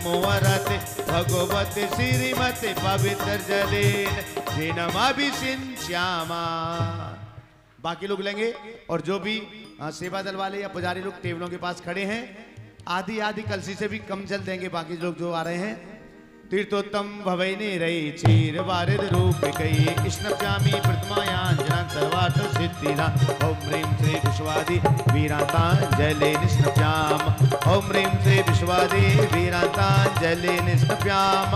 नमो वरते भगवते श्रीमते पवित्र जलेन श्यामा। बाकी लोग लेंगे और जो भी सेवा दल वाले या पुजारी लोग टेबलों के पास खड़े हैं आधी आधी कलसी से भी कम जल देंगे। बाकी लोग जो आ रहे हैं तीर्थोत्तम भवैने रही चीर वारिद रूप कई कृष्णप्यामी प्रतिमायांजन सर्वार्थ सिद्धिदा। ओम ह्रीं श्री विश्वादि वीरांतांजलि निष्णप्याम। ओम ह्रीं श्री विश्वादि वीरांतांजलि निष्णप्याम।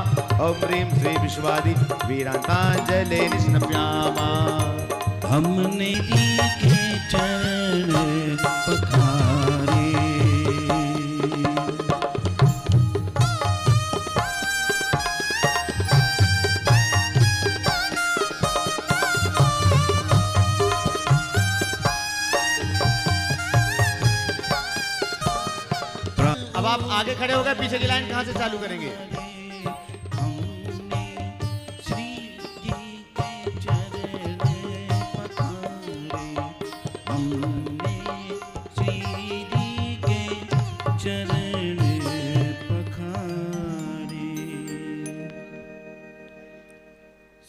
ओम ह्रीं श्री विश्वादि वीरांतांजलि निष्णप्याम। हमने जी के चरण पखारे अब आप आगे खड़े हो गए, पीछे की लाइन कहां से चालू करेंगे?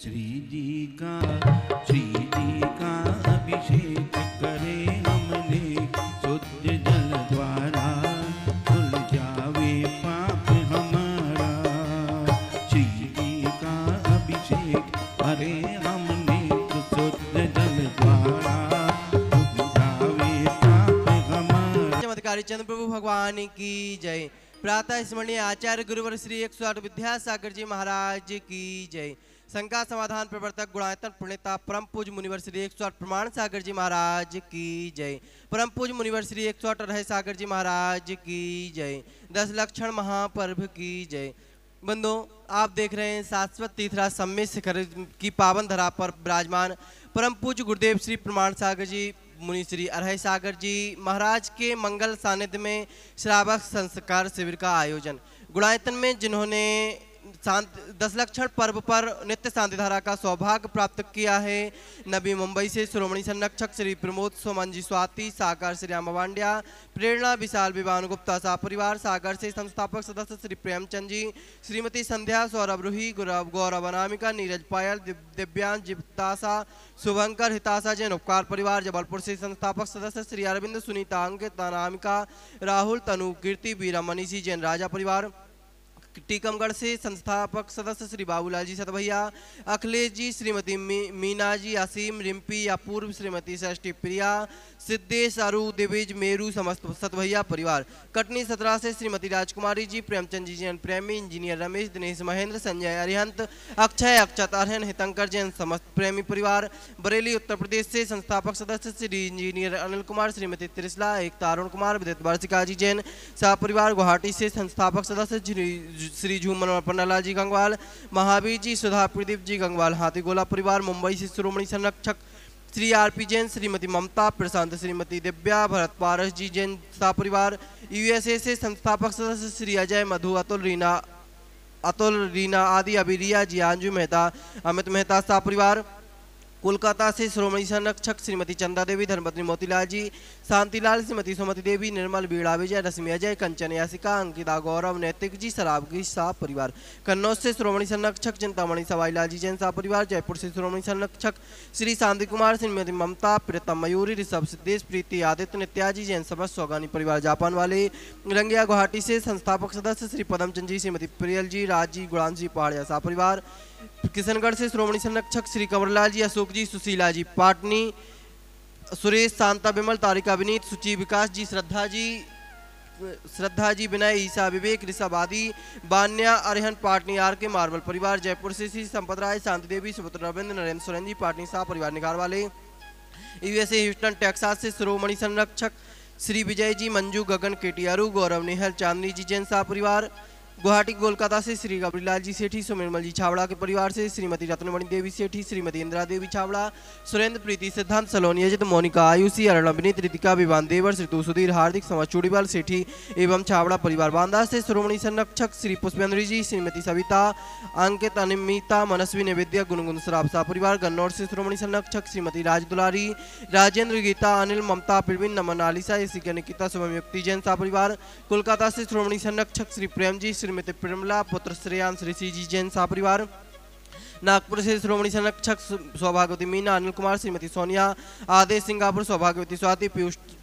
श्री जी का अभिषेक करे हमने शुद्ध जल द्वारा धुल जावे पाप हमारा। श्री जी का अभिषेक करे हमने शुद्ध जल द्वारा धुल जावे पाप हमारा। चमत्कारी चंद्र प्रभु भगवान की जय। प्रातः स्मरणीय आचार्य गुरुवर श्री 108 विद्यासागर जी महाराज की जय। शंका समाधान प्रवर्तक गुणायतन प्रणेता परम पूज मुनिवर श्री 108 प्रमाण सागर जी महाराज की जय। परम पूज मुनिवर श्री 108 रहे सागर जी महाराज की जय। 10 लक्षण महापर्व की जय। बंधुओं, आप देख रहे हैं शाश्वत तीर्थराज सम्मेत शिखर की पावन धरा पर विराजमान परम पूज गुरुदेव श्री प्रमाण सागर जी मुनि श्री अरहै सागर जी महाराज के मंगल सानिध्य में श्रावक संस्कार शिविर का आयोजन। गुणायतन में जिन्होंने 10 लक्षण पर्व पर नित्य शांति धारा का सौभाग्य प्राप्त किया है, नबी मुंबई से श्रोमणी संरक्षक श्री प्रमोद सोमन जी स्वाति, सागर श्री राम वांड्या, प्रेरणा विशाल विवान गुप्ता सा परिवार, सागर से संस्थापक सदस्य श्री प्रेमचंद जी, श्रीमती संध्या सौरभ रूही, गौरव अनामिका, नीरज पायल, दिव्यांश जितासा, शुभंकर हितासा जैन उपकार परिवार, जबलपुर से संस्थापक सदस्य श्री अरविंद, सुनीता अंकित अनामिका, राहुल तनु कीर्ति, बीरा मनीषी जैन राजा परिवार, टीकमगढ़ से संस्थापक सदस्य श्री बाबूलाल जी सतभैया, अखिलेश जी, श्रीमती मीना जी, असीम, रिम्पी, अपूर्व, श्रीमती षष्ठी प्रिया, सिद्धेश, अरु, दिविज, मेरू समस्त सतभैया परिवार, कटनी 17 से श्रीमती राजकुमारी जी, प्रेमचंद जी जैन प्रेमी, इंजीनियर रमेश, दिनेश महेंद्र, संजय अरिहंत, अक्षय अक्षत अरहन, हितंकर जैन समस्त प्रेमी परिवार, बरेली उत्तर प्रदेश से संस्थापक सदस्य श्री इंजीनियर अनिल कुमार, श्रीमती त्रिशला, एकता अरुण कुमार, विदित वर्षिका जी जैन सह परिवार, गुवाहाटी से संस्थापक सदस्य श्री झूमन पन्नालाल जी गंगवाल, महावीर जी, सुधा प्रदीप जी गंगवाल, हाथीगोला परिवार, मुंबई से श्रोमणी संरक्षक श्री आरपी जैन, श्रीमती ममता प्रशांत, श्रीमती दिव्या, भरत पारस जी जैन सा परिवार, यूएसए से संस्थापक सदस्य श्री अजय, मधु, अतुल, रीना आदि, अभिरिया जी, अंजू मेहता, अमित मेहता सा परिवार, कोलकाता से श्रोमणी संरक्षक श्रीमती चंदा देवी, धर्मपत्नी मोतीलाल जी, शांतिलाल, श्रीमती सुमति देवी, निर्मल, बीड़ा विजय, रश्मि अजय, कंचन यासिका, अंकिता, गौरव, नैतिक जी, शराब की शाह परिवार, कन्नौज से श्रोमणी संरक्षक चिंतामणि सवाईलाल जी जैन शाह परिवार, जयपुर से श्रोमणी संरक्षक श्री शांति कुमार, श्रीमती ममता, प्रीतम मयूरी, ऋषभ सिद्धेश, प्रीति, आदित्य, नित्याजी जैन समस्त सौगानी परिवार, जापान वाले, रंगिया गुवाहाटी से संस्थापक सदस्य श्री पदमचंद जी, श्रीमती प्रियल जी, राज जी, गुणांश जी पहाड़िया शाह परिवार, किशनगढ़ से श्रोमणी संरक्षक श्री कंवरलाल जी, अशोक जी, सुशीला जी पाटनी, सुरेश, शांता, विमल, तारिका, विनीत, सुची, विकास जी, श्रद्धा जी, विनय, ईसा, विवेक, ऋषभ आदि, बान्या, अरिहन, पाटनी आर के मार्बल परिवार, जयपुर से श्री संपत राय, शांति देवी, सुपुत्र रविंद्र, नरेंद्र सोरेन जी पाटनी शाह परिवार, निगार वाले, यूएसए ह्यूस्टन टेक्सास से श्रोमणी संरक्षक श्री विजय जी, मंजू, गगन, केटी, अरु, गौरव, निहल, चांदनी जी जैन शाह परिवार, गुवाहाटी कोलकाता से श्री गबरीलाल जी सेठी, सुमिरमल जी छावड़ा के परिवार से श्रीमती रत्नमणि देवी सेठी, श्रीमती इंदिरा देवी छावड़ा, सुरेंद्र, प्रीति, सिद्धांत, सलोनी, अजित, मोनिका, आयुषी, अरुण, विनीत, रितिका, विवान, देवर, ऋतु, सुधीर, हार्दिक, समाज, चूड़ीवाल सेठी एवं छावड़ा परिवार, बांदा से श्रोमणी संरक्षक श्री पुष्पेंद्र जी, श्रीमती सविता, अंकित, अनिमिता, मनस्वी, निवेद्या, गुनगुन सराब शाह परिवार, गन्नौर से श्रोमणी संरक्षक श्रीमती राजदुलारी, राजेंद्र, गीता, अनिल, ममता, प्रवीण, नमन, आलिसा, निकिता, शुभम, युक्ति जैन शाह परिवार, कोलकाता से श्रोमणी संरक्षक श्री प्रेम जी, श्रीमती प्रेमला पुत्र श्रेयांश ऋषि जी जैन सपरिवार। नागपुर से श्रोमणी संरक्षक सौभाग्यवती मीना, अनिल कुमार, श्रीमती सोनिया, आदेश सिंगापुर, सौभाग्यवती Swati,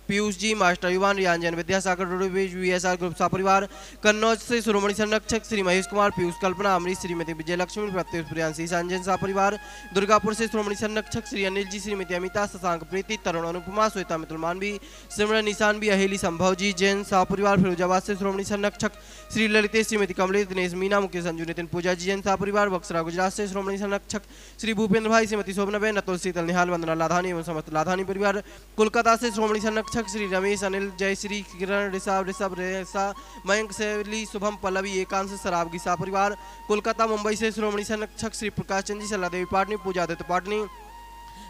Piyush ji, master Yuvan, Riyan Jain, Vidyasagar roadways VSR group सपरिवार। कन्नौज से श्रोमणी संरक्षक श्री महेश कुमार, पीयूष कल्पना, अमरीश, श्रीमती विजय लक्ष्मी, प्रत्युष प्रियांशी जैन सपरिवार। दुर्गापुर से श्रोमणी संरक्षक श्री अनिल जी, श्रीमती अमिता, शशांक प्रीति, तरुण अनुपमा, श्वेता मित्र मानवी, सिमरन निशान भी, अहेली संभव जी जैन सपरिवार। फिरोजाबाद से श्रोमणी संरक्षक श्री ललितेश, श्रीमती कमलेश, दिनेश मीना, मुकेश संजू, नितिन पूजा जी जैन सपरिवार। बक्सरा गुजरात से श्रोमणी संरक्षक श्री भूपेंद्र भाई, श्रीमती शोभनाबेन, अतुल, शीतल, निहाल, वंदना लाधानी एवं समस्त लाधानी परिवार। कोलकाता से श्रोमणी संरक्षक श्री रमेश, अनिल, जयश्री, किरण, ऋषभ रेसा, मयंक, शैली, शुभम, पल्लवी, एकांश, शराबगी सपरिवार। कोलकाता मुंबई से श्रोमणी संरक्षक श्री प्रकाश चंद जी, सल्ला देवी पाटनी, पूजा दत्त पाटनी,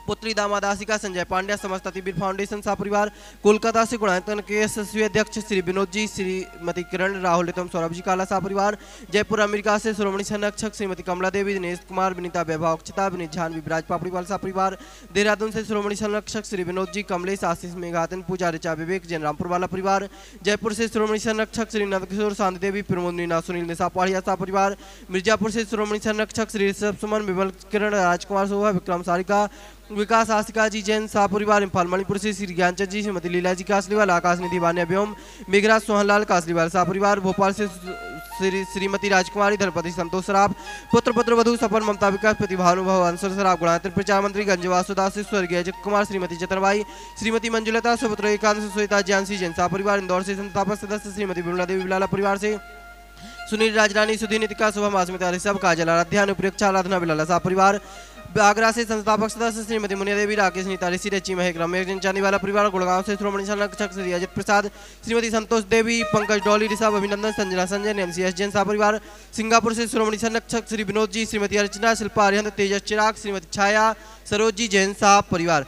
पुत्री दामादासिका, संजय पांड्या, समस्त अतिवीर फाउंडेशन सपरिवार। कोलकाता से गुणायतन के यशस्वी अध्यक्ष श्री विनोद जी, श्रीमती किरण, राहुल, रितम, सौरभ जी काला सपरिवार। जयपुर अमेरिका से श्रोमणी संरक्षक श्रीमती कमला देवी, दिनेश कुमार, विनीता, वैभव, अक्षता, विनीत झानवी, विराज पापड़ीवाल सपरिवार। देहरादून से श्रोमणी संरक्षक श्री विनोद जी, कमलेश, आशीष, मेघातन, पूजा, ऋचा, विवेक, जैन रामपुर वाला परिवार। जयपुर से श्रोमणी संरक्षक श्री नंदकिशोर, शांति देवी, प्रमोद, मीना, सुनील, निशा पहाड़िया सपरिवार। मिर्जापुर से श्रोमणी संरक्षक श्री ऋषभ सुमन, विमल, किरण, राजकुमार, शोभा, विक्रम, सारिका, विकास, आशिका जी जैन सपरिवार। इम्फाल मणिपुर से श्री ज्ञानचंद जी, श्रीमती लीला जी कासलीवाल, आकाश निधि, वान्या व्योम, मेघराज, सोहनलाल कासलीवाल सपरिवार। भोपाल से श्रीमती राजकुमारी, धनपति संतोष सराफ, पुत्र वधु सपन, ममता, विकास, प्रतिभानुभव, अंसर सराफ। गुणायतन प्रचार मंत्री गंजवासुदास से स्वर्गीय अजित कुमार, श्रीमती चतरबाई, श्रीमती मंजुलता, सुपुत्र एकांश, श्वेता, ज्ञानसी जैन सपरिवार। इंदौर से संस्थापक सदस्य श्रीमती विमला देवी विलाला परिवार से सुनील, राजरानी, सुधीर, नितिका, शुभम, अस्मिता, ऋषभ, काजल, आराध्या, अनुप्रेक्षा, आराधना, विलाला सपरिवार। आगरा से संस्थापक सदस्य श्रीमती मुनिया देवी, राकेश, नीता, ऋषि, रची, महक, रमेश जैन चांदीवाला परिवार। गुड़गांव से श्रोमणी संरक्षक श्री अजित प्रसाद, श्रीमती संतोष देवी, पंकज, डॉली, ऋषभ, अभिनंदन, संजना, संजय, एमसीएस जैन सपरिवार। सिंगापुर से श्रोमणी संरक्षक श्री विनोद जी, श्रीमती अर्चना, शिल्पा, अरिहंत, तेजस, चिराग, श्रीमती छाया, सरोज जी जैन सपरिवार,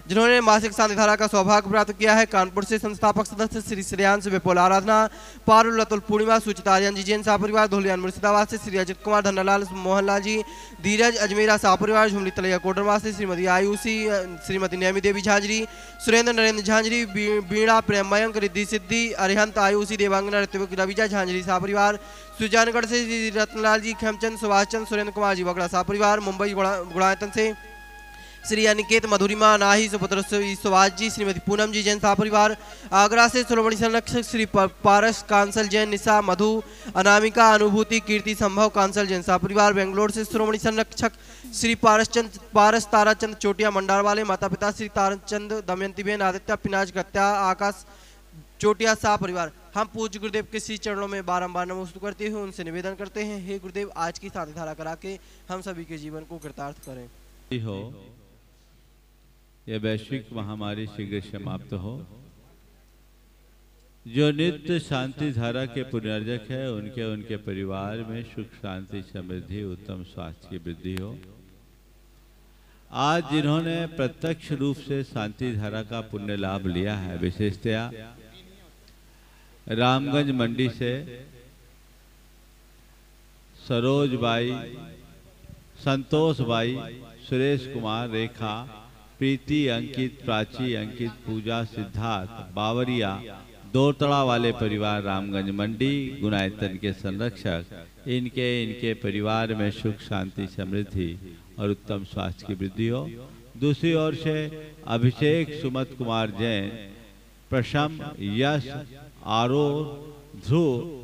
जिन्होंने मासिक शांति धारा का सौभाग्य प्राप्त किया है। कानपुर से संस्थापक सदस्य श्री श्रेयांश, विपुल, आराधना, पारुल, अतुल, पूर्णिमा, सुचिता, आर्यन जी जैन सपरिवार। धुलियान मुर्शिदाबाद से श्री अजित कुमार, धनलाल, मोहनलाल जी, धीरज, अजमेरा सपरिवार। झुमली, तलैया, कोडरमा से श्रीमती आयुषी, श्रीमती नैमी देवी झांझरी, सुरेंद्र, नरेंद्र झांझरी, बीणा, प्रेम, मयंक, रिद्धि, सिद्धि, अरिहंत, आयुषी, देवांगना, ऋत्विक, रविजा झांझरी सपरिवार। सुजानगढ़ से रत्नलाल जी, खेमचंद, सुभाष चंद, सुरेंद्र कुमार जी बगड़ा सपरिवार। मुंबई गुणायतन से श्री अनिकेत, मधुरिमा, नाही, सुपुत्र सुभाष जी, श्रीमती पूनम जी जैन सपरिवार। आगरा से श्रोमणी संरक्षक श्री पारस कांसल जैन, निशा, मधु, अनामिका, अनुभूति, कीर्ति, संभव, कांसल जैन सपरिवार। बेंगलोर से श्रोमणी संरक्षक श्री पारस ताराचंद चोटिया, मंडार वाले। माता पिता श्री ताराचंद, दमयंती बेन, आदित्य, पिनाज, कृत्या, आकाश चोटिया सपरिवार। हम पूज्य गुरुदेव के श्री चरणों में बारंबार नमस्कार करते हुए उनसे निवेदन करते हैं, हे गुरुदेव, आज की शांति धारा करा के हम सभी के जीवन को कृतार्थ करें। हो यह वैश्विक महामारी शीघ्र समाप्त हो। जो नित्य शांति धारा के पुनर्जक है, उनके परिवार में सुख, शांति, समृद्धि, उत्तम स्वास्थ्य की वृद्धि हो। आज जिन्होंने प्रत्यक्ष रूप से शांति धारा का पुण्य लाभ लिया है, विशेषतया रामगंज मंडी से सरोज बाई, संतोष बाई, सुरेश कुमार, रेखा, प्रीति, अंकित, प्राची, अंकित, पूजा, सिद्धार्थ, बावरिया, दौतड़ा वाले परिवार, रामगंज मंडी गुणायतन के संरक्षक, इनके परिवार में सुख, शांति, समृद्धि और उत्तम स्वास्थ्य की वृद्धि हो। दूसरी ओर से अभिषेक, सुमत कुमार जैन, प्रशम, यश, आरोह, ध्रुव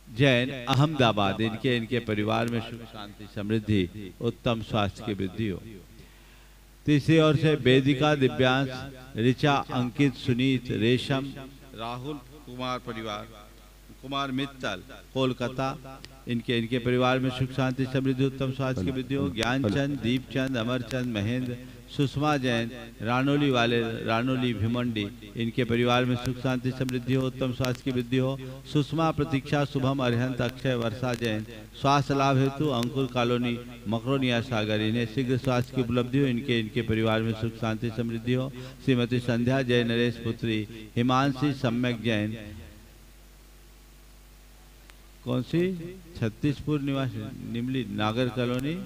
जैन, अहमदाबाद, इनके परिवार में सुख, शांति, समृद्धि, उत्तम स्वास्थ्य की वृद्धि हो। तीसरी ओर से वेदिका, दिव्यांश, ऋचा, अंकित, सुनीत, रेशम, राहुल कुमार परिवार, कुमार मित्तल, कोलकाता, इनके परिवार में सुख, शांति, समृद्धि, उत्तम स्वास्थ्य की वृद्धि हो। ज्ञानचंद, दीपचंद, अमरचंद, महेंद्र, सुषमा जैन, रानोली वाले, रानोली भिमंडी, इनके परिवार में सुख, शांति, समृद्धि हो, उत्तम स्वास्थ्य की वृद्धि हो। सुषमा, प्रतीक्षा, शुभम, अरिहंत, अक्षय, वर्षा जैन, स्वास्थ्य लाभ हेतु अंकुर कॉलोनी, मकरोनिया सागर, इन्हें शीघ्र स्वास्थ्य की उपलब्धि हो। इनके परिवार में सुख, शांति, समृद्धि हो। श्रीमती संध्या जैन, नरेश पुत्री, हिमांशी, सम्यक जैन, कौन सी, छत्तीसपुर निवासी, निमली नागर कॉलोनी,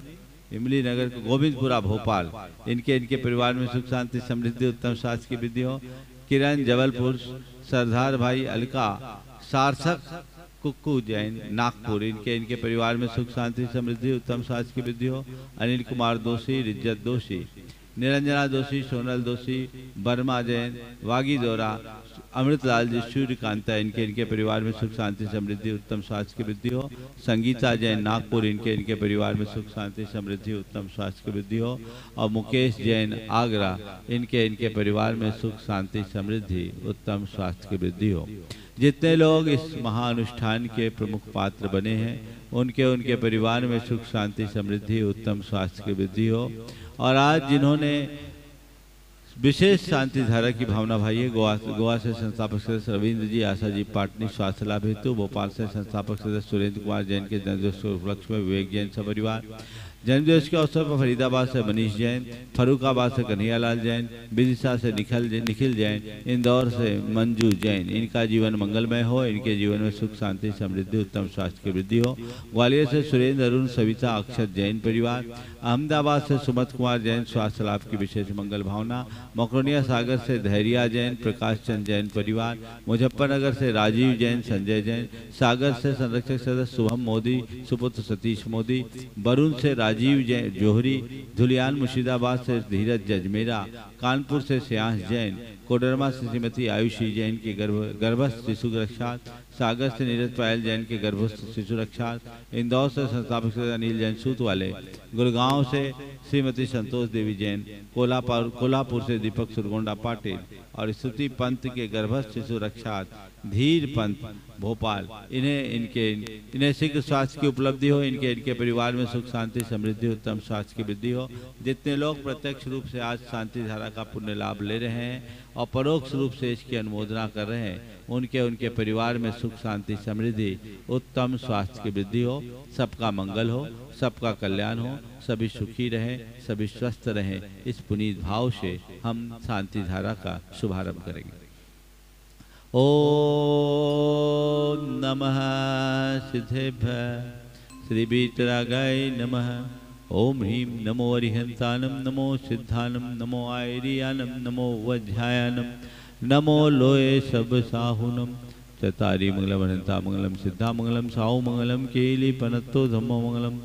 इमली नगर, गोविंदपुरा, भोपाल, इनके परिवार में सुख, शांति, समृद्धि, उत्तम स्वास्थ्य की वृद्धि हो। किरण, जबलपुर, सरदार भाई, अलका, सार्थक कुक्कू जैन नागपुर, इनके परिवार में सुख शांति समृद्धि उत्तम स्वास्थ्य की वृद्धि हो। अनिल कुमार दोषी, रिज्जत दोषी, निरंजना दोषी, सोनल दोषी, वर्मा जैन वागी दौरा, अमृतलाल जी, सूर्यकांता, इनके परिवार में सुख शांति समृद्धि उत्तम स्वास्थ्य की वृद्धि हो। संगीता जैन नागपुर, इनके परिवार में सुख शांति समृद्धि उत्तम स्वास्थ्य की वृद्धि हो। और मुकेश जैन आगरा, इनके परिवार में सुख शांति समृद्धि उत्तम स्वास्थ्य की वृद्धि हो। जितने लोग इस महाअनुष्ठान के प्रमुख पात्र बने हैं उनके परिवार में सुख शांति समृद्धि उत्तम स्वास्थ्य की वृद्धि हो। और आज जिन्होंने विशेष शांति धारा की भावना भाई है, गोवा से संस्थापक सदस्य रविंद्र जी, आशा जी पाटनी स्वास्थ्य लाभ हेतु, भोपाल से संस्थापक सदस्य सुरेंद्र कुमार जैन के जन्मदिवस के उपलक्ष्य में विवेक जैन सपरिवार, जन्मदिवस के अवसर पर फरीदाबाद से मनीष जैन, फरुखाबाद से कन्हैयालाल जैन, विदिशा से निखिल जैन, इंदौर से मंजू जैन, इनका जीवन मंगलमय हो, इनके जीवन में सुख शांति समृद्धि उत्तम स्वास्थ्य की वृद्धि हो। ग्वालियर से सुरेंद्र अरुण सविता अक्षत जैन परिवार, अहमदाबाद से सुमत कुमार जैन स्वास्थ्य लाभ की विशेष मंगल भावना, मकरोनिया सागर से धैर्या जैन प्रकाश चंद जैन परिवार, मुजफ्फरनगर से राजीव जैन संजय जैन, सागर से संरक्षक सदस्य शुभम मोदी सुपुत्र सतीश मोदी, बरून से राजीव जैन जोहरी, धुलियान मुर्शिदाबाद से धीरज जजमेरा, कानपुर से श्यास जैन, कोडरमा से श्रीमती आयुषी जैन की गर्भस्थ शिशु रक्षा, सागर से नीरज पायल जैन के गर्भस्थ शिशु रक्षा, इंदौर से संस्थापक अनिल जैन सूत वाले, गुड़गांव से श्रीमती संतोष देवी जैन, कोल्हापुर से दीपक सुरगोंडा पाटिल और स्तुति पंत के गर्भस्थ शिशु रक्षा धीर पंत भोपाल, इन्हें शीघ्र स्वास्थ्य की उपलब्धि हो, इनके परिवार में सुख शांति समृद्धि उत्तम स्वास्थ्य की वृद्धि हो। जितने लोग प्रत्यक्ष रूप से आज शांति धारा का पुण्य लाभ ले रहे हैं और परोक्ष रूप से इसकी अनुमोदना कर रहे हैं उनके परिवार में सुख शांति समृद्धि उत्तम स्वास्थ्य की वृद्धि हो। सबका मंगल हो, सबका कल्याण हो, सभी सुखी रहें, सभी स्वस्थ रहें। इस पुनीत भाव से हम शांति धारा का शुभारंभ करेंगे। ओम नमः सिद्धेभ्यः श्री वीतरागाय नमः। ओम ह्रीं नमो अरिहंतानम, नमो सिद्धानम, नमो आयरियानम, नमो वज्रायानम, नमो लोये सब साहुनम। चतारी मंगलम अनंता मंगलम, सिद्धा मंगलम, साहु मंगलम, केली पनत्तो धम्मो मंगलम।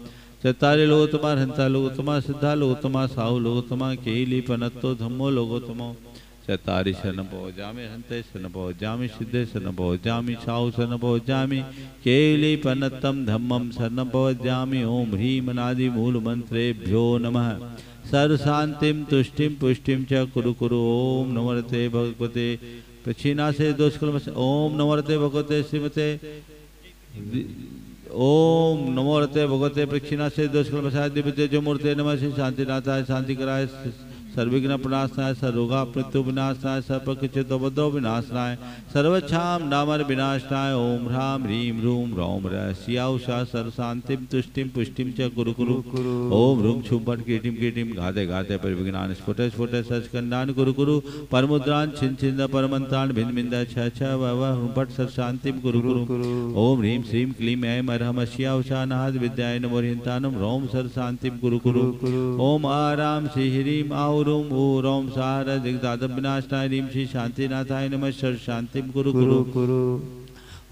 चतारे लोगोत्तमा हंता लोगोत्तमा, सिद्धा लोगोत्तमा, साहु लोगोत्तमा, केली पनत्तो धम्मो लोगोत्तमो। चतारी शरण पहुँचामी, हंते शरण पहुँचामी, सिद्धे शरण पहुँचामी, साहु शरण पहुँचामी, केली पनत्तम धम्मम शरण पहुँचामी। ओम ह्रीं अनादि मूल मंत्रेभ्यो नमः। सर्व शांतिम तुष्टिम पुष्टिम च कुरु कुरु। ओम नमस्ते भगवते प्रक्षिणा से दोषकल्म। ओम नमस्ते भगवते श्रीमते। ओम नमोरते भगवते प्रक्षिणा से दोषकल्म दिव्य जो मूर्ते नमः। श्री शांतिनाथाय शांति कराय, सर्विघ्न प्रणाशनाय, सर्वरोगा मृत्यु विनाशनाय, सर्वकिचितोपद्रव विनाशनाय, सर्वच्छाम नामर विनाशनाय। ओम ह्रां ह्रीं ह्रूं रौम रस्या उषा सर्व शांतिम तुष्टिम पुष्टिम च कुरु कुरु। ओम ह्रूं छुं फट कीटिम कीटिम घाते घाते परिविघ्नान स्फुटे स्फुटे सचकंडान कुरु कुरु। परमुद्रान छिन छिंद परमंत्रान भिन्न भिन्न छ छ वह ह्रूं फट सर्व शांतिम कुरु कुरु। ओम ह्रीं श्रीं क्लीं ऐं अरहम अस्या उषा नाद विद्याय नमो ह्रींतानम रौम सर्व शांतिम कुरु कुरु। ओम आराम श्री ह्रीं आउ ओम ओम सार दिग्दादम विनाशनाय ह्रीं श्री शांतिनाथाय नमः। सर्व शांतिम कुरु कुरु।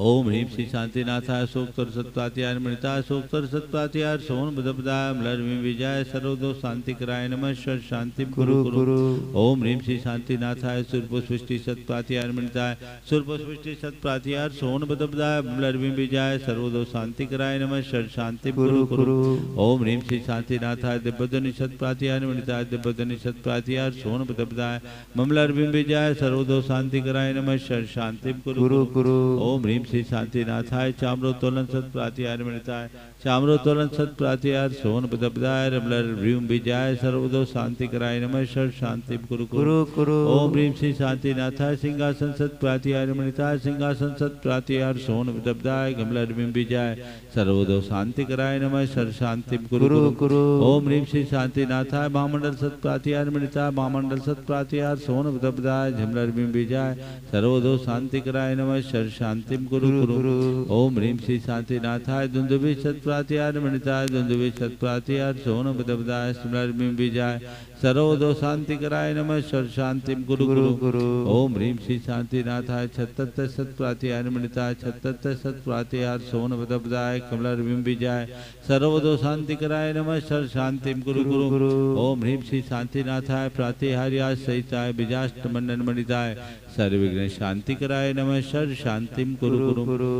ओम ह्रीं श्री शांतिनाथाय सोक्तर सत्पात्याय मृताय सोक्तर सत्पात्याय सोन बुधपदाय मलर्मी विजय सर्वदो शांति कराय नमः। सर्व शांतिम कुरु कुरु। ओम ह्रीं श्री शांतिनाथाय सुरपुष्टि सत्पात्याय मृताय सुरपुष्टि सत्पात्याय सोन बुधपदाय मलर्मी विजय सर्वदो शांति कराय नमः। सर्व शांतिम कुरु कुरु। ओम ह्रीं श्री शांतिनाथाय दिव्यध्वनि सत्पात्याय मृताय दिव्यध्वनि सत्पात्याय सोन बुधपदाय ममलर्मी विजय सर्वदो शांति कराय नमः। सर्व शांतिम कुरु कुरु। ओम ह्रीं श्री शांतिनाथाय चाम्रोत्तोलन सत्प्रातिहार मृताय चाम्रोत्तोलन सत्प्रातिहार सोन पदपदाय रमलर व्यूम विजय सर्वदो शांति कराय नमः। सर्व शांति कुरु कुरु। ओम ह्रीं श्री शांतिनाथाय सिंहासन सत्प्रातिहार मृताय सिंहासन सत्प्रातिहार सोन पदपदाय गमलर व्यूम विजय सर्वदो शांति कराय नमः। सर्व शांति कुरु कुरु। ओम ह्रीं श्री शांतिनाथाय महामंडल सत्प्रातिहार मृताय महामंडल सत्प्रातिहार सोन पदपदाय झमलर व्यूम विजय सर्वदो शांति कराय नमः। सर्व शांति कुरु कुरु। ओम ह्रीं श्री शांतिनाथाय दुंदुभि सत्प्रातिहार मणिताय दुंदुभि सत्प्रातिहार सोन बदबदाय स्मरण बीजाय सर्वदो शांति कराय नमः सर्व शांतिम कुरु कुरु। ओम ह्रीं श्री शांतिनाथाय छत्तत सत्प्रातिहार मणिताय छत्तत सत्प्रातिहार सोन बदबदाय कमलर बीजाय सर्वदो शांति कराय नमः सर्व शांतिम कुरु कुरु। ओम ह्रीं श्री शांतिनाथाय प्रातिहार्याय सहिताय बीजाष्ट मंडन मणिताय सर्वविघ्न शांति कराय नमः सर्व शांतिम कुरु कुरु।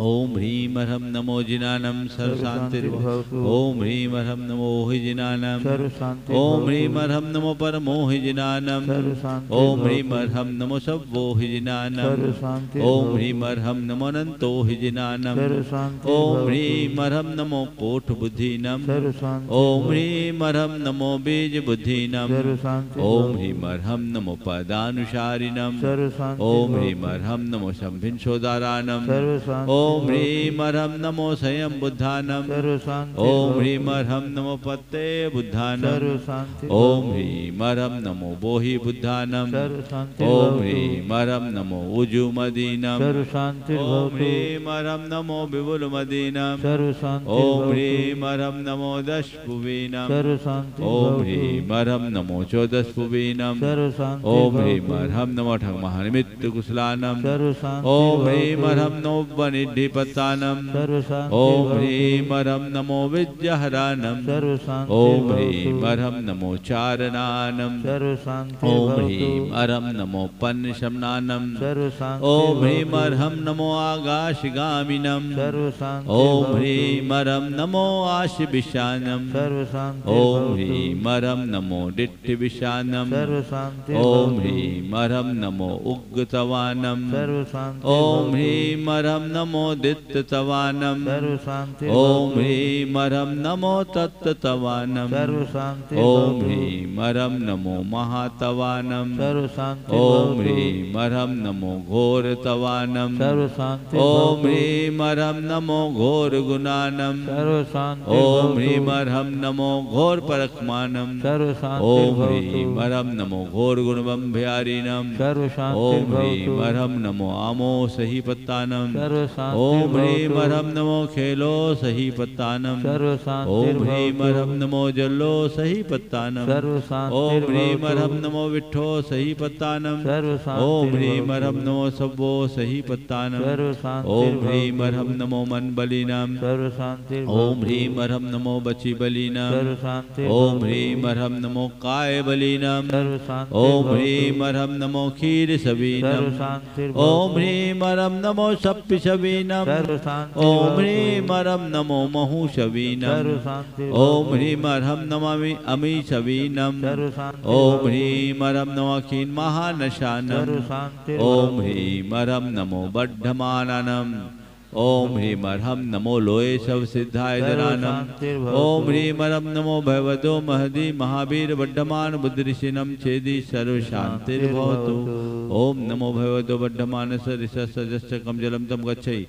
ओम ह्रीं अर्हं नमो जिनानं सर्व शांतिर्भवतु। ओम ह्रीं अर्हं नमो हि जिनानं ओम ह्रीं अर्हं नमो परमो हि जिनानं ओम ह्रीं अर्हं नमो सव्वो हि जिनानं ओम ह्रीं अर्हं नमो अनंतो हि जिनानं ओम ह्रीं अर्हं नमो कोट बुद्धिनं ओम ह्रीं अर्हं नमो बीज बुद्धिनं ओम ह्रीं अर्हं नमो पदानुसारिणं ओम ह्रीं अर्हं नमो संभिन्शोदारानं ओम ह्रीं अर्हं नमो स्वयं बुद्धानं ओम ह्रीं अर्हं नमो पत्ते बुद्धानं ओम ह्रीं अर्हं नमो बोहि बुद्धानं ओम ह्रीं अर्हं नमो उजुमदीनं ओम ह्रीं अर्हं नमो विपुलमदीनं ओम ह्रीं अर्हं नमो दशभुवीनं ओम ह्रीं अर्हं नमो चौदशभुवीनं ओम ह्रीं अर्हं नमो ठगमहानिमित्त कुशलानं ओम ह्रीं अर्हं नमो वनिधिपतानं ओम ह्रीं अर्हं नमो विद्याहरानं ओम ह्रीं अर्हं नमो चारणानं ओम ह्रीं अर्हं नमो पन्नशमनानं ओम ह्रीं अर्हं नमो आकाशगामिनं ओम ह्रीं अर्हं नमो आशिविशानं ओम ह्रीं अर्हं नमो दिट्ठिविशानं ओम ह्रीं अर्हं नमो उग्गतवानं ओम ह्रीं अर्हं नमो दित्तवानं ओम ह्रीं अर्हं नमो तत्तवानं ओम ह्रीं अर्हं नमो महातवानं ओम ह्रीं अर्हं नमो घोरतवानं ओम ह्रीं अर्हं नमो घोरगुणानं ओम ह्रीं अर्हं नमो घोरपरक्मानं ओम ह्रीं अर्हं नमो घोरगुणबम्भयारिणं ओम ह्रीं अर्हं नमो आमो सहीपत्तानं ओम ह्रीं अर्हं नमो खेलो सहीपत्तानं ओम ह्रीं अर्हं नमो जल्लो सहीपत्तानं ओम ह्रीं अर्हं नमो विट्ठो सहीपत्तानं ओम ह्रीं अर्हं नमो सव्वो सहीपत्तानं ओम ह्रीं अर्हं नमो मनबलिनं ओम ह्रीं अर्हं नमो बचिबलिनं ओम ह्रीं अर्हं नमो कायबलिनं ओम ह्रीं अर्हं नमो क्षीरसवीनं ओम ह्रीं अर्हं नमो सप्पिशवीनं ओम ह्रीं अर्हं नमो महूशवीनं ओम ह्रीं अर्हं नमामि अमीशवीनं ओम ह्रीं अर्हं नमो खीन्महानशानं ओम ह्रीं अर्हं नमो बड्ढमाननं ओम ह्रीं अर्हं नमो लोये शव सिद्धाय जनानं ओम ह्रीं अर्हं नमो भगवतो महदी महावीर बड्ढमान बुद्धिषिणं छेदी सर्व शांतिर्भवतु। ओम नमो भगवतो बड्ढमानस ऋषसजश्च कमजलं तम गच्छै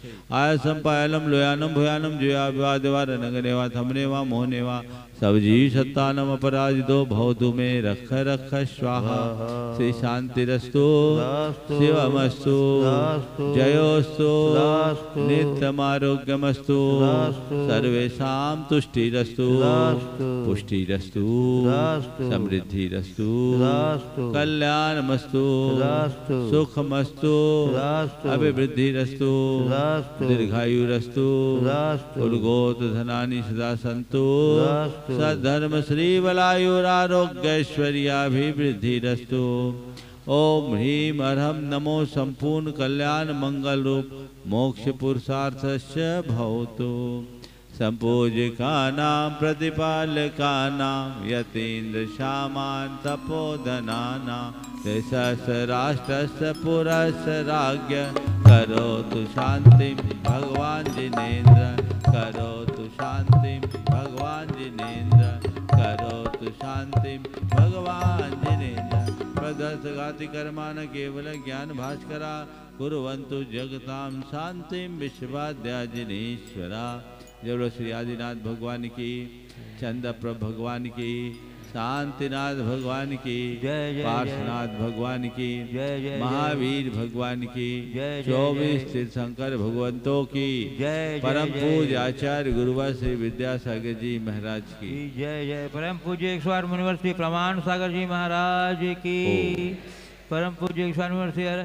आयसं पायलं लोयानं भूयानं जुया विवादेवा रनगनेवा थमनेवा मोहनेवा सब जीव सत्तानम अपराजितो भवतु मे रख रख स्वाहा। श्री शांतिरस्तु शिवमस्तु जयोस्तु नित्यमारोग्यमस्तु सर्वेषां तुष्टिरस्तु पुष्टिरस्तु समृद्धिरस्तु कल्याणमस्तु सुखमस्तु अभिवृद्धिरस्तु दीर्घायुरस्तु उर्गोत धनानि सदा सन्तु सद्धर्म श्री बलायुरारोग्यैश्वर्याभिवृद्धिरस्तु। ओम ह्रीं अर्हं नमो संपूर्ण कल्याण मंगल रूप मोक्ष पुरुषार्थस्य भवतु। संपूजिकानां प्रतिपालकानां यतीन्द्र शामान् तपोधनानां सहस्राष्ट्रस्य पुरस्य राज्ञ करोतु शान्तिं भगवान् जिनेन्द्र करोतु शान्तिं भगवान् जिनेन्द्र करोतु शान्तिं भगवान् जिनेन्द्र प्रदर्शगाति कर्माण केवल ज्ञान भास्करा कुर्वन्तु जगतां शान्तिं विश्वाद्या जिनेश्वरा। जय श्री आदिनाथ भगवान की, चंद्र प्रभु भगवान की, शांतिनाथ भगवान की, जय जय पार्श्वनाथ भगवान की, जय जय महावीर भगवान की, जय 24 तीर्थंकर भगवंतों की, जय परम पूज्य आचार्य गुरुवर श्री विद्यासागर जी महाराज की, जय जय परम पूज्य 108 मुनिवर श्री प्रमाण सागर जी महाराज की, परम पूज्य 108 मुनिवर श्री हर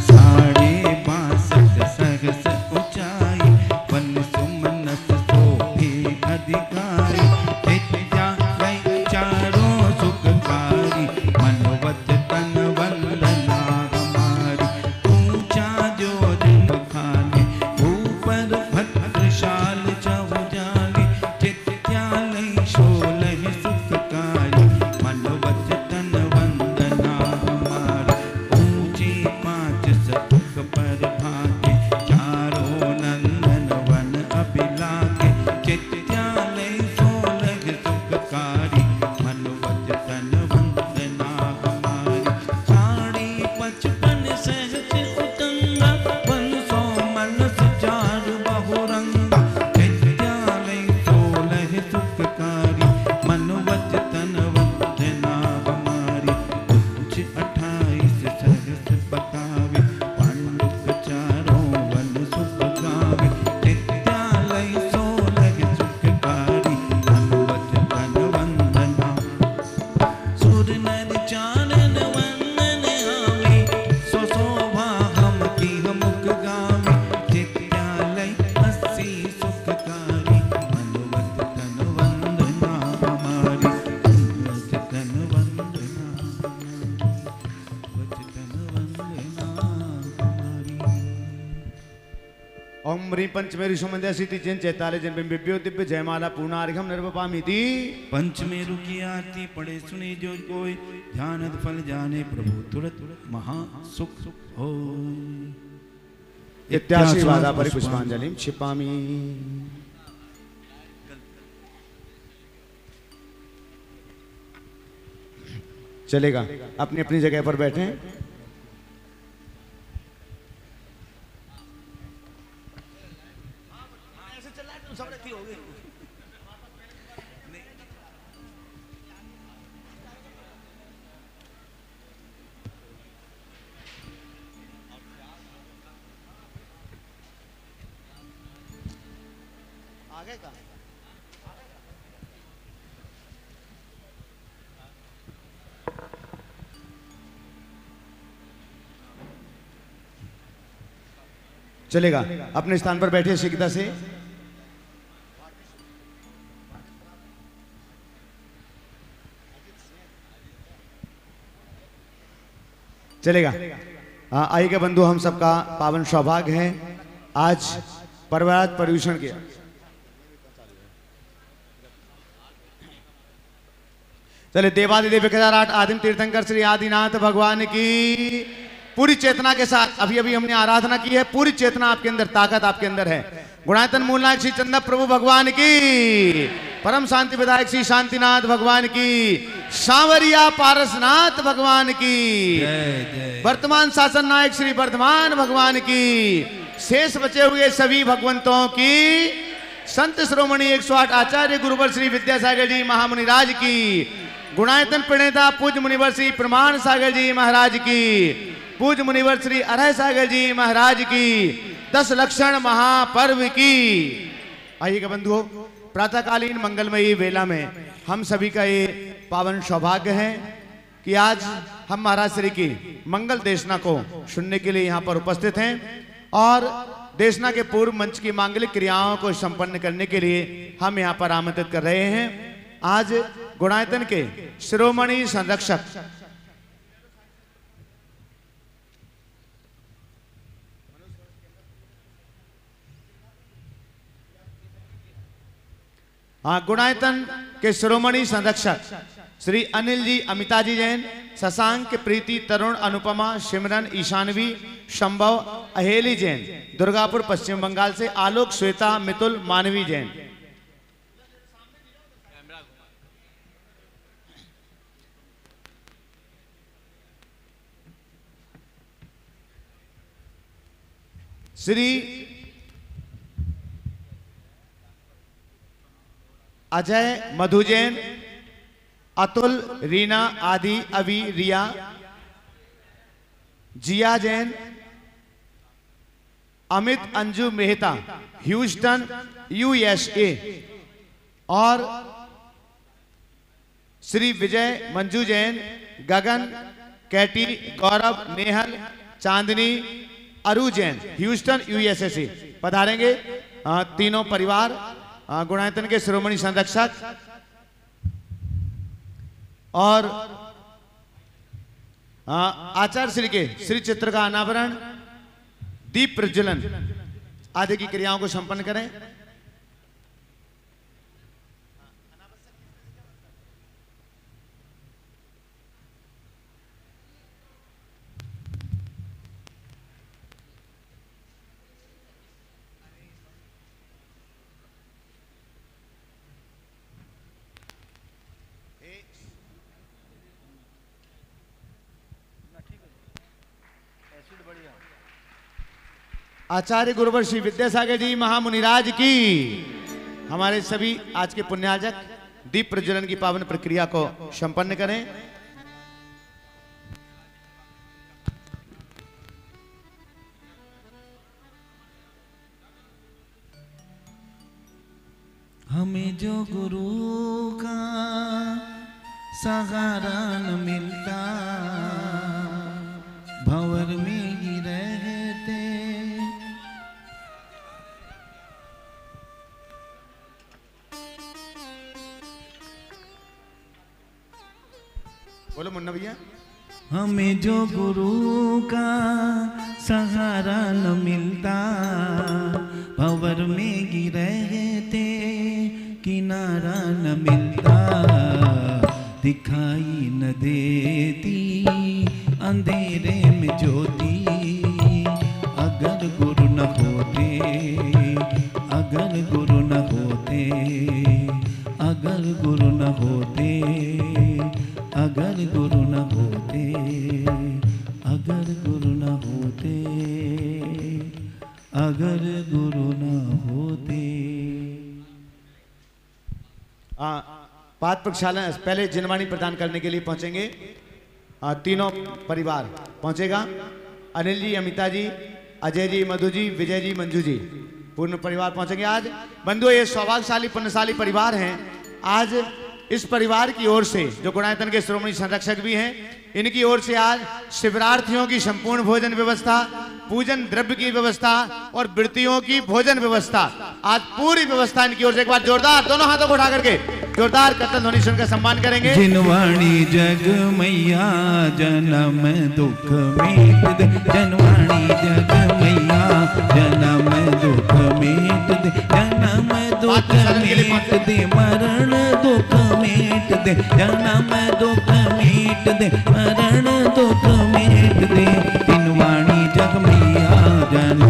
साढ़े 62 सहस्र ऊंचाई, वन सुमनस शोभे अधिकारी, विद्यालय चारों सुखकारी, मनोवत तन वंदना हमारी, ऊंचा जो दिन बखाने, ऊपर भद्रशाल चौजाली, विद्यालय 16 सुखकारी, मनोवत तन वंदना हमारी, ऊंची 5 सतुक पर भागे, चारों नंदन वन अभिलागे, चित्यालय 16 सुखकारी, मनोवत तन वंदना हमारी, साढ़े 55 सहस्र उतंगा, 100 मनस चार बहुरंगा, चित्यालय 16 सुखकारी, मनोवत तन वंदना हमारी, उच्च 28 सहस्र बतावे, पांडुक चारों वन सुख गावे, विद्यालय 16 सुखकारी, मनोवत तन वंदना, सुर नर चारण वंदन आवे, सो शोभा हम की मुख गावे, विद्यालय 80 सुखकारी, मनोवत तन वंदना हमारी, मनोवत तन वंदना ओम ह्रीं पंचमेरु सुमंद्या सिद्धि जैन 44 जन बिंबिभ्यो दिव्य जयमाला पूर्णार्घम निर्वपामिति। पंचमेरु की आरती पढ़े सुनी जो कोई, ध्यानद फल जाने प्रभु तुरत महा सुख हो। इत्याशीर्वादा परिपुष्पांजलिं क्षिपामि। चलेगा, अपनी अपनी जगह पर बैठें। आगे का चलेगा, अपने स्थान पर बैठे शीघ्रता से। चलेगा। आइए बंधु, हम सबका पावन सौभाग्य है आज पर्वरात पर्यूषण किया। चले, देवादिदेव 1008 आदिम तीर्थंकर श्री आदिनाथ भगवान की पूरी चेतना के साथ अभी अभी हमने आराधना की है। पूरी चेतना आपके अंदर, ताकत आपके अंदर है। गुणायतन मूलनायक श्री चंद्र प्रभु भगवान की, परम शांति विधायक श्री शांतिनाथ भगवान की, सांवरिया पारसनाथ भगवान की, वर्तमान शासन नायक श्री वर्धमान भगवान की, शेष बचे हुए सभी भगवंतों की, संत श्रोमणी 108 आचार्य गुरुवर श्री विद्यासागर जी महामुनिराज की, गुणायतन प्रणेता पूज्य मुनिवर श्री प्रमाण सागर जी महाराज की, पूज्य मुनिवर श्री अरह सागर जी महाराज की, 10 लक्षण महापर्व की। आइएगा बंधुओं, प्रातःकालीन मंगलमयी वेला में हम सभी का ये पावन सौभाग्य है कि आज हम महाराज श्री की मंगल देशना को सुनने के लिए यहाँ पर उपस्थित हैं और देशना के पूर्व मंच की मांगलिक क्रियाओं को संपन्न करने के लिए हम यहाँ पर आमंत्रित कर रहे हैं। आज गुणायतन के शिरोमणि संरक्षक गुणायतन के शिरोमणि संरक्षक श्री अनिल जी, अमिता जी जैन, शशांक, प्रीति, तरुण, अनुपमा, सिमरन, ईशानवी, संभव, अहेली जैन, दुर्गापुर पश्चिम बंगाल से, आलोक, श्वेता, मितुल, मानवी जैन। श्री अजय, मधु जैन, अतुल, रीना, आदि, अभी, रिया, जिया जैन, अमित अंजू मेहता, ह्यूस्टन USA, और श्री विजय, मंजू जैन, गगन, कैटी, गौरव, नेहल, चांदनी, अरु जैन, ह्यूस्टन USA से पधारेंगे तीनों परिवार गुणायतन के शिरोमणि संरक्षक। और आचार्य श्री के श्री चित्र का अनावरण, दीप प्रज्वलन आदि की क्रियाओं को संपन्न करें। आचार्य गुरुवर श्री विद्यासागर जी महामुनिराज की। हमारे सभी आज के पुण्याजक दीप प्रज्वलन की पावन प्रक्रिया को संपन्न करें। हमें जो गुरु का सहारा न मिलता, भंवर में ही रहते। बोलो मुन्ना भैया। हमें जो गुरु का सहारा न मिलता, भंवर में ही रहते। किनारा न मिलता, दिखाई न देती अंधेरे में ज्योति। अगर गुरु न होते, अगर गुरु न होते, अगर गुरु न होते, अगर गुरु न होते, अगर गुरु न होते, अगर गुरु न होते। पाद प्रक्षालन पहले जिनवाणी प्रदान करने के लिए पहुंचेंगे तीनों परिवार पहुंचेगा। अनिल जी, अमिता जी, अजय जी, मधु जी, विजय जी, मंजू जी, पूर्ण परिवार पहुंचेंगे। आज बंधुओं, ये सौभाग्यशाली पुण्यशाली परिवार हैं। आज इस परिवार की ओर से जो गुणायतन के शिरोमणि संरक्षक भी हैं, इनकी ओर से आज शिवरार्थियों की संपूर्ण भोजन व्यवस्था, पूजन द्रव्य की व्यवस्था और वृत्तियों की भोजन व्यवस्था, आज पूरी व्यवस्था इनकी ओर से। एक बार जोरदार दोनों हाथों को उठा करके जोरदार कर्तन ध्वनि सुनकर सम्मान करेंगे। जिनवाणी जग मैया जन्म दुख मीट दे, जनवाणी जग मैया जन्म दुख मीट दे, जन्म दुख मीट दे, मरण दुख मीट दे, जन्म दुख मीट दे, मरण दुख मीट दे। जिनवाणी जग मैया जन्म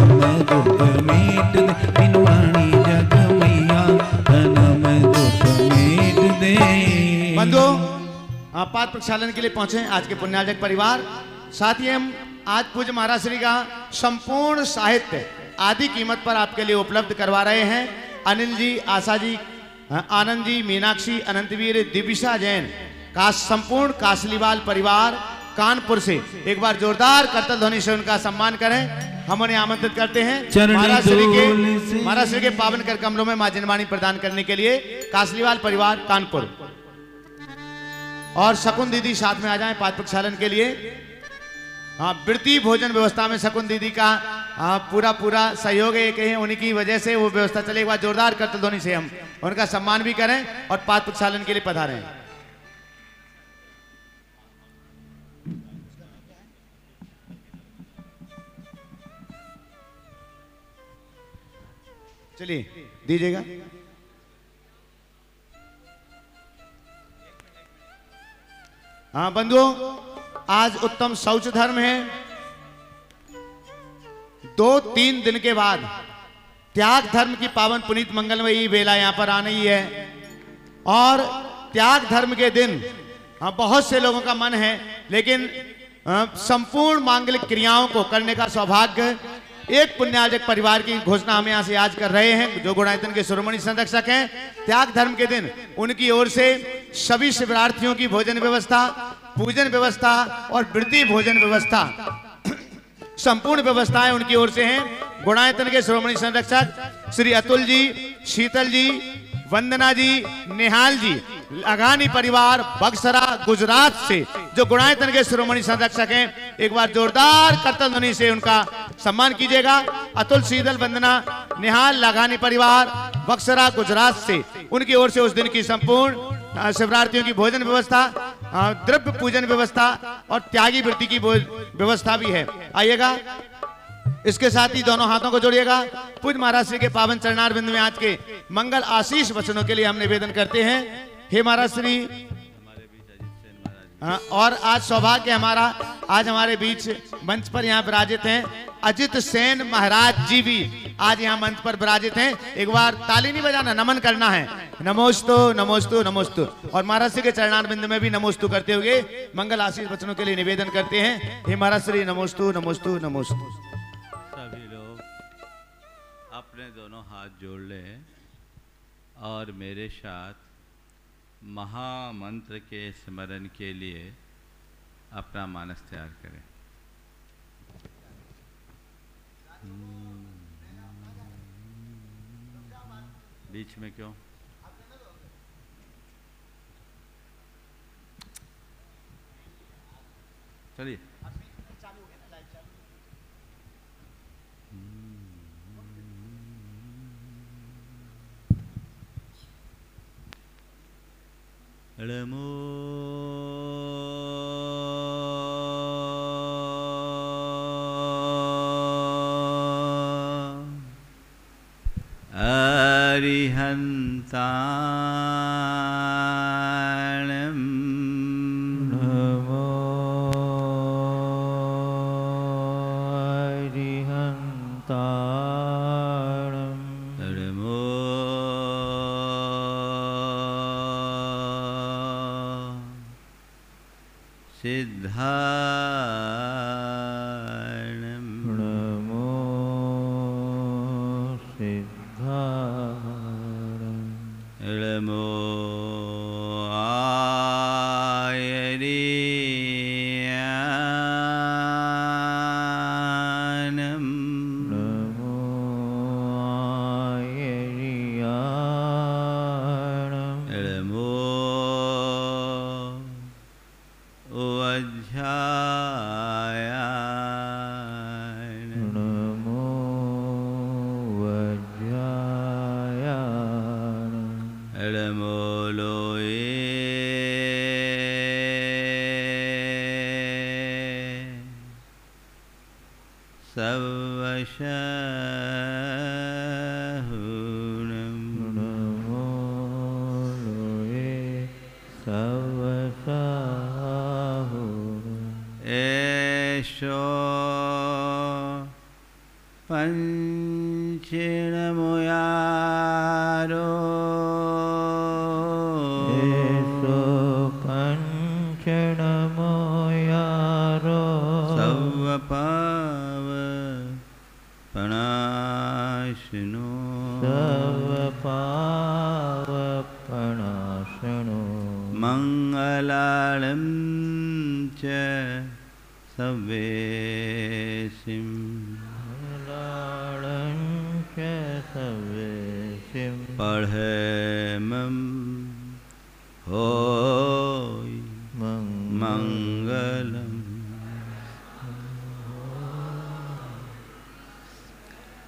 दुख मीट दे, जिनवाणी जग मैया जन्म दुख मीट दे। बंधुओं, पाद प्रक्षालन के लिए पहुंचे आज के पुण्याजक परिवार। साथ ही हम आज पूज्य महाराज श्री का संपूर्ण साहित्य आदि कीमत पर आपके लिए उपलब्ध करवा रहे हैं। अनिल जी, आशा जी, आनंद जी, मीनाक्षी, अनंतवीर, दिविशा जैन का संपूर्ण कासलीवाल परिवार कानपुर से एक बार जोरदार कर्तव्य ध्वनि से उनका सम्मान करें। हम उन्हें आमंत्रित करते हैं महाराज श्री के पावन कर कमलों में मां जिनवाणी प्रदान करने के लिए। कासलीवाल परिवार कानपुर और शकुन दीदी साथ में आ जाएं पाद प्रक्षालन के लिए। वृत्ति भोजन व्यवस्था में शकुन दीदी का पूरा सहयोग है, कहें उन्हीं की वजह से वो व्यवस्था चले। एक बार जोरदार कर्तव्य ध्वनि से हम उनका सम्मान भी करें और पाद प्रक्षालन के लिए पधारें। चलिए दीजिएगा। हाँ बंधुओं, आज उत्तम शौच धर्म है। 2-3 दिन के बाद त्याग धर्म की पावन पुनीत मंगलमयी बेला यहां पर आनी है। और त्याग धर्म के दिन बहुत से लोगों का मन है, लेकिन संपूर्ण मांगलिक क्रियाओं को करने का सौभाग्य एक पुण्याजक परिवार की घोषणा हम यहां से आज कर रहे हैं, जो गुणायतन के शिरोमणि संरक्षक हैं। त्याग धर्म के दिन उनकी ओर से सभी शिवरार्थियों की भोजन व्यवस्था, पूजन व्यवस्था और वृत्ति भोजन व्यवस्था संपूर्ण व्यवस्थाएं उनकी ओर से हैं। गुणायतन के श्रोमणी संरक्षक श्री अतुल जी, शीतल जी, वंदना जी, निहाल जी, लगानी परिवार बक्सरा गुजरात से जो गुणायतन के श्रोमणी संरक्षक हैं, एक बार जोरदार करतल ध्वनि से उनका सम्मान कीजिएगा। अतुल, शीतल, वंदना, निहाल, लगानी परिवार बक्सरा गुजरात से उनकी ओर से उस दिन की संपूर्ण शिवरार्थियों की भोजन व्यवस्था, द्रव्य पूजन व्यवस्था और त्यागी वृत्ति की व्यवस्था भी है। आइएगा, इसके साथ ही दोनों हाथों को जोड़िएगा। पूज्य महाराज श्री के पावन चरणार बिंद में आज के मंगल आशीष वचनों के लिए हम निवेदन करते हैं। हे महाराज श्री, और आज सौभाग्य हमारा, आज हमारे बीच मंच पर यहाँ विराजित हैं अजित सेन महाराज जी भी आज यहाँ मंच पर विराजित हैं। एक बार ताली नहीं बजाना, नमन करना है। नमोस्तु नमोस्तु नमोस्तु। और महाराज श्री के चरणार बिंद में भी नमोस्तु करते हुए मंगल आशीष वचनों के लिए निवेदन करते हैं। हे महाराज श्री, नमोस्तु नमोस्तु नमोस्तु। सभी लोग अपने दोनों हाथ जोड़ लें और मेरे साथ महामंत्र के स्मरण के लिए अपना मानस तैयार करें। बीच में क्यों? चलिए। नमो अरिहन्ताणं नमो अरिहन्ताणं नमो सिद्धाणं नमो सिद्धाणं नमो आयर्याणं नमो आयर्याणं नमो वज्रायाणं नमो वज्रायाणं नमो लोये सवशहुनं नमो लोये सवसाहुनं एषो पञ्चेणमुयारो एषो पञ्चणमोयारो सवपावपणाशिनो सर्वपावपणाशनो मङ्गलालं च सवेशिं लालं च सवेशिं पढ़ेमं होय मंगलम।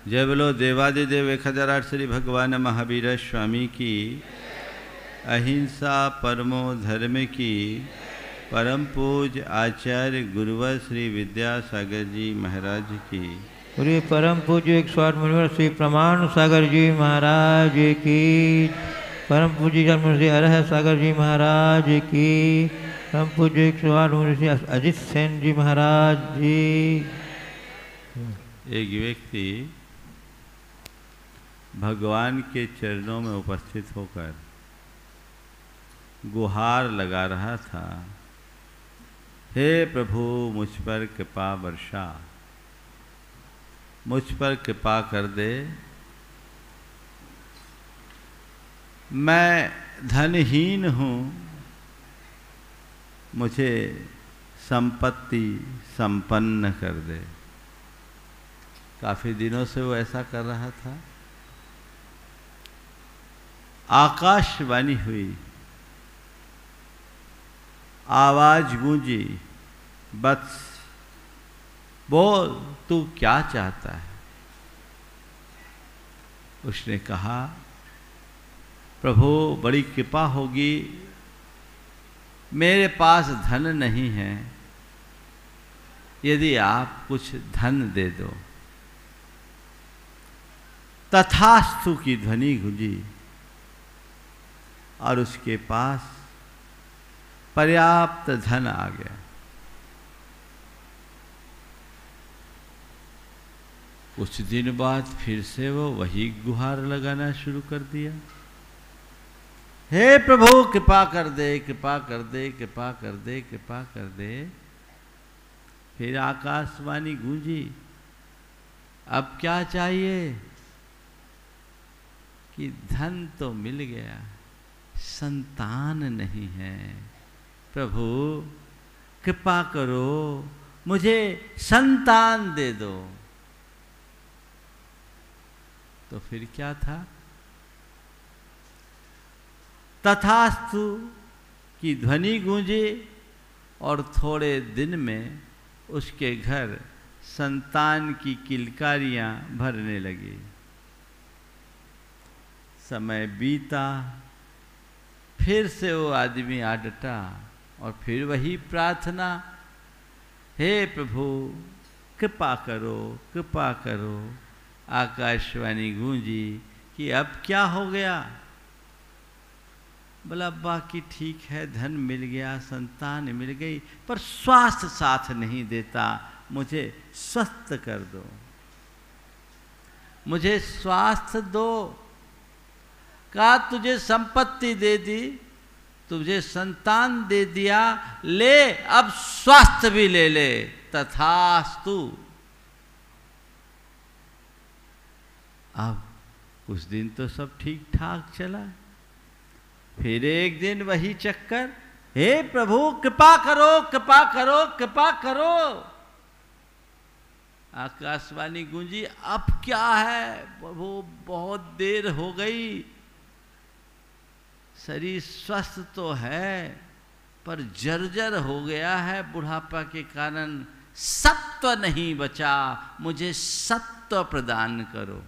जय बोलो देवादिदेव 1008 श्री भगवान महावीर स्वामी की, अहिंसा परमो धर्म की, परम पूज्य आचार्य गुरुवर श्री विद्यासागर जी महाराज की, पूरे परम पूज्य 108 मुनिवर श्री प्रमाण सागर जी महाराज की, परम पूज्य श्री अरह सागर जी महाराज की, परम पूज्य 108 मुनिवर श्री अजित सेन जी महाराज जी। एक व्यक्ति भगवान के चरणों में उपस्थित होकर गुहार लगा रहा था, हे प्रभु मुझ पर कृपा वर्षा, मुझ पर कृपा कर दे, मैं धनहीन हूँ, मुझे संपत्ति संपन्न कर दे। काफी दिनों से वो ऐसा कर रहा था। आकाशवाणी हुई, आवाज गूंजी, वत्स बोल, तू क्या चाहता है? उसने कहा, प्रभु बड़ी कृपा होगी, मेरे पास धन नहीं है, यदि आप कुछ धन दे दो। तथास्तु की ध्वनि गूंजी और उसके पास पर्याप्त धन आ गया। कुछ दिन बाद फिर से वो वही गुहार लगाना शुरू कर दिया, हे प्रभु कृपा कर दे, कृपा कर दे, कृपा कर दे, कृपा कर दे। फिर आकाशवाणी गूंजी, अब क्या चाहिए? कि धन तो मिल गया, संतान नहीं है, प्रभु कृपा करो, मुझे संतान दे दो। तो फिर क्या था? तथास्तु की ध्वनि गूंजी और थोड़े दिन में उसके घर संतान की किलकारियां भरने लगी। समय बीता, फिर से वो आदमी आ डटा और फिर वही प्रार्थना, हे प्रभु कृपा करो, कृपा करो। आकाशवाणी गूंजी कि अब क्या हो गया? बोला बाकी ठीक है, धन मिल गया, संतान मिल गई, पर स्वास्थ्य साथ नहीं देता, मुझे स्वस्थ कर दो, मुझे स्वास्थ्य दो। कहा तुझे संपत्ति दे दी, तुझे संतान दे दिया, ले अब स्वास्थ्य भी ले ले। तथास्तु। अब कुछ दिन तो सब ठीक ठाक चला, फिर एक दिन वही चक्कर, हे प्रभु कृपा करो, कृपा करो, कृपा करो। आकाशवाणी गूंजी, अब क्या है प्रभु, बहुत देर हो गई, शरीर स्वस्थ तो है पर जर्जर हो गया है बुढ़ापा के कारण, सत्व नहीं बचा, मुझे सत्व प्रदान करो।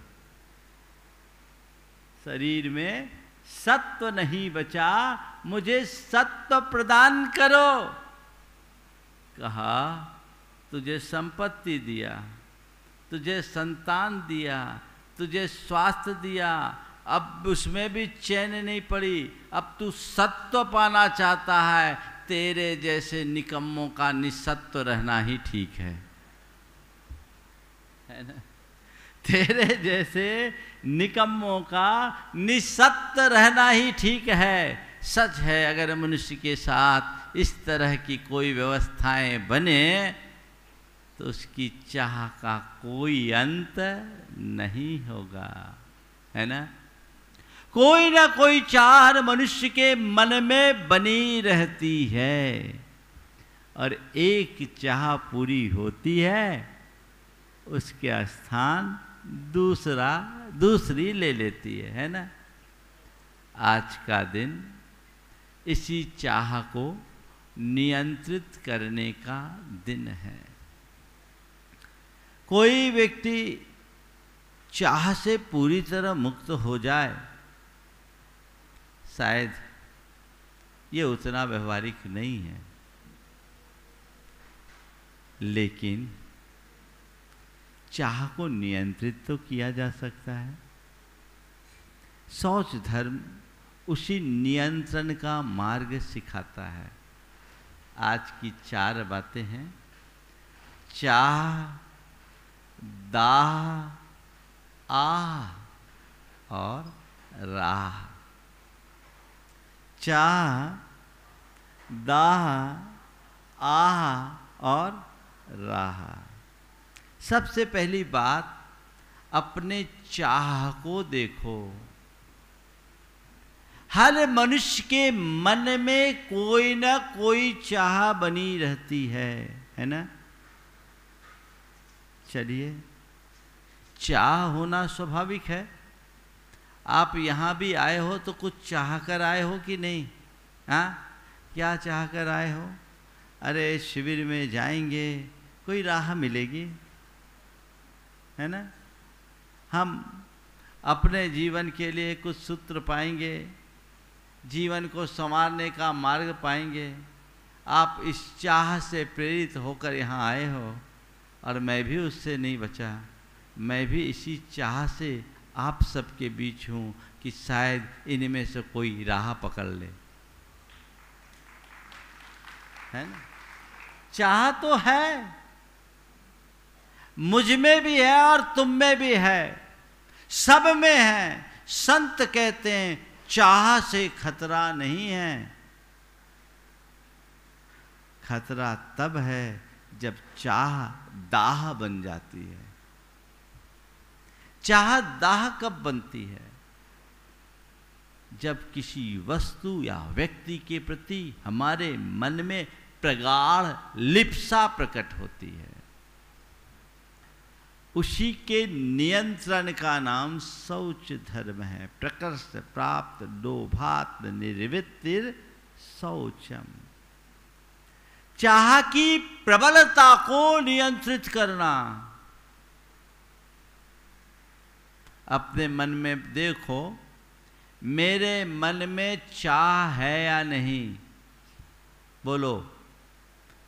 शरीर में सत्व नहीं बचा, मुझे सत्व प्रदान करो। कहा तुझे संपत्ति दिया, तुझे संतान दिया, तुझे स्वास्थ्य दिया, अब उसमें भी चैन नहीं पड़ी, अब तू सत्व पाना चाहता है, तेरे जैसे निकम्मों का निसत्व रहना ही ठीक है ना? तेरे जैसे निकम्मों का निसत्व रहना ही ठीक है। सच है, अगर मनुष्य के साथ इस तरह की कोई व्यवस्थाएं बने तो उसकी चाह का कोई अंत नहीं होगा, है ना? कोई ना कोई चाह मनुष्य के मन में बनी रहती है और एक चाह पूरी होती है, उसके स्थान दूसरी ले लेती है ना? आज का दिन इसी चाह को नियंत्रित करने का दिन है। कोई व्यक्ति चाह से पूरी तरह मुक्त हो जाए, शायद ये उतना व्यवहारिक नहीं है, लेकिन चाह को नियंत्रित तो किया जा सकता है। शौच धर्म उसी नियंत्रण का मार्ग सिखाता है। आज की 4 बातें हैं: चाह, दाह, आह और राह। चाह, दाह, आह और राह। सबसे पहली बात, अपने चाह को देखो। हर मनुष्य के मन में कोई ना कोई चाह बनी रहती है ना। चलिए, चाह होना स्वाभाविक है। आप यहाँ भी आए हो तो कुछ चाह कर आए हो कि नहीं? हाँ, क्या चाह कर आए हो? अरे शिविर में जाएंगे, कोई राह मिलेगी, है ना। हम अपने जीवन के लिए कुछ सूत्र पाएंगे, जीवन को संवारने का मार्ग पाएंगे। आप इस चाह से प्रेरित होकर यहाँ आए हो, और मैं भी उससे नहीं बचा। मैं भी इसी चाह से आप सबके बीच हूँ कि शायद इनमें से कोई राह पकड़ ले, है ना। चाह तो है, मुझ में भी है और तुम में भी है, सब में है। संत कहते हैं चाह से खतरा नहीं है। खतरा तब है जब चाह दाह बन जाती है। चाह दाह कब बनती है? जब किसी वस्तु या व्यक्ति के प्रति हमारे मन में प्रगाढ़ लिप्सा प्रकट होती है। उसी के नियंत्रण का नाम शौच धर्म है। प्रकर्ष प्राप्त लोभात्म निर्वृत्तिर शौचम। चाह की प्रबलता को नियंत्रित करना। अपने मन में देखो, मेरे मन में चाह है या नहीं? बोलो,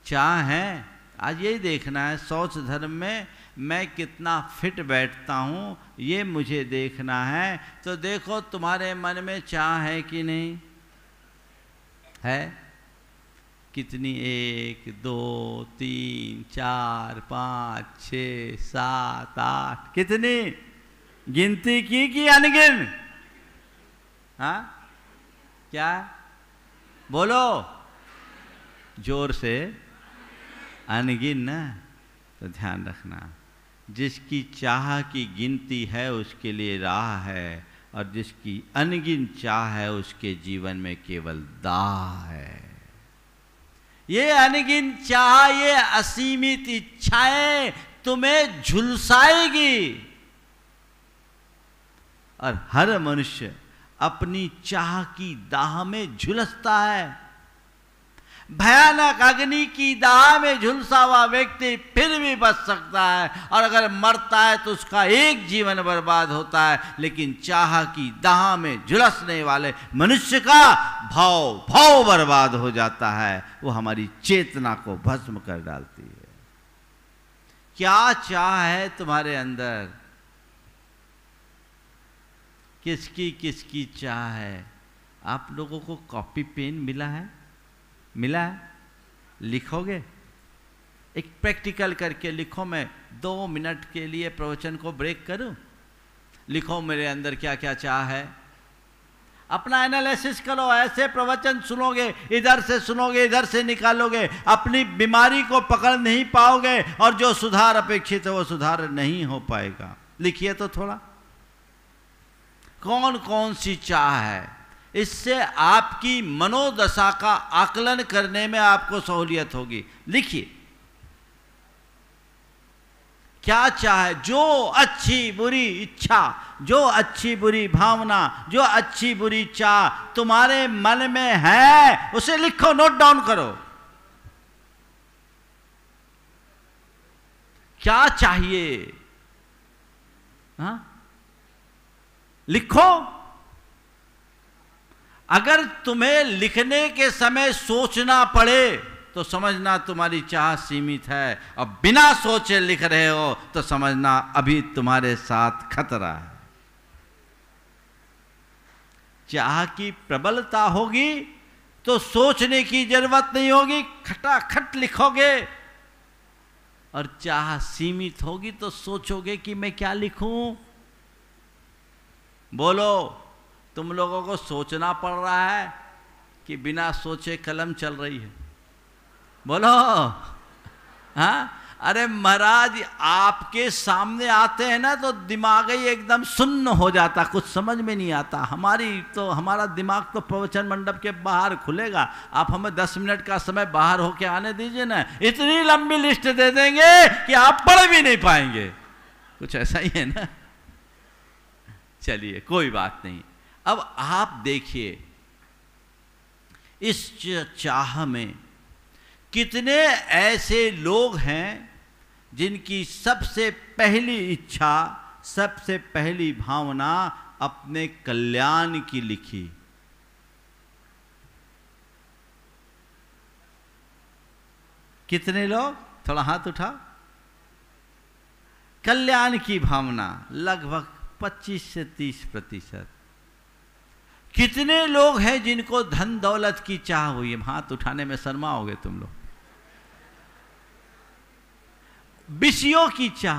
चाह है? आज यही देखना है। शौच धर्म में मैं कितना फिट बैठता हूँ, ये मुझे देखना है। तो देखो तुम्हारे मन में चाह है कि नहीं है? कितनी? 1 2 3 4 5 6 7 8, कितनी गिनती की कि अनगिन? हाँ, क्या? बोलो जोर से। अनगिन ना? तो ध्यान रखना, जिसकी चाह की गिनती है उसके लिए राह है, और जिसकी अनगिन चाह है उसके जीवन में केवल दाह है। ये अनगिन चाह, ये असीमित इच्छाएं तुम्हें झुलसाएगी। और हर मनुष्य अपनी चाह की दाह में झुलसता है। भयानक अग्नि की दाह में झुलसा हुआ व्यक्ति फिर भी बच सकता है, और अगर मरता है तो उसका एक जीवन बर्बाद होता है। लेकिन चाह की दाह में झुलसने वाले मनुष्य का भाव बर्बाद हो जाता है। वो हमारी चेतना को भस्म कर डालती है। क्या चाह है तुम्हारे अंदर? किसकी किसकी चाह है? आप लोगों को कॉपी पेन मिला है? मिला है? लिखोगे? एक प्रैक्टिकल करके लिखो। मैं 2 मिनट के लिए प्रवचन को ब्रेक करूं। लिखो मेरे अंदर क्या क्या चाह है। अपना एनालिसिस करो। ऐसे प्रवचन सुनोगे, इधर से सुनोगे, इधर से निकालोगे, अपनी बीमारी को पकड़ नहीं पाओगे, और जो सुधार अपेक्षित है वो सुधार नहीं हो पाएगा। लिखिए तो थोड़ा, कौन कौन सी चाह है। इससे आपकी मनोदशा का आकलन करने में आपको सहूलियत होगी। लिखिए क्या चाहे, जो अच्छी बुरी इच्छा, जो अच्छी बुरी भावना, जो अच्छी बुरी चाह तुम्हारे मन में है, उसे लिखो, नोट डाउन करो। क्या चाहिए? हाँ, लिखो। अगर तुम्हें लिखने के समय सोचना पड़े तो समझना तुम्हारी चाह सीमित है, और बिना सोचे लिख रहे हो तो समझना अभी तुम्हारे साथ खतरा है। चाह की प्रबलता होगी तो सोचने की जरूरत नहीं होगी, खटाखट लिखोगे। और चाह सीमित होगी तो सोचोगे कि मैं क्या लिखूं। बोलो, तुम लोगों को सोचना पड़ रहा है कि बिना सोचे कलम चल रही है? बोलो। हाँ, अरे महाराज आपके सामने आते हैं ना तो दिमाग ही एकदम सुन्न हो जाता, कुछ समझ में नहीं आता। हमारा दिमाग तो प्रवचन मंडप के बाहर खुलेगा। आप हमें 10 मिनट का समय बाहर होके आने दीजिए ना, इतनी लंबी लिस्ट दे देंगे कि आप पढ़ भी नहीं पाएंगे। कुछ ऐसा ही है ना। चलिए कोई बात नहीं। अब आप देखिए इस चाह में कितने ऐसे लोग हैं जिनकी सबसे पहली इच्छा, सबसे पहली भावना अपने कल्याण की लिखी। कितने लोग? थोड़ा हाथ उठाओ। कल्याण की भावना लगभग 25 से 30%। कितने लोग हैं जिनको धन दौलत की चाह हुई है? हाथ उठाने में शर्माओगे तुम लोग। विषयों की चाह,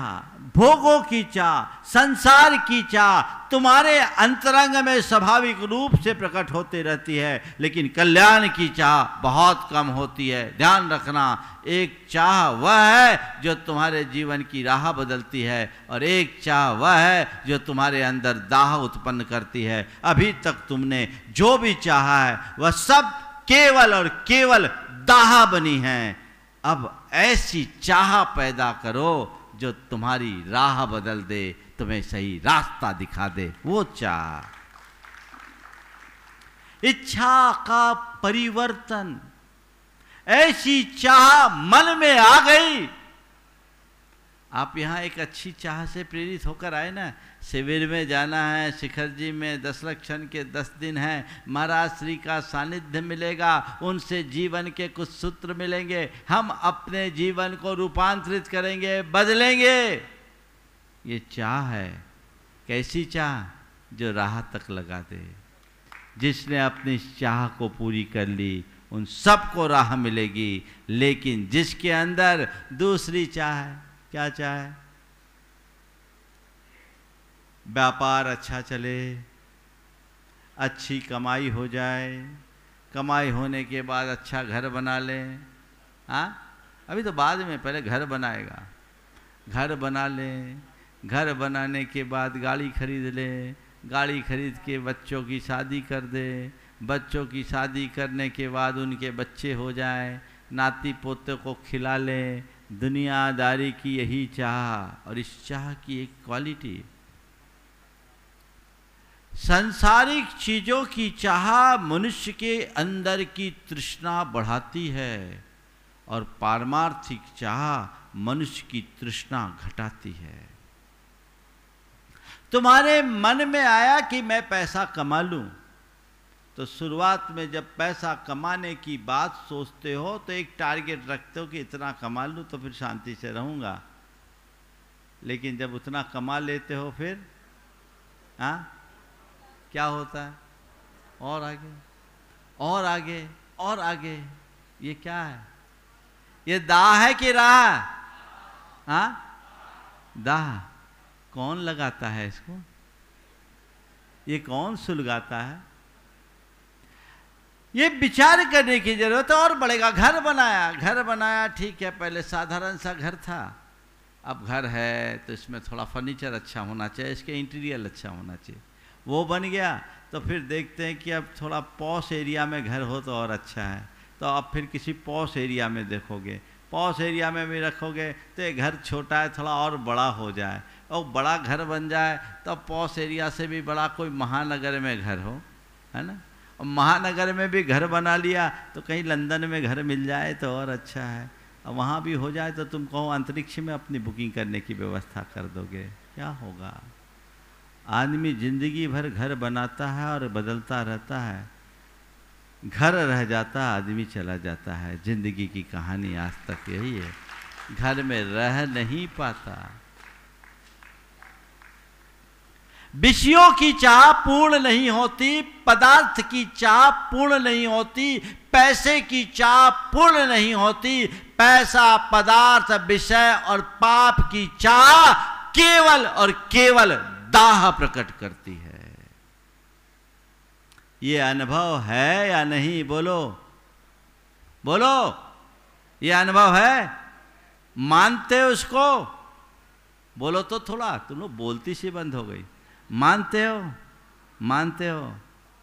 भोगों की चाह, संसार की चाह तुम्हारे अंतरंग में स्वाभाविक रूप से प्रकट होती रहती है, लेकिन कल्याण की चाह बहुत कम होती है। ध्यान रखना, एक चाह वह है जो तुम्हारे जीवन की राह बदलती है, और एक चाह वह है जो तुम्हारे अंदर दाह उत्पन्न करती है। अभी तक तुमने जो भी चाहा है वह सब केवल और केवल दाह बनी है। अब ऐसी चाह पैदा करो जो तुम्हारी राह बदल दे, तुम्हें सही रास्ता दिखा दे। वो चाह, इच्छा का परिवर्तन। ऐसी चाह मन में आ गई। आप यहाँ एक अच्छी चाह से प्रेरित होकर आए ना, शिविर में जाना है, शिखर जी में 10 लक्षण के 10 दिन हैं, महाराज श्री का सानिध्य मिलेगा, उनसे जीवन के कुछ सूत्र मिलेंगे, हम अपने जीवन को रूपांतरित करेंगे, बदलेंगे। ये चाह है। कैसी चाह? जो राह तक लगा दे। जिसने अपनी चाह को पूरी कर ली उन सबको राह मिलेगी। लेकिन जिसके अंदर दूसरी चाह है, क्या चाह है? व्यापार अच्छा चले, अच्छी कमाई हो जाए, कमाई होने के बाद अच्छा घर बना ले। हाँ, अभी तो बाद में, पहले घर बनाएगा। घर बना ले, घर बनाने के बाद गाड़ी खरीद ले, गाड़ी खरीद के बच्चों की शादी कर दे, बच्चों की शादी करने के बाद उनके बच्चे हो जाए, नाती पोते को खिला ले। दुनियादारी की यही चाह। और इस चाह की एक क्वालिटी, सांसारिक चीजों की चाह मनुष्य के अंदर की तृष्णा बढ़ाती है, और पारमार्थिक चाह मनुष्य की तृष्णा घटाती है। तुम्हारे मन में आया कि मैं पैसा कमा लूं, तो शुरुआत में जब पैसा कमाने की बात सोचते हो तो एक टारगेट रखते हो कि इतना कमा लूं तो फिर शांति से रहूंगा। लेकिन जब उतना कमा लेते हो फिर क्या होता है? और आगे और आगे और आगे। ये क्या है? ये दाह है कि राह? दाह। कौन लगाता है इसको? ये कौन सुलगाता है? ये विचार करने की जरूरत है। और बढ़ेगा। घर बनाया, घर बनाया, ठीक है, पहले साधारण सा घर था, अब घर है तो इसमें थोड़ा फर्नीचर अच्छा होना चाहिए, इसके इंटीरियर अच्छा होना चाहिए। वो बन गया तो फिर देखते हैं कि अब थोड़ा पॉश एरिया में घर हो तो और अच्छा है, तो अब फिर किसी पॉश एरिया में देखोगे, पॉश एरिया में भी रखोगे तो ये घर छोटा है, थोड़ा और बड़ा हो जाए, और बड़ा घर बन जाए तो पॉश एरिया से भी बड़ा कोई महानगर में घर हो, है ना। और महानगर में भी घर बना लिया तो कहीं लंदन में घर मिल जाए तो और अच्छा है, और वहाँ भी हो जाए तो तुम कहो अंतरिक्ष में अपनी बुकिंग करने की व्यवस्था कर दोगे। क्या होगा? आदमी जिंदगी भर घर बनाता है और बदलता रहता है, घर रह जाता, आदमी चला जाता है। जिंदगी की कहानी आज तक यही है, घर में रह नहीं पाता। विषयों की चाह पूर्ण नहीं होती, पदार्थ की चाह पूर्ण नहीं होती, पैसे की चाह पूर्ण नहीं होती। पैसा, पदार्थ, विषय और पाप की चाह केवल और केवल दाह प्रकट करती है। ये अनुभव है या नहीं? बोलो बोलो, ये अनुभव है? मानते हो उसको? बोलो तो थोड़ा, तुम लोग बोलती सी बंद हो गई। मानते हो? मानते हो?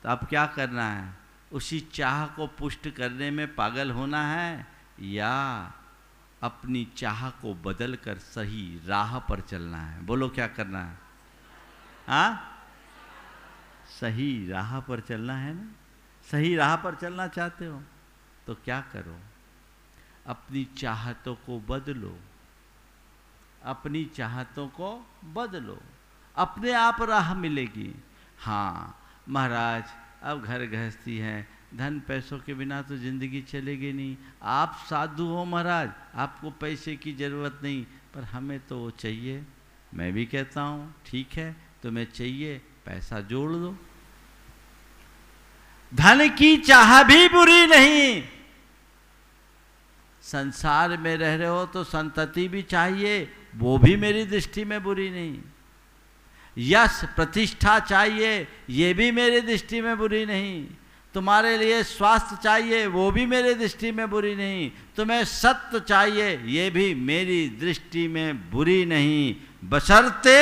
तो अब क्या करना है? उसी चाह को पुष्ट करने में पागल होना है, या अपनी चाह को बदल कर सही राह पर चलना है? बोलो क्या करना है? हाँ, सही राह पर चलना है ना? सही राह पर चलना चाहते हो तो क्या करो? अपनी चाहतों को बदलो, अपनी चाहतों को बदलो, अपने आप राह मिलेगी। हाँ महाराज, अब घर गृहस्थी है, धन पैसों के बिना तो जिंदगी चलेगी नहीं। आप साधु हो महाराज, आपको पैसे की जरूरत नहीं, पर हमें तो वो चाहिए। मैं भी कहता हूँ ठीक है, तुम्हें चाहिए, पैसा जोड़ दो। धन की चाह भी बुरी नहीं। संसार में रह रहे हो तो संतति भी चाहिए, वो भी मेरी दृष्टि में बुरी नहीं। यश प्रतिष्ठा चाहिए, ये भी मेरी दृष्टि में बुरी नहीं। तुम्हारे लिए स्वास्थ्य चाहिए, वो भी मेरी दृष्टि में बुरी नहीं। तुम्हें सत्य चाहिए, ये भी मेरी दृष्टि में बुरी नहीं, बशर्ते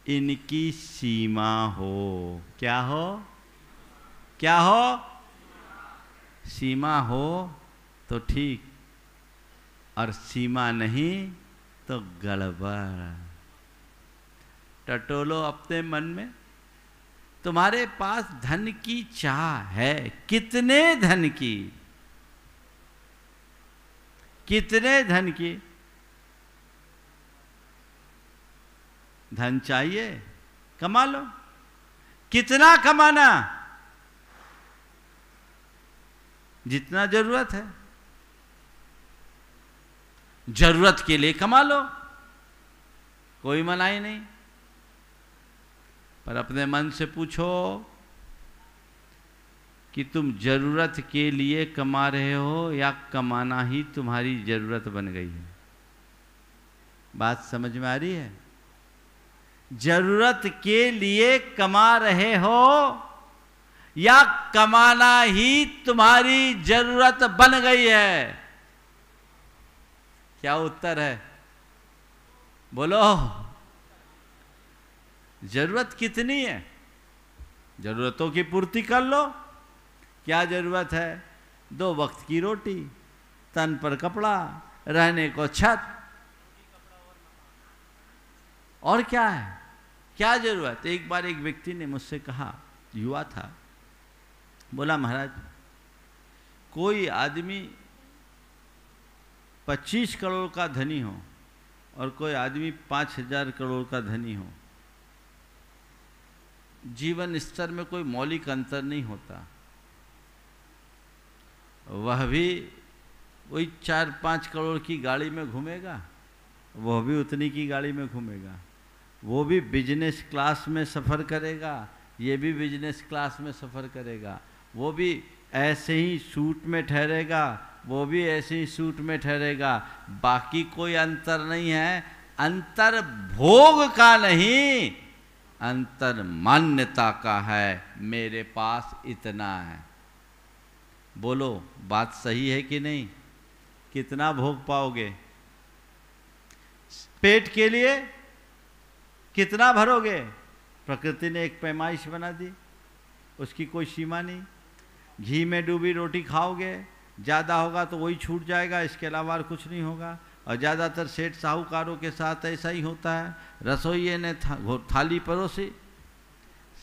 इनकी सीमा हो। क्या हो? क्या हो? सीमा हो तो ठीक, और सीमा नहीं तो गड़बड़। टटोलो अपने मन में। तुम्हारे पास धन की चाह है, कितने धन की? कितने धन की? धन चाहिए, कमा लो। कितना कमाना? जितना जरूरत है। जरूरत के लिए कमा लो, कोई मनाही नहीं। पर अपने मन से पूछो कि तुम जरूरत के लिए कमा रहे हो या कमाना ही तुम्हारी जरूरत बन गई है? बात समझ में आ रही है? जरूरत के लिए कमा रहे हो या कमाना ही तुम्हारी जरूरत बन गई है? क्या उत्तर है? बोलो। जरूरत कितनी है? जरूरतों की पूर्ति कर लो। क्या जरूरत है? 2 वक्त की रोटी, तन पर कपड़ा, रहने को छत, और क्या है? क्या जरूरत? एक बार एक व्यक्ति ने मुझसे कहा, युवा था, बोला महाराज, कोई आदमी 25 करोड़ का धनी हो और कोई आदमी 5000 करोड़ का धनी हो, जीवन स्तर में कोई मौलिक अंतर नहीं होता। वह भी वही 4-5 करोड़ की गाड़ी में घूमेगा, वह भी उतनी की गाड़ी में घूमेगा, वो भी बिजनेस क्लास में सफ़र करेगा, ये भी बिजनेस क्लास में सफ़र करेगा, वो भी ऐसे ही सूट में ठहरेगा, वो भी ऐसे ही सूट में ठहरेगा। बाकी कोई अंतर नहीं है। अंतर भोग का नहीं, अंतर मान्यता का है। मेरे पास इतना है। बोलो, बात सही है कि नहीं? कितना भोग पाओगे? पेट के लिए कितना भरोगे? प्रकृति ने एक पैमाइश बना दी, उसकी कोई सीमा नहीं। घी में डूबी रोटी खाओगे, ज़्यादा होगा तो वही छूट जाएगा, इसके अलावा कुछ नहीं होगा। और ज़्यादातर सेठ साहूकारों के साथ ऐसा ही होता है। रसोइये ने थाली परोसी,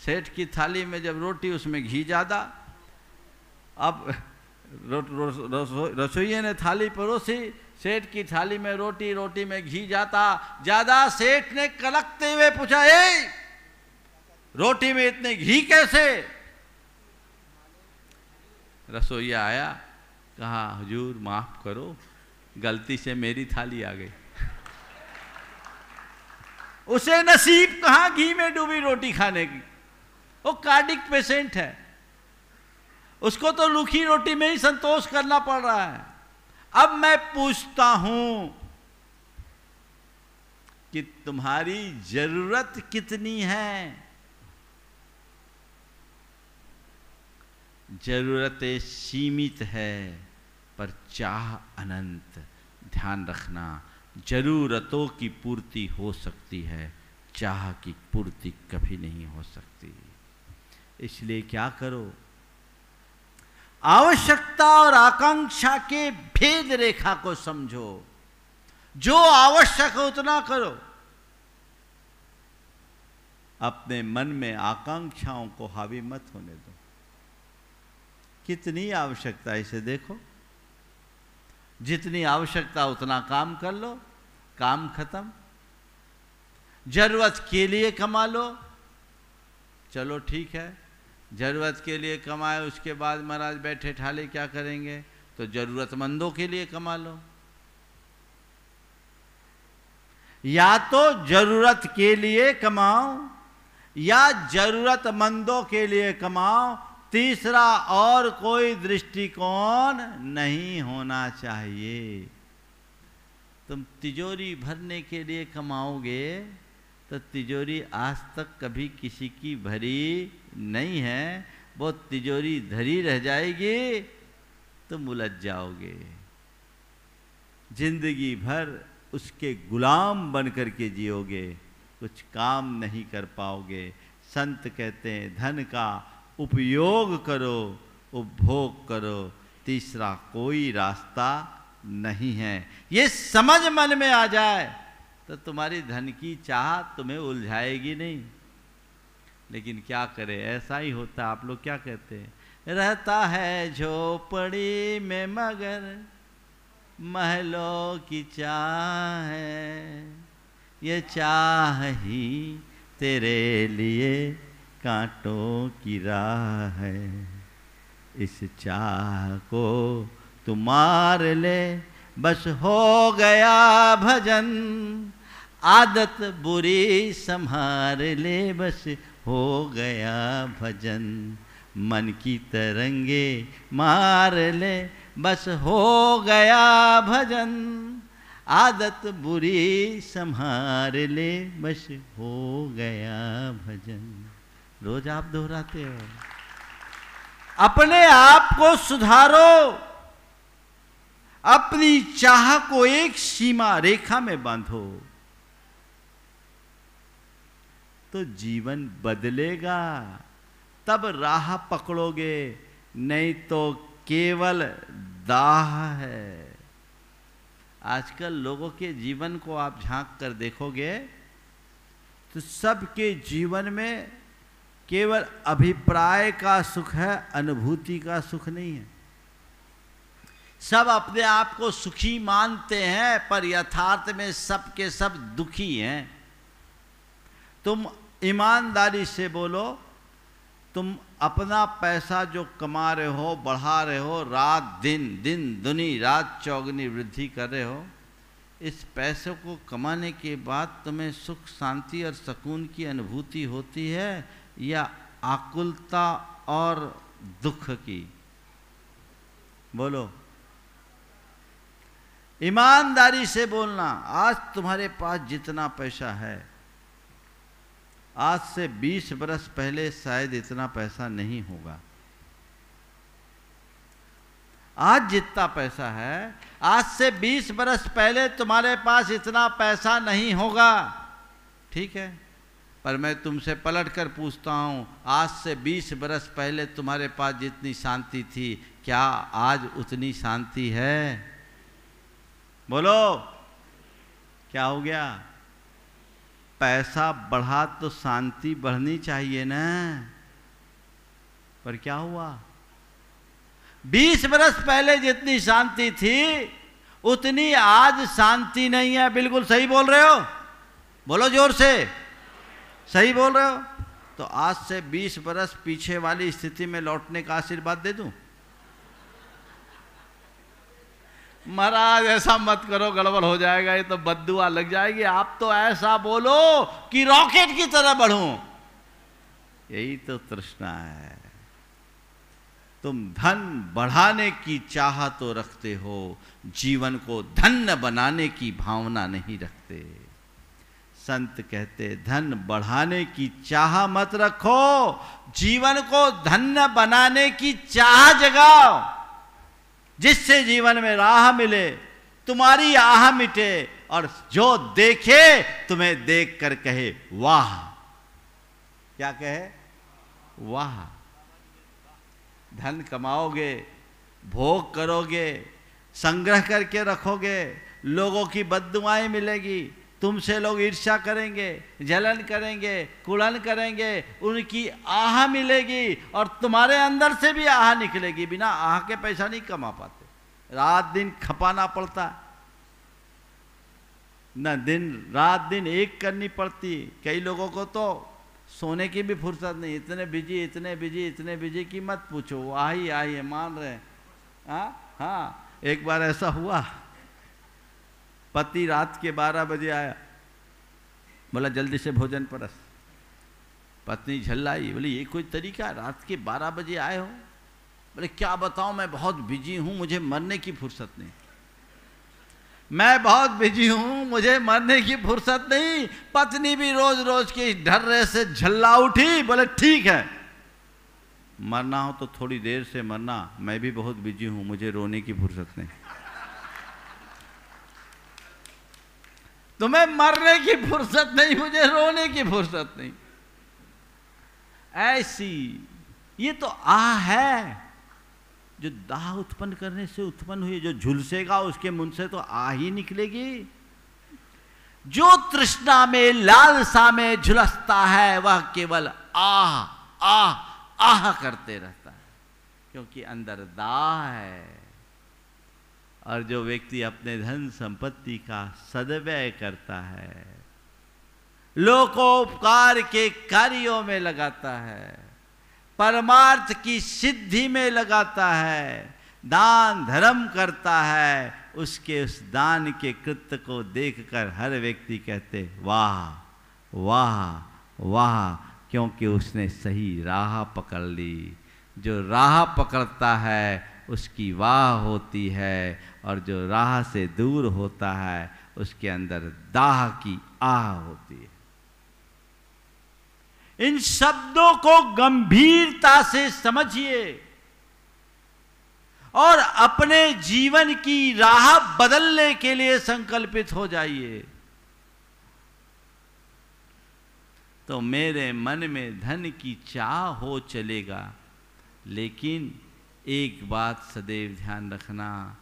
सेठ की थाली में जब रोटी, उसमें घी ज़्यादा। अब रसोइये ने थाली परोसी, सेठ की थाली में रोटी, रोटी में घी ज़्यादा। सेठ ने कलकते हुए पूछा, ए, रोटी में इतने घी कैसे? रसोइया आया, कहा, हुजूर माफ करो, गलती से मेरी थाली आ गई। उसे नसीब कहाँ घी में डूबी रोटी खाने की? वो कार्डिक पेशेंट है, उसको तो रूखी रोटी में ही संतोष करना पड़ रहा है। अब मैं पूछता हूं कि तुम्हारी जरूरत कितनी है? जरूरतें सीमित है, पर चाह अनंत। ध्यान रखना, जरूरतों की पूर्ति हो सकती है, चाह की पूर्ति कभी नहीं हो सकती। इसलिए क्या करो, आवश्यकता और आकांक्षा के भेद रेखा को समझो। जो आवश्यक है उतना करो। अपने मन में आकांक्षाओं को हावी मत होने दो। कितनी आवश्यकता है इसे देखो, जितनी आवश्यकता उतना काम कर लो, काम खत्म। जरूरत के लिए कमा लो, चलो ठीक है, जरूरत के लिए कमाए, उसके बाद महाराज बैठे ठाले क्या करेंगे, तो जरूरतमंदों के लिए कमा लो। या तो जरूरत के लिए कमाओ या जरूरतमंदों के लिए कमाओ, तीसरा और कोई दृष्टिकोण नहीं होना चाहिए। तुम तिजोरी भरने के लिए कमाओगे तो तिजोरी आज तक कभी किसी की भरी नहीं है, वो तिजोरी धरी रह जाएगी, तुम उलझ जाओगे। जिंदगी भर उसके गुलाम बन करके जियोगे, कुछ काम नहीं कर पाओगे। संत कहते हैं धन का उपयोग करो, उपभोग करो, तीसरा कोई रास्ता नहीं है। ये समझ मन में आ जाए तो तुम्हारी धन की चाह तुम्हें उलझाएगी नहीं। लेकिन क्या करें, ऐसा ही होता है। आप लोग क्या कहते हैं, रहता है झोपड़ी में मगर महलों की चाह है, ये चाह ही तेरे लिए कांटों की राह है। इस चाह को तू मार ले, बस हो गया भजन। आदत बुरी संभार ले, बस हो गया भजन। मन की तरंगे मार ले, बस हो गया भजन। आदत बुरी संभार ले, बस हो गया भजन। रोज आप दोहराते हो। अपने आप को सुधारो, अपनी चाह को एक सीमा रेखा में बांधो, तो जीवन बदलेगा। तब राह पकड़ोगे, नहीं तो केवल दाह है। आजकल लोगों के जीवन को आप झांक कर देखोगे तो सबके जीवन में केवल अभिप्राय का सुख है, अनुभूति का सुख नहीं है। सब अपने आप को सुखी मानते हैं, पर यथार्थ में सब के सब दुखी हैं। तुम ईमानदारी से बोलो, तुम अपना पैसा जो कमा रहे हो, बढ़ा रहे हो, रात दिन, दिन दुनी रात चौगुनी वृद्धि कर रहे हो, इस पैसे को कमाने के बाद तुम्हें सुख शांति और सुकून की अनुभूति होती है या आकुलता और दुख की? बोलो, ईमानदारी से बोलना। आज तुम्हारे पास जितना पैसा है, आज से 20 बरस पहले शायद इतना पैसा नहीं होगा। आज जितना पैसा है, आज से 20 बरस पहले तुम्हारे पास इतना पैसा नहीं होगा, ठीक है? पर मैं तुमसे पलट कर पूछता हूं, आज से 20 बरस पहले तुम्हारे पास जितनी शांति थी, क्या आज उतनी शांति है? बोलो, क्या हो गया? पैसा बढ़ा तो शांति बढ़नी चाहिए ना, पर क्या हुआ? 20 बरस पहले जितनी शांति थी उतनी आज शांति नहीं है। बिल्कुल सही बोल रहे हो, बोलो जोर से, सही बोल रहे हो। तो आज से 20 बरस पीछे वाली स्थिति में लौटने का आशीर्वाद दे दूं? महाराज ऐसा मत करो, गड़बड़ हो जाएगा, ये तो बद्दुआ लग जाएगी। आप तो ऐसा बोलो कि रॉकेट की तरह बढ़ूं। यही तो तृष्णा है। तुम धन बढ़ाने की चाह तो रखते हो, जीवन को धन्य बनाने की भावना नहीं रखते। संत कहते धन बढ़ाने की चाह मत रखो, जीवन को धन्य बनाने की चाह जगाओ। जिससे जीवन में राह मिले, तुम्हारी आह मिटे और जो देखे तुम्हें देख कर कहे वाह। क्या कहे? वाह। धन कमाओगे, भोग करोगे, संग्रह करके रखोगे, लोगों की बद्दुआएं मिलेगी, तुमसे लोग ईर्ष्या करेंगे, जलन करेंगे, कुड़न करेंगे, उनकी आह मिलेगी और तुम्हारे अंदर से भी आह निकलेगी। बिना आह के पैसा नहीं कमा पाते, रात दिन खपाना पड़ता है, न दिन रात दिन एक करनी पड़ती। कई लोगों को तो सोने की भी फुर्सत नहीं, इतने बिजी कि मत पूछो, वो आई है, मान रहे हैं। हाँ, एक बार ऐसा हुआ, पति रात के 12 बजे आया, बोला जल्दी से भोजन परस। पत्नी झल्लाई, बोली ये कोई तरीका, रात के 12 बजे आए हो? बोले क्या बताऊं, मैं बहुत बिजी हूं, मुझे मरने की फुर्सत नहीं। मैं बहुत बिजी हूं, मुझे मरने की फुर्सत नहीं। पत्नी भी रोज रोज के ढर्रे से झल्ला उठी। बोले ठीक है, मरना हो तो थोड़ी देर से मरना, मैं भी बहुत बिजी हूं, मुझे रोने की फुर्सत नहीं। तुम्हें मरने की फुर्सत नहीं, मुझे रोने की फुर्सत नहीं। ऐसी ये तो आह है जो दाह उत्पन्न करने से उत्पन्न हुई। जो झुलसेगा उसके मुंह से तो आह ही निकलेगी। जो तृष्णा में, लालसा में झुलसता है वह केवल आह आह आह करते रहता है, क्योंकि अंदर दाह है। और जो व्यक्ति अपने धन संपत्ति का सदव्यय करता है, लोकोपकार के कार्यों में लगाता है, परमार्थ की सिद्धि में लगाता है, दान धर्म करता है, उसके उस दान के कृत्य को देखकर हर व्यक्ति कहते वाह वाह वाह, क्योंकि उसने सही राह पकड़ ली। जो राह पकड़ता है उसकी वाह होती है, और जो राह से दूर होता है उसके अंदर दाह की आह होती है। इन शब्दों को गंभीरता से समझिए और अपने जीवन की राह बदलने के लिए संकल्पित हो जाइए। तो मेरे मन में धन की चाह हो चलेगा, लेकिन एक बात सदैव ध्यान रखना,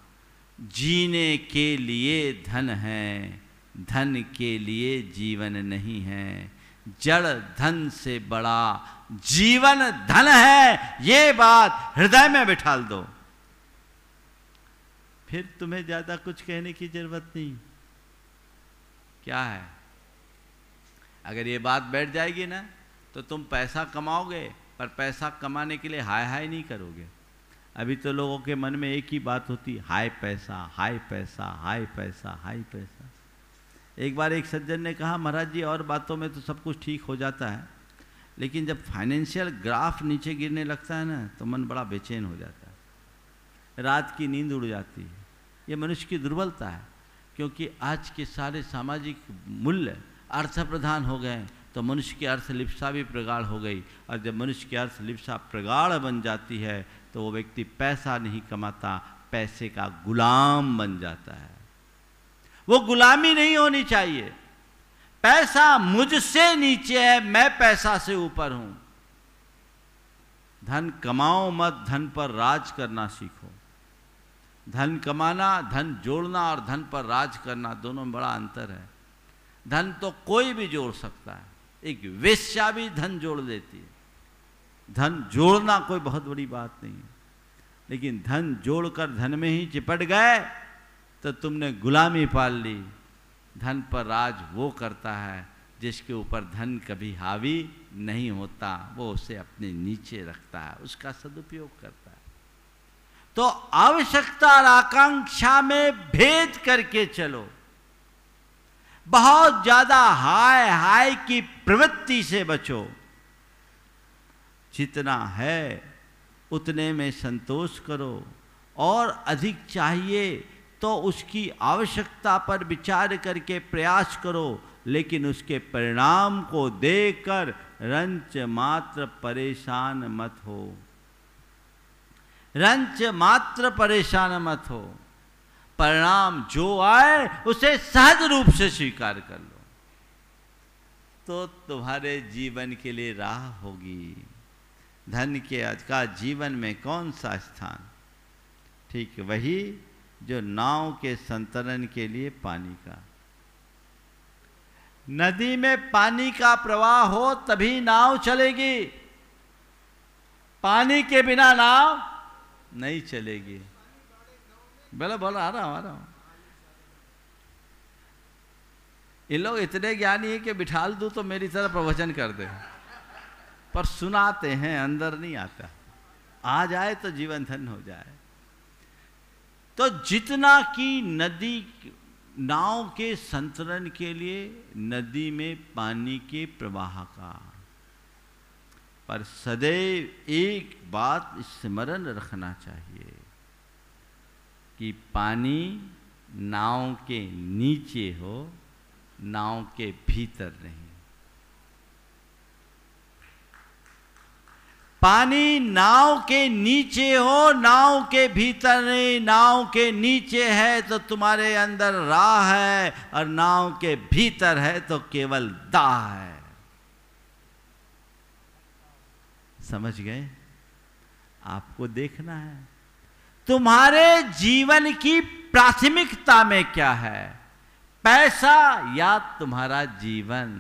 जीने के लिए धन है, धन के लिए जीवन नहीं है। जड़ धन से बड़ा जीवन धन है, ये बात हृदय में बिठाल दो, फिर तुम्हें ज्यादा कुछ कहने की जरूरत नहीं। क्या है, अगर ये बात बैठ जाएगी ना तो तुम पैसा कमाओगे, पर पैसा कमाने के लिए हाय हाय नहीं करोगे। अभी तो लोगों के मन में एक ही बात होती, हाय पैसा हाय पैसा हाय पैसा हाय पैसा। एक बार एक सज्जन ने कहा, महाराज जी और बातों में तो सब कुछ ठीक हो जाता है, लेकिन जब फाइनेंशियल ग्राफ नीचे गिरने लगता है ना तो मन बड़ा बेचैन हो जाता है, रात की नींद उड़ जाती है। ये मनुष्य की दुर्बलता है, क्योंकि आज के सारे सामाजिक मूल्य अर्थ प्रधान हो गए, तो मनुष्य की अर्थलिप्सा भी प्रगाढ़ हो गई। और जब मनुष्य की अर्थलिप्सा प्रगाढ़ बन जाती है तो वो व्यक्ति पैसा नहीं कमाता, पैसे का गुलाम बन जाता है। वो गुलामी नहीं होनी चाहिए। पैसा मुझसे नीचे है, मैं पैसा से ऊपर हूं। धन कमाओ मत, धन पर राज करना सीखो। धन कमाना, धन जोड़ना और धन पर राज करना दोनों में बड़ा अंतर है। धन तो कोई भी जोड़ सकता है, एक वेश्या भी धन जोड़ देती है। धन जोड़ना कोई बहुत बड़ी बात नहीं है, लेकिन धन जोड़कर धन में ही चिपट गए तो तुमने गुलामी पाल ली। धन पर राज वो करता है जिसके ऊपर धन कभी हावी नहीं होता, वो उसे अपने नीचे रखता है, उसका सदुपयोग करता है। तो आवश्यकता और आकांक्षा में भेद करके चलो। बहुत ज्यादा हाय हाय की प्रवृत्ति से बचो। जितना है उतने में संतोष करो, और अधिक चाहिए तो उसकी आवश्यकता पर विचार करके प्रयास करो, लेकिन उसके परिणाम को देखकर रंच मात्र परेशान मत हो। रंच मात्र परेशान मत हो, परिणाम जो आए उसे सहज रूप से स्वीकार कर लो, तो तुम्हारे जीवन के लिए राह होगी। धन के का जीवन में कौन सा स्थान? ठीक वही जो नाव के संतरण के लिए पानी का। नदी में पानी का प्रवाह हो तभी नाव चलेगी, पानी के बिना नाव नहीं चलेगी। बोलो बोलो, आ रहा हूं। ये लोग इतने ज्ञानी है कि बिठाल दूं तो मेरी तरह प्रवचन कर दे, पर सुनाते हैं, अंदर नहीं आता। आ जाए तो जीवन धन हो जाए। तो जितना कि नदी नाव के संतरण के लिए नदी में पानी के प्रवाह का, पर सदैव एक बात स्मरण रखना चाहिए कि पानी नाव के नीचे हो, नाव के भीतर नहीं। पानी नाव के नीचे हो, नाव के भीतर नहीं। नाव के नीचे है तो तुम्हारे अंदर राह है, और नाव के भीतर है तो केवल दाह है। समझ गए? आपको देखना है तुम्हारे जीवन की प्राथमिकता में क्या है, पैसा या तुम्हारा जीवन?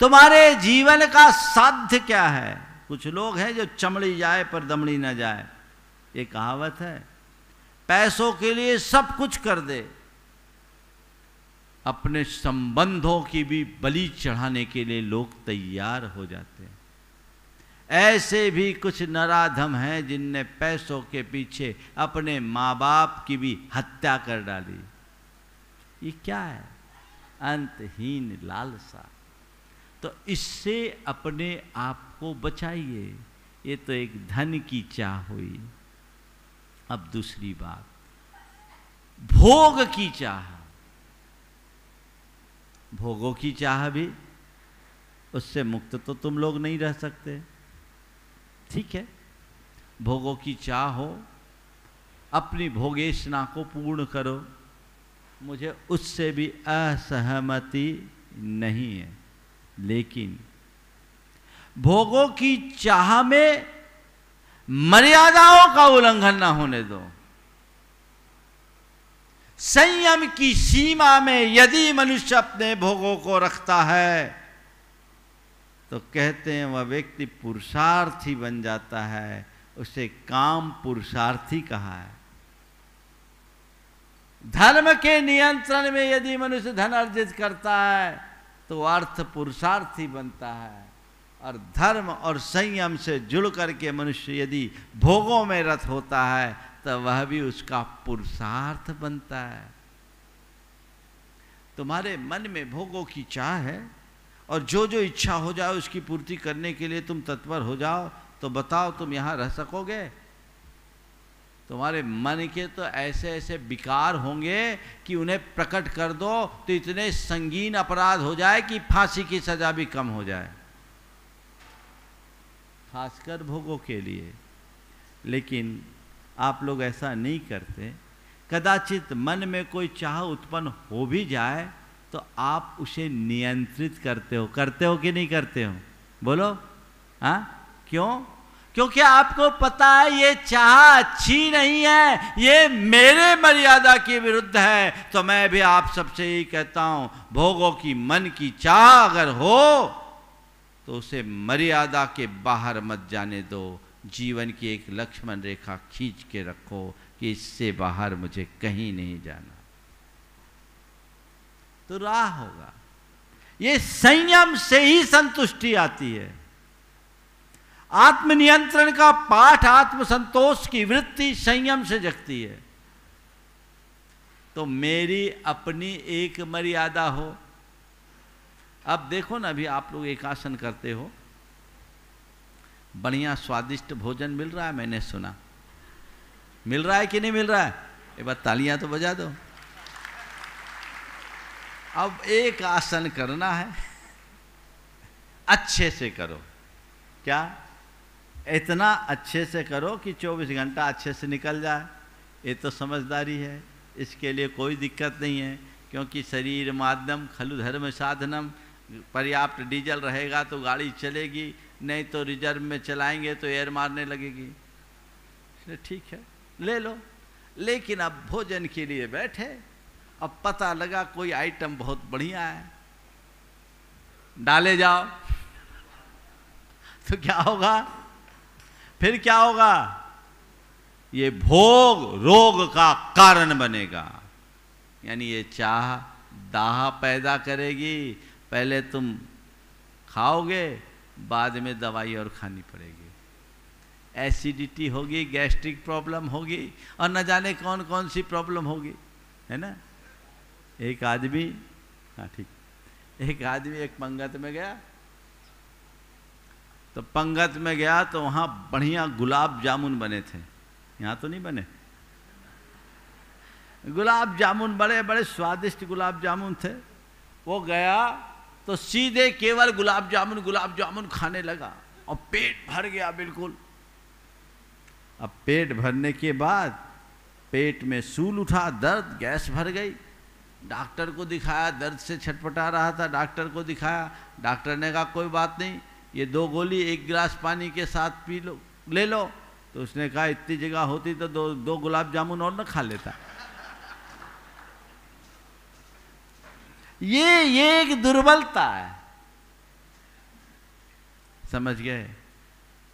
तुम्हारे जीवन का साध्य क्या है? कुछ लोग हैं जो चमड़ी जाए पर दमड़ी न जाए, ये कहावत है। पैसों के लिए सब कुछ कर दे, अपने संबंधों की भी बलि चढ़ाने के लिए लोग तैयार हो जाते हैं। ऐसे भी कुछ नराधम हैं जिनने पैसों के पीछे अपने माँ बाप की भी हत्या कर डाली। ये क्या है? अंतहीन लालसा। तो इससे अपने आप को बचाइए। ये तो एक धन की चाह हुई। अब दूसरी बात, भोग की चाह। भोगों की चाह भी, उससे मुक्त तो तुम लोग नहीं रह सकते। ठीक है, भोगों की चाह हो, अपनी भोगेशना को पूर्ण करो, मुझे उससे भी असहमति नहीं है। लेकिन भोगों की चाह में मर्यादाओं का उल्लंघन ना होने दो। संयम की सीमा में यदि मनुष्य अपने भोगों को रखता है तो कहते हैं वह व्यक्ति पुरुषार्थी बन जाता है। उसे काम पुरुषार्थी कहा है। धर्म के नियंत्रण में यदि मनुष्य धन अर्जित करता है तो अर्थ पुरुषार्थी बनता है। और धर्म और संयम से जुड़ करके मनुष्य यदि भोगों में रत होता है तो वह भी उसका पुरुषार्थ बनता है। तुम्हारे मन में भोगों की चाह है और जो जो इच्छा हो जाए उसकी पूर्ति करने के लिए तुम तत्पर हो जाओ, तो बताओ तुम यहां रह सकोगे? तुम्हारे मन के तो ऐसे ऐसे विकार होंगे कि उन्हें प्रकट कर दो तो इतने संगीन अपराध हो जाए कि फांसी की सजा भी कम हो जाए, खासकर भोगों के लिए। लेकिन आप लोग ऐसा नहीं करते। कदाचित मन में कोई चाह उत्पन्न हो भी जाए तो आप उसे नियंत्रित करते हो कि नहीं करते हो? बोलो। हाँ, क्यों? क्योंकि आपको पता है ये चाह अच्छी नहीं है, ये मेरे मर्यादा के विरुद्ध है। तो मैं भी आप सबसे यही कहता हूं, भोगों की मन की चाह अगर हो तो उसे मर्यादा के बाहर मत जाने दो। जीवन की एक लक्ष्मण रेखा खींच के रखो कि इससे बाहर मुझे कहीं नहीं जाना, तो राह होगा। ये संयम से ही संतुष्टि आती है। आत्मनियंत्रण का पाठ, आत्मसंतोष की वृत्ति संयम से जगती है। तो मेरी अपनी एक मर्यादा हो। अब देखो ना, अभी आप लोग एक आसन करते हो, बढ़िया स्वादिष्ट भोजन मिल रहा है, मैंने सुना। मिल रहा है कि नहीं मिल रहा है? एक बार तालियां तो बजा दो। अब एक आसन करना है, अच्छे से करो। क्या? इतना अच्छे से करो कि 24 घंटा अच्छे से निकल जाए। ये तो समझदारी है, इसके लिए कोई दिक्कत नहीं है, क्योंकि शरीर माध्यम खलु धर्म साधनम, पर्याप्त डीजल रहेगा तो गाड़ी चलेगी, नहीं तो रिजर्व में चलाएंगे तो एयर मारने लगेगी। ठीक है, ले लो। लेकिन अब भोजन के लिए बैठे, अब पता लगा कोई आइटम बहुत बढ़िया है, डाले जाओ तो क्या होगा? फिर क्या होगा? ये भोग रोग का कारण बनेगा। यानी ये चाह दाह पैदा करेगी। पहले तुम खाओगे, बाद में दवाई और खानी पड़ेगी, एसिडिटी होगी, गैस्ट्रिक प्रॉब्लम होगी, और न जाने कौन कौन सी प्रॉब्लम होगी, है ना। एक आदमी, हाँ ठीक, एक आदमी एक पंगत में गया, तो पंगत में गया तो वहाँ बढ़िया गुलाब जामुन बने थे, यहाँ तो नहीं बने। गुलाब जामुन बड़े बड़े स्वादिष्ट गुलाब जामुन थे। वो गया तो सीधे केवल गुलाब जामुन खाने लगा और पेट भर गया बिल्कुल। अब पेट भरने के बाद पेट में सूल उठा, दर्द, गैस भर गई। डॉक्टर को दिखाया, दर्द से छटपटा रहा था, डॉक्टर को दिखाया। डॉक्टर ने कहा कोई बात नहीं, ये 2 गोली 1 गिलास पानी के साथ पी लो, ले लो। तो उसने कहा इतनी जगह होती तो दो गुलाब जामुन और न खा लेता। ये एक दुर्बलता है, समझ गए।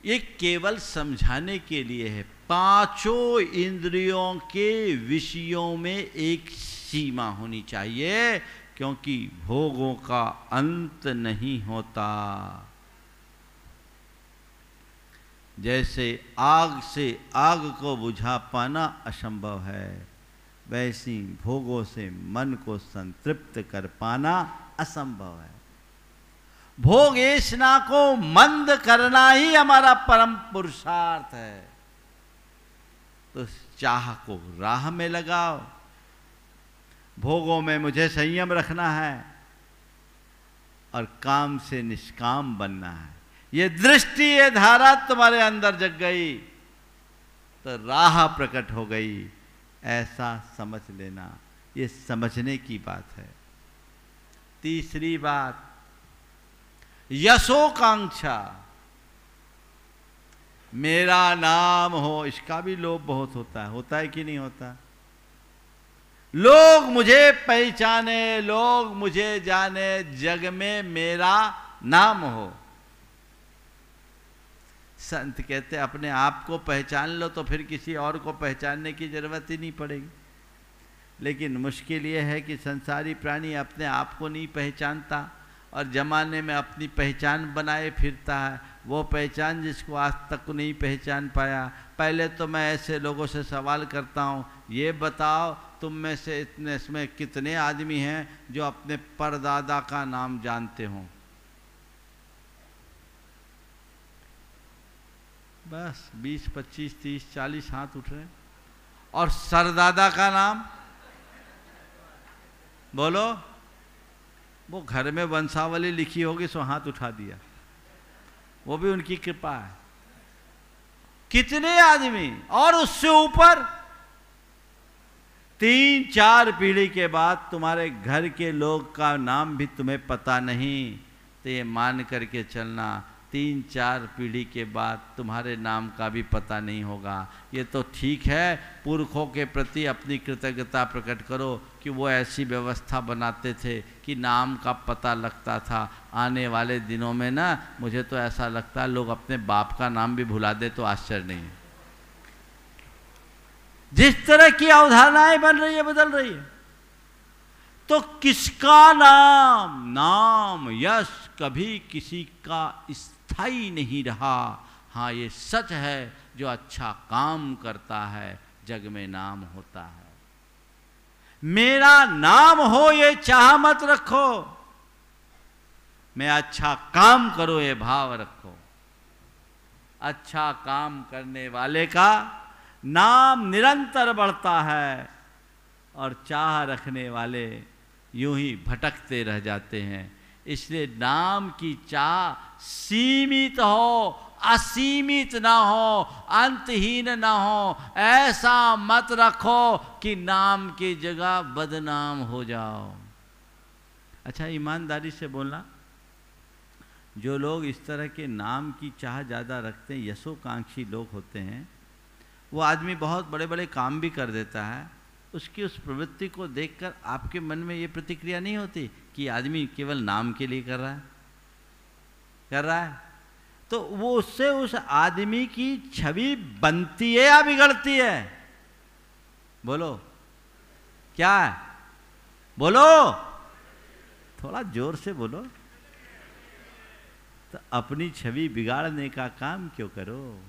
ये केवल समझाने के लिए है। 5 इंद्रियों के विषयों में एक सीमा होनी चाहिए, क्योंकि भोगों का अंत नहीं होता। जैसे आग से आग को बुझा पाना असंभव है, वैसी भोगों से मन को संतृप्त कर पाना असंभव है। भोग ऐसना को मंद करना ही हमारा परम पुरुषार्थ है। तो चाह को राह में लगाओ। भोगों में मुझे संयम रखना है और काम से निष्काम बनना है। ये दृष्टि, ये धारा तुम्हारे अंदर जग गई तो राह प्रकट हो गई, ऐसा समझ लेना। ये समझने की बात है। तीसरी बात, यशोकांक्षा। मेरा नाम हो, इसका भी लोभ बहुत होता है कि नहीं होता? लोग मुझे पहचाने, लोग मुझे जाने, जग में मेरा नाम हो। संत कहते अपने आप को पहचान लो तो फिर किसी और को पहचानने की जरूरत ही नहीं पड़ेगी। लेकिन मुश्किल ये है कि संसारी प्राणी अपने आप को नहीं पहचानता और जमाने में अपनी पहचान बनाए फिरता है। वो पहचान जिसको आज तक नहीं पहचान पाया। पहले तो मैं ऐसे लोगों से सवाल करता हूँ, ये बताओ तुम में से इसमें कितने आदमी हैं जो अपने परदादा का नाम जानते हों? बस 20, 25, 30, 40 हाथ उठ रहे हैं। और सरदादा का नाम बोलो। वो घर में वंशावली लिखी होगी सो हाथ उठा दिया, वो भी उनकी कृपा है। कितने आदमी, और उससे ऊपर 3-4 पीढ़ी के बाद तुम्हारे घर के लोग का नाम भी तुम्हें पता नहीं, तो ये मान करके चलना 3-4 पीढ़ी के बाद तुम्हारे नाम का भी पता नहीं होगा। ये तो ठीक है, पुरखों के प्रति अपनी कृतज्ञता प्रकट करो कि वो ऐसी व्यवस्था बनाते थे कि नाम का पता लगता था। आने वाले दिनों में ना मुझे तो ऐसा लगता है लोग अपने बाप का नाम भी भुला दे तो आश्चर्य नहीं है। जिस तरह की अवधारणाएं बन रही है, बदल रही है, तो किसका नाम यश कभी किसी का स्थायी नहीं रहा। हाँ, ये सच है, जो अच्छा काम करता है जग में नाम होता है। मेरा नाम हो ये चाह मत रखो, मैं अच्छा काम करो ये भाव रखो। अच्छा काम करने वाले का नाम निरंतर बढ़ता है और चाह रखने वाले यूं ही भटकते रह जाते हैं। इसलिए नाम की चाह सीमित हो, असीमित ना हो, अंतहीन ना हो, ऐसा मत रखो कि नाम की जगह बदनाम हो जाओ। अच्छा, ईमानदारी से बोलना, जो लोग इस तरह के नाम की चाह ज़्यादा रखते हैं, यशोकांक्षी लोग होते हैं, वो आदमी बहुत बड़े बड़े काम भी कर देता है, उसकी उस प्रवृत्ति को देखकर आपके मन में ये प्रतिक्रिया नहीं होती कि आदमी केवल नाम के लिए कर रहा है, तो वो उससे उस आदमी की छवि बनती है या बिगड़ती है? बोलो क्या है? बोलो, थोड़ा जोर से बोलो। तो अपनी छवि बिगाड़ने का काम क्यों करो?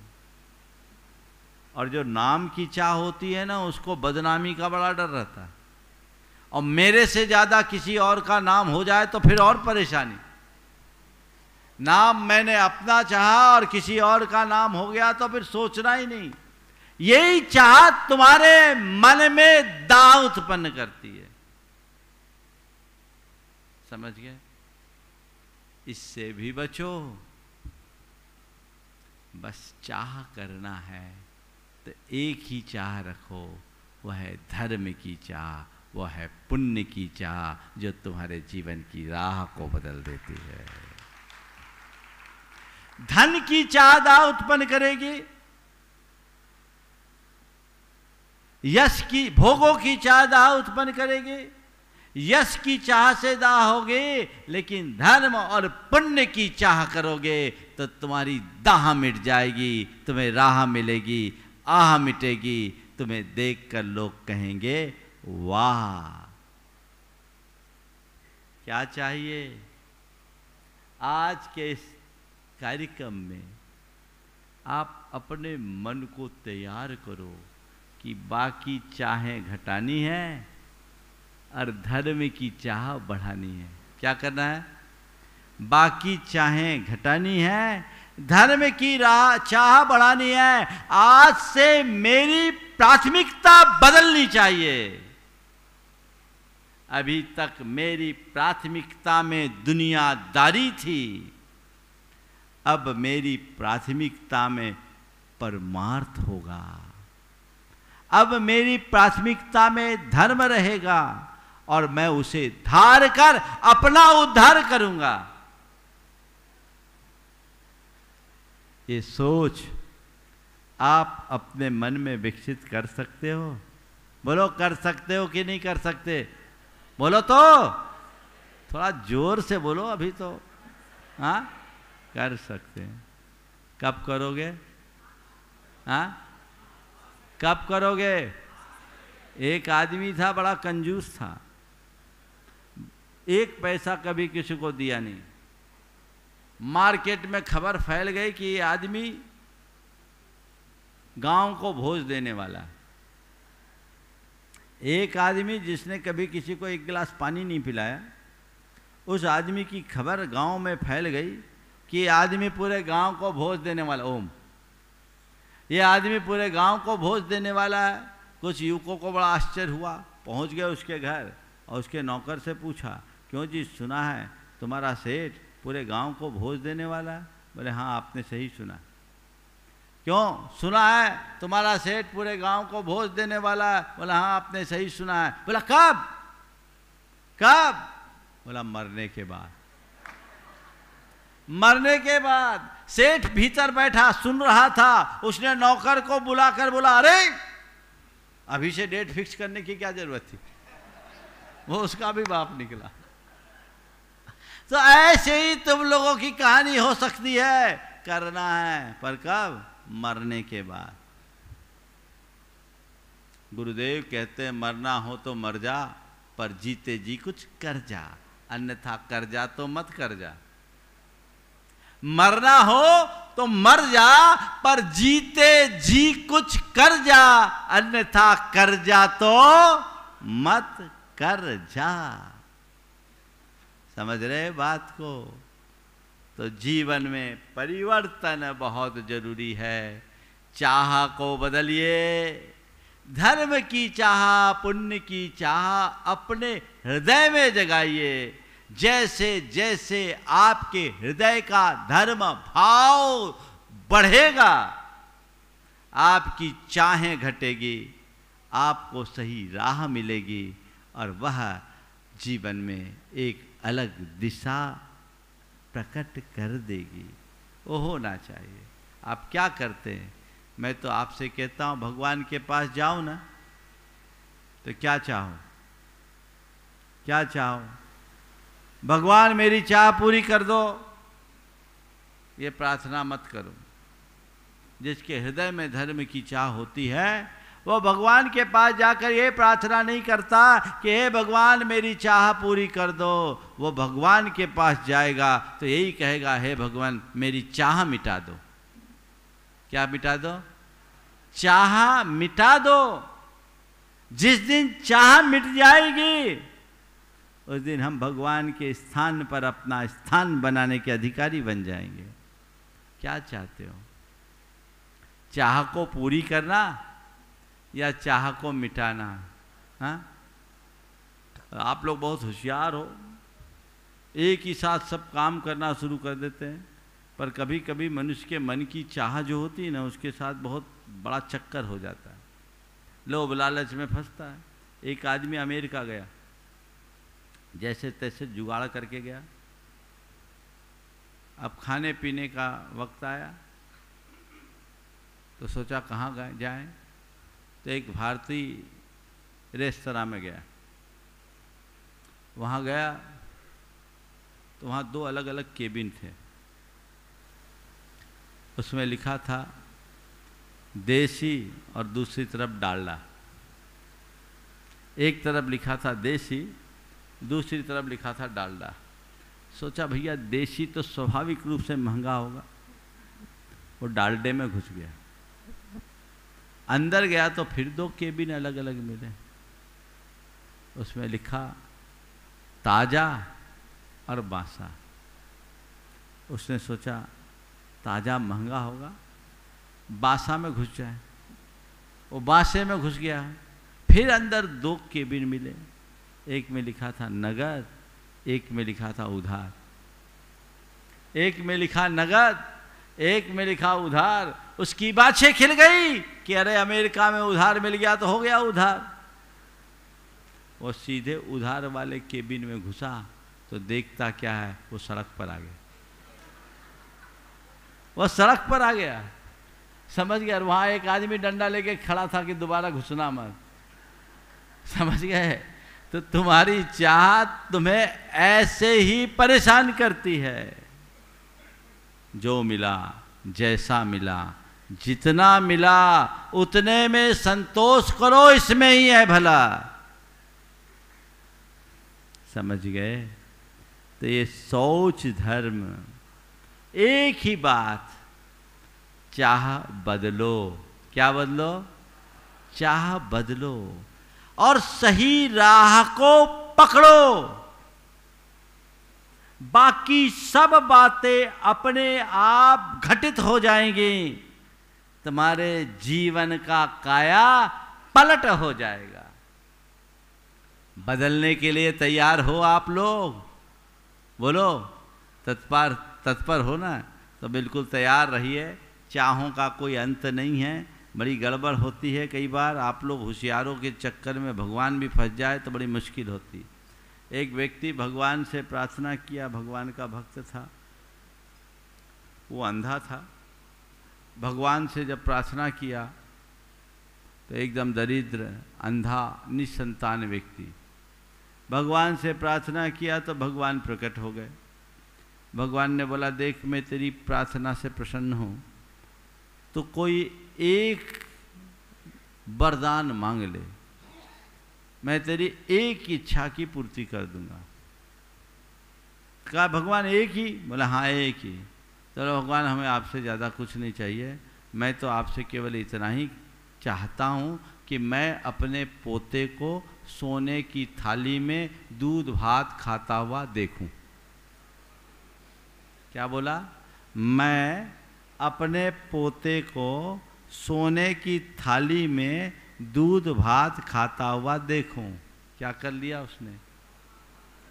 और जो नाम की चाह होती है ना, उसको बदनामी का बड़ा डर रहता है, और मेरे से ज्यादा किसी और का नाम हो जाए तो फिर और परेशानी। नाम मैंने अपना चाहा और किसी और का नाम हो गया तो फिर सोचना ही नहीं। यही चाहत तुम्हारे मन में दाह उत्पन्न करती है, समझ गए? इससे भी बचो। बस चाह करना है तो एक ही चाह रखो, वह है धर्म की चाह, वह है पुण्य की चाह, जो तुम्हारे जीवन की राह को बदल देती है। धन की चाह दाह उत्पन्न करेगी, यश की भोगों की चाह दाह उत्पन्न करेगी, यश की चाह से दाह होगे, लेकिन धर्म और पुण्य की चाह करोगे तो तुम्हारी दाह मिट जाएगी, तुम्हें राह मिलेगी, आह मिटेगी, तुम्हें देखकर लोग कहेंगे वाह। क्या चाहिए? आज के इस कार्यक्रम में आप अपने मन को तैयार करो कि बाकी चाहें घटानी है और धर्म की चाह बढ़ानी है। क्या करना है? बाकी चाहें घटानी है, धर्म की चाह बढ़ानी है। आज से मेरी प्राथमिकता बदलनी चाहिए। अभी तक मेरी प्राथमिकता में दुनियादारी थी, अब मेरी प्राथमिकता में परमार्थ होगा। अब मेरी प्राथमिकता में धर्म रहेगा और मैं उसे धार कर अपना उद्धार करूंगा। ये सोच आप अपने मन में विकसित कर सकते हो? बोलो, कर सकते हो कि नहीं कर सकते? बोलो तो, थोड़ा जोर से बोलो। अभी तो हाँ कर सकते हैं। कब करोगे? हाँ कब करोगे? एक आदमी था, बड़ा कंजूस था, एक पैसा कभी किसी को दिया नहीं। मार्केट में खबर फैल गई कि ये आदमी गांव को भोज देने वाला है। एक आदमी जिसने कभी किसी को एक गिलास पानी नहीं पिलाया, उस आदमी की खबर गांव में फैल गई कि ये आदमी पूरे गांव को भोज देने वाला। ओम, ये आदमी पूरे गांव को भोज देने वाला है। कुछ युवकों को बड़ा आश्चर्य हुआ, पहुंच गए उसके घर और उसके नौकर से पूछा, क्यों जी, सुना है तुम्हारा सेठ पूरे गांव को भोज देने वाला है? बोले हाँ, आपने सही सुना। क्यों सुना है तुम्हारा सेठ पूरे गांव को भोज देने वाला है? बोला हाँ, आपने सही सुना है। बोला कब? कब? बोला मरने के बाद। मरने के बाद। सेठ भीतर बैठा सुन रहा था, उसने नौकर को बुलाकर बोला, अरे अभी से डेट फिक्स करने की क्या जरूरत थी? वो उसका भी बाप निकला। तो ऐसे ही तुम लोगों की कहानी हो सकती है। करना है, पर कब? मरने के बाद। गुरुदेव कहते हैं मरना हो तो मर जा, पर जीते जी कुछ कर जा, अन्यथा कर जा तो मत कर जा। मरना हो तो मर जा, पर जीते जी कुछ कर जा, अन्यथा कर जा तो मत कर जा। समझ रहे बात को? तो जीवन में परिवर्तन बहुत जरूरी है। चाह को बदलिए, धर्म की चाह, पुण्य की चाह अपने हृदय में जगाइए। जैसे जैसे आपके हृदय का धर्म भाव बढ़ेगा, आपकी चाहें घटेगी, आपको सही राह मिलेगी और वह जीवन में एक अलग दिशा प्रकट कर देगी। वो होना चाहिए। आप क्या करते हैं? मैं तो आपसे कहता हूँ भगवान के पास जाओ ना, तो क्या चाहो? क्या चाहो? भगवान मेरी चाह पूरी कर दो, ये प्रार्थना मत करो। जिसके हृदय में धर्म की चाह होती है वो भगवान के पास जाकर ये प्रार्थना नहीं करता कि हे भगवान मेरी चाह पूरी कर दो। वो भगवान के पास जाएगा तो यही कहेगा, हे भगवान मेरी चाह मिटा दो। क्या मिटा दो? चाह मिटा दो। जिस दिन चाह मिट जाएगी उस दिन हम भगवान के स्थान पर अपना स्थान बनाने के अधिकारी बन जाएंगे। क्या चाहते हो? चाह को पूरी करना या चाह को मिटाना? हाँ, आप लोग बहुत होशियार हो, एक ही साथ सब काम करना शुरू कर देते हैं, पर कभी कभी मनुष्य के मन की चाह जो होती है ना, उसके साथ बहुत बड़ा चक्कर हो जाता है, लोभ लालच में फंसता है। एक आदमी अमेरिका गया, जैसे तैसे जुगाड़ करके गया। अब खाने पीने का वक्त आया तो सोचा कहाँ गए जाएं, तो एक भारतीय रेस्तरां में गया। वहाँ गया तो वहाँ दो अलग अलग केबिन थे। उसमें लिखा था देसी और दूसरी तरफ डालडा। एक तरफ लिखा था देसी, दूसरी तरफ लिखा था डालडा। सोचा भैया देसी तो स्वाभाविक रूप से महंगा होगा, वो डालडे में घुस गया। अंदर गया तो फिर दो केबिन अलग अलग मिले, उसमें लिखा ताजा और बासा। उसने सोचा ताजा महंगा होगा, बासा में घुस जाए। वो बासे में घुस गया। फिर अंदर दो केबिन मिले, एक में लिखा था नगद, एक में लिखा था उधार। एक में लिखा नगद, एक में लिखा उधार। उसकी बाछें खिल गई कि अरे अमेरिका में उधार मिल गया तो हो गया उधार। वो सीधे उधार वाले केबिन में घुसा तो देखता क्या है, वो सड़क पर आ गया। वो सड़क पर आ गया, समझ गया। वहां एक आदमी डंडा लेके खड़ा था कि दोबारा घुसना मत, समझ गए। तो तुम्हारी चाह तुम्हें ऐसे ही परेशान करती है। जो मिला, जैसा मिला, जितना मिला उतने में संतोष करो, इसमें ही है भला। समझ गए? तो ये सोच धर्म, एक ही बात, चाह बदलो। क्या बदलो? चाह बदलो और सही राह को पकड़ो। बाकी सब बातें अपने आप घटित हो जाएंगी। तुम्हारे जीवन का काया पलट हो जाएगा। बदलने के लिए तैयार हो आप लोग? बोलो, तत्पर हो ना? तो बिल्कुल तैयार रहिए। चाहों का कोई अंत नहीं है, बड़ी गड़बड़ होती है कई बार। आप लोग होशियारों के चक्कर में भगवान भी फंस जाए तो बड़ी मुश्किल होती है। एक व्यक्ति भगवान से प्रार्थना किया, भगवान का भक्त था, वो अंधा था। भगवान से जब प्रार्थना किया तो एकदम दरिद्र, अंधा, निसंतान व्यक्ति, भगवान से प्रार्थना किया तो भगवान प्रकट हो गए। भगवान ने बोला, देख मैं तेरी प्रार्थना से प्रसन्न हूँ, तो कोई एक वरदान मांग ले, मैं तेरी एक इच्छा की पूर्ति कर दूंगा। कहा भगवान एक ही? बोला हाँ एक ही। चलो भगवान हमें आपसे ज़्यादा कुछ नहीं चाहिए, मैं तो आपसे केवल इतना ही चाहता हूँ कि मैं अपने पोते को सोने की थाली में दूध भात खाता हुआ देखूं। क्या बोला? मैं अपने पोते को सोने की थाली में दूध भात खाता हुआ देखूं। क्या कर लिया उसने?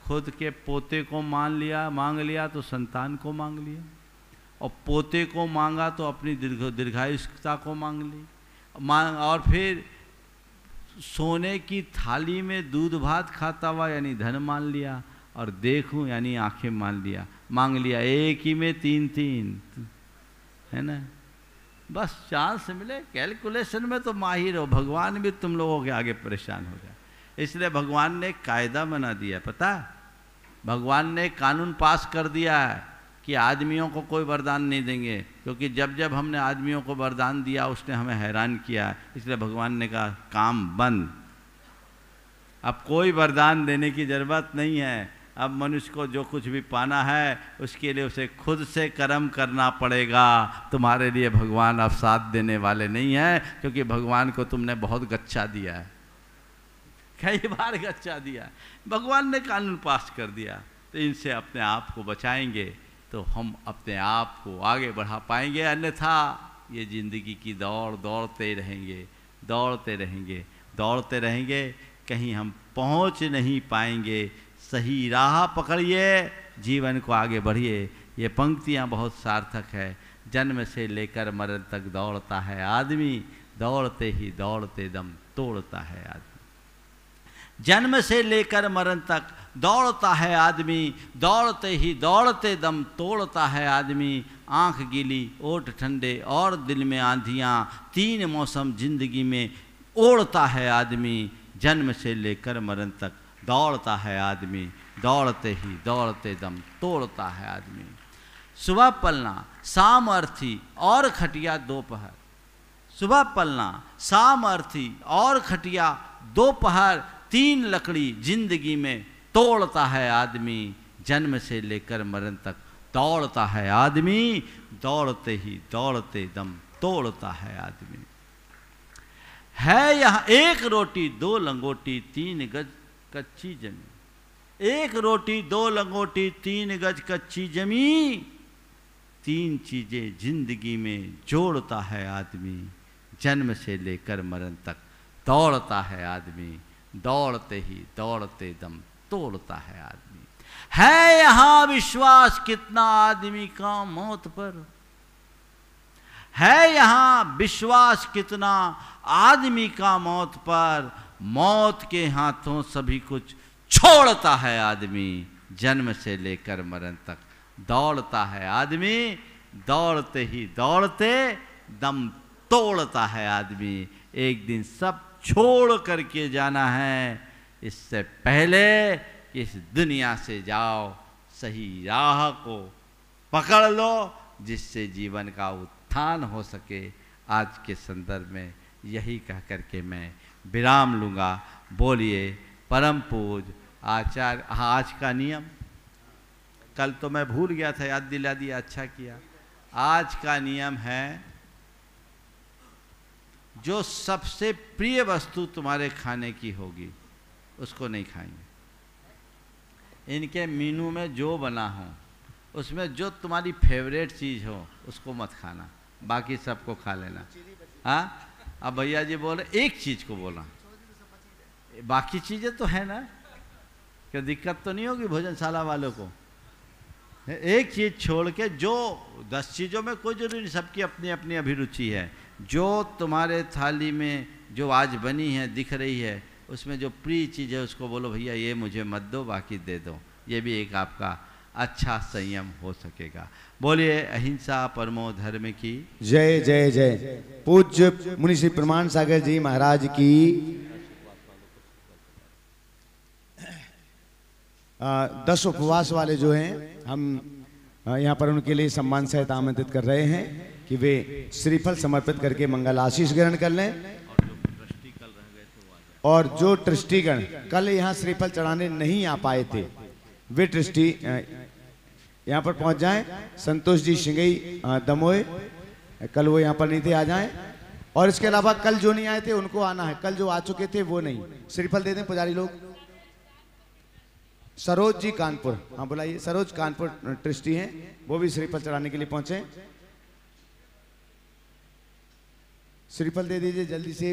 खुद के पोते को मांग लिया तो संतान को मांग लिया। और पोते को मांगा तो अपनी दीर्घायुष्यता को मांग ली, और फिर सोने की थाली में दूध भात खाता हुआ यानी धन मान लिया, और देखूं यानी आंखें मान लिया, मांग लिया। एक ही में तीन तीन, है ना। बस चांस मिले, कैलकुलेशन में तो माहिर हो, भगवान भी तुम लोगों के आगे परेशान हो जाए। इसलिए भगवान ने कायदा बना दिया, पता, भगवान ने कानून पास कर दिया है कि आदमियों को कोई वरदान नहीं देंगे, क्योंकि जब जब हमने आदमियों को वरदान दिया उसने हमें हैरान किया। इसलिए भगवान ने कहा काम बंद, अब कोई वरदान देने की ज़रूरत नहीं है। अब मनुष्य को जो कुछ भी पाना है उसके लिए उसे खुद से कर्म करना पड़ेगा। तुम्हारे लिए भगवान अब साथ देने वाले नहीं हैं, क्योंकि भगवान को तुमने बहुत गच्चा दिया है, कई बार गच्चा दिया। भगवान ने कानून पास कर दिया, तो इनसे अपने आप को बचाएंगे तो हम अपने आप को आगे बढ़ा पाएंगे। अन्यथा ये ज़िंदगी की दौड़ दौड़ते रहेंगे, दौड़ते रहेंगे, दौड़ते रहेंगे, कहीं हम पहुंच नहीं पाएंगे। सही राह पकड़िए, जीवन को आगे बढ़िए। ये पंक्तियां बहुत सार्थक है। जन्म से लेकर मरण तक दौड़ता है आदमी, दौड़ते ही दौड़ते दम तोड़ता है आदमी। जन्म से लेकर मरण तक दौड़ता है आदमी, दौड़ते ही दौड़ते दम तोड़ता है आदमी। आँख गीली, ओठ ठंडे और दिल में आंधियाँ, तीन मौसम जिंदगी में ओढ़ता है आदमी। जन्म से लेकर मरण तक दौड़ता है आदमी, दौड़ते ही दौड़ते दम तोड़ता है आदमी। सुबह पलना, शाम अर्थी और खटिया दोपहर। सुबह पलना, शाम अर्थी और खटिया दोपहर, तीन लकड़ी जिंदगी में तोड़ता है आदमी। जन्म से लेकर मरण तक दौड़ता है आदमी, दौड़ते ही दौड़ते दम तोड़ता है आदमी। है यहाँ एक रोटी दो लंगोटी तीन गज कच्ची जमी। एक रोटी दो लंगोटी तीन गज कच्ची जमी, तीन चीजें जिंदगी में जोड़ता है आदमी। जन्म से लेकर मरण तक दौड़ता है आदमी, दौड़ते ही दौड़ते दम तोड़ता है आदमी। है यहाँ विश्वास कितना आदमी का मौत पर। है यहाँ विश्वास कितना आदमी का मौत पर। मौत के हाथों सभी कुछ छोड़ता है आदमी। जन्म से लेकर मरण तक दौड़ता है आदमी, दौड़ते ही दौड़ते दम तोड़ता है आदमी। एक दिन सब छोड़ करके जाना है। इससे पहले कि इस दुनिया से जाओ, सही राह को पकड़ लो जिससे जीवन का उत्थान हो सके। आज के संदर्भ में यही कह करके मैं विराम लूँगा। बोलिए परम पूज्य आचार्य। हाँ, आज का नियम कल तो मैं भूल गया था, याद दिला दिया, अच्छा किया। आज का नियम है, जो सबसे प्रिय वस्तु तुम्हारे खाने की होगी उसको नहीं खाएंगे। इनके मेनू में जो बना हो उसमें जो तुम्हारी फेवरेट चीज़ हो उसको मत खाना, बाकी सबको खा लेना। हाँ, अब भैया जी बोले एक चीज़ को बोला, बाकी चीज़ें तो है ना, क्या दिक्कत तो नहीं होगी भोजनशाला वालों को। एक चीज़ छोड़ के जो 10 चीज़ों में कोई जरूरी नहीं, सबकी अपनी अपनी अभिरुचि है। जो तुम्हारे थाली में जो आज बनी है दिख रही है, उसमें जो प्रिय चीज़ है उसको बोलो भैया ये मुझे मत दो, बाकी दे दो। ये भी एक आपका अच्छा संयम हो सकेगा। बोलिए अहिंसा परमो धर्म की जय जय जय। पूज्य मुनि श्री प्रमाण सागर जी महाराज की 10 उपवास वाले जो हैं, हम यहाँ पर उनके लिए सम्मान सहित आमंत्रित कर रहे हैं कि वे श्रीफल समर्पित करके मंगल आशीष ग्रहण कर लें। और जो ट्रस्टीगण कल यहाँ श्रीफल चढ़ाने नहीं आ पाए थे, वे ट्रस्टी यहाँ पर पहुँच जाएं। संतोष जी सिंगई दमोए, कल वो यहाँ पर नहीं थे, आ जाएं। और इसके अलावा कल जो नहीं आए थे उनको आना है, कल जो आ चुके थे वो नहीं। श्रीफल दे दें पुजारी लोग। सरोज जी कानपुर, हाँ बुलाइए। सरोज कानपुर ट्रस्टी हैं, वो भी श्रीफल चढ़ाने के लिए पहुंचे। श्रीफल दे दीजिए जल्दी से।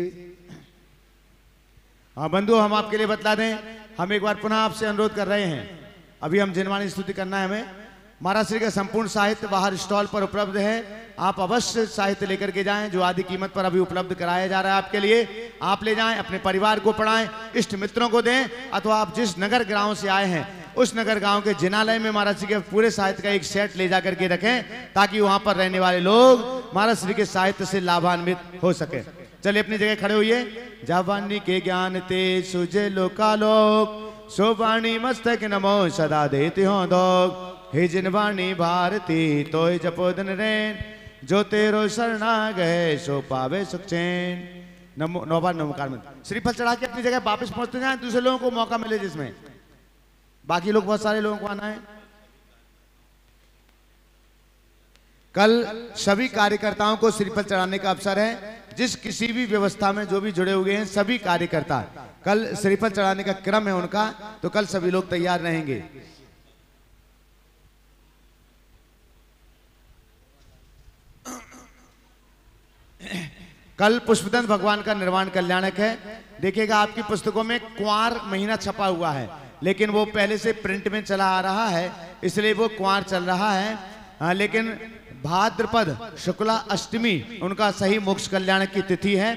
हाँ बंधु, हम आपके लिए बतला दें, हम एक बार पुनः आपसे अनुरोध कर रहे हैं। अभी हम जिनवाणी स्तुति करना है हमें, महाराज श्री का संपूर्ण साहित्य बाहर स्टॉल पर उपलब्ध है। आप अवश्य साहित्य लेकर के जाएं, जो आधी कीमत पर अभी उपलब्ध कराया जा रहा है आपके लिए। आप ले जाएं, अपने परिवार को पढ़ाएं, इष्ट मित्रों को दें, अथवा आप जिस नगर गांव से आए हैं उस नगर गांव के जिनालय में महाराज श्री के पूरे साहित्य का एक सेट ले जा करके रखें, ताकि वहां पर रहने वाले लोग महाराज श्री के साहित्य से लाभान्वित हो सके। चलिए अपनी जगह खड़े होइए। जवानी के ज्ञान ते सुजे लोकालोक, सोवाणी मस्तक नमो सदा देते हो दोग। हे जिनवाणी भारती तोय जपोदन रेन, जो तेरो शरणा गए सो पावे सुख चैन। नमो नौबार नमोकार में श्रीफल चढ़ा के अपनी जगह वापस पहुंचते जाएं, दूसरे लोगों को मौका मिले, जिसमें बाकी लोग बहुत सारे लोगों को आना है। कल सभी कार्यकर्ताओं को श्रीफल चढ़ाने का अवसर है। जिस किसी भी व्यवस्था में जो भी जुड़े हुए हैं सभी कार्यकर्ता, कल श्रीफल चढ़ाने का क्रम है उनका, तो कल सभी लोग तैयार रहेंगे। कल पुष्पदंत भगवान का निर्वाण कल्याणक है। देखिएगा आपकी पुस्तकों में क्वार महीना छपा हुआ है, लेकिन वो पहले से प्रिंट में चला आ रहा है, इसलिए वो क्वार चल रहा है। लेकिन भाद्रपद शुक्ला अष्टमी उनका सही मोक्ष कल्याणक की तिथि है,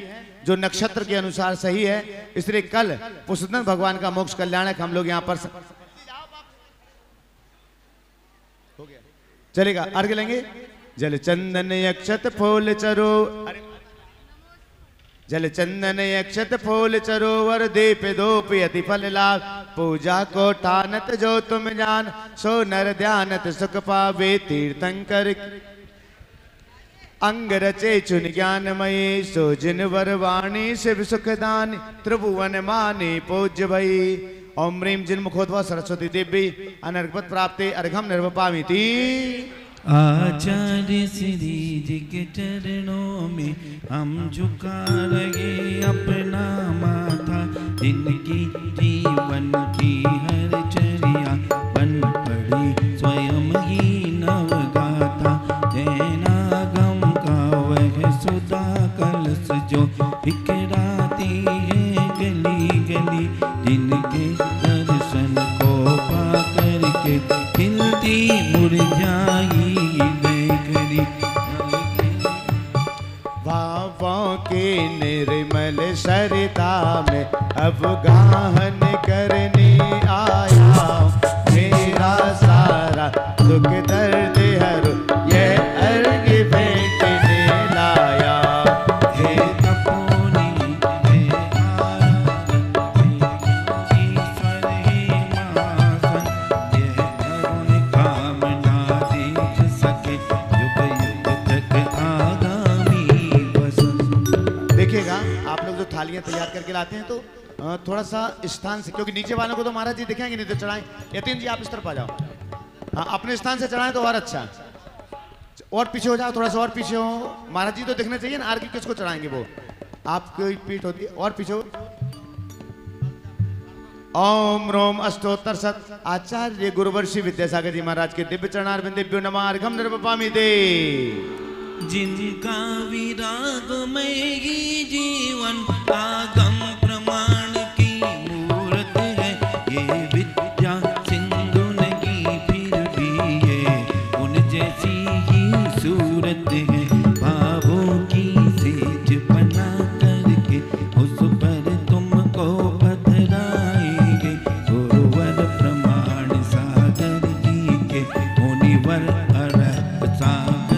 जो नक्षत्र के अनुसार सही है, इसलिए कल पुष्पदंत भगवान का मोक्ष कल्याणक हम लोग यहाँ पर चलेगा। अर्घ्य लेंगे। जल चंदन यक्षत फूल चरो, जल चंदन यक्षत फूल चरोवर दीप धूप यति फल लाभ। पूजा को ठानत जो तुम जान, सो नर ध्यानत सुख पावे तीर्थंकर। अंग रचे चुन ज्ञानमयी, सो जिन वर वाणी शिव सुखदान। त्रिभुवन मानी पूज्य भई, ओम ह्रीं जिन मुखोद्भव सरस्वती देवी अनर्घपत प्राप्ते अर्घम निर्वपामिति। आचार्य श्री जी के चरणों में हम झुका रहे अपना माथा। जिनकी जीवन की हर चर्या बन पड़ी स्वयं ही नवगाथा। जैनागम का वह सुधा कलश जो बिखराती है गली गली। जिनके दर्शन को पा करके खिलती मुरझाई के निर्मल सरिता में अब गाहन करने आया। मेरा सारा दुख दर्द हरो ये अर्घ्य भेंटने लाया। हे तपोनी हे ईश्वर हे महासन, यह अरुण कामना देख सके युग युग तक आगामी बसंत। देखिएगा आप लोग जो थालियां तैयार करके लाते हैं तो थोड़ा सा स्थान से, क्योंकि नीचे वालों को तो महाराज जी दिखेंगे नहीं, तो चढ़ाएं। यतीन जी आप इस तरफ आ जाओ। हाँ, अपने स्थान से चढ़ाएं तो और अच्छा। और पीछे हो जाओ, थोड़ा सा और पीछे हो। महाराज जी तो दिखने चाहिए ना, आरती किसको चढ़ाएंगे वो, आपकी पीठ होती है। और पीछे हो। ओम रोम अष्टोत्तर सत आचार्य गुरुवर्षि विद्यासागर जी महाराज के दिव्य चरणारविंदेभ्यो नमः अर्घम निर्वपामि दे। जिनका विरागमय ही जीवन आगम प्रमाण की मूरत है। ये विद्या सिंधु नहीं फिर भी ये उन जैसी ही सूरत है। भावों की सेज बना करके उस पर तुमको पधराएंगे। गुरुवर प्रमाण सागर जी के मुनिवर अरहत सागर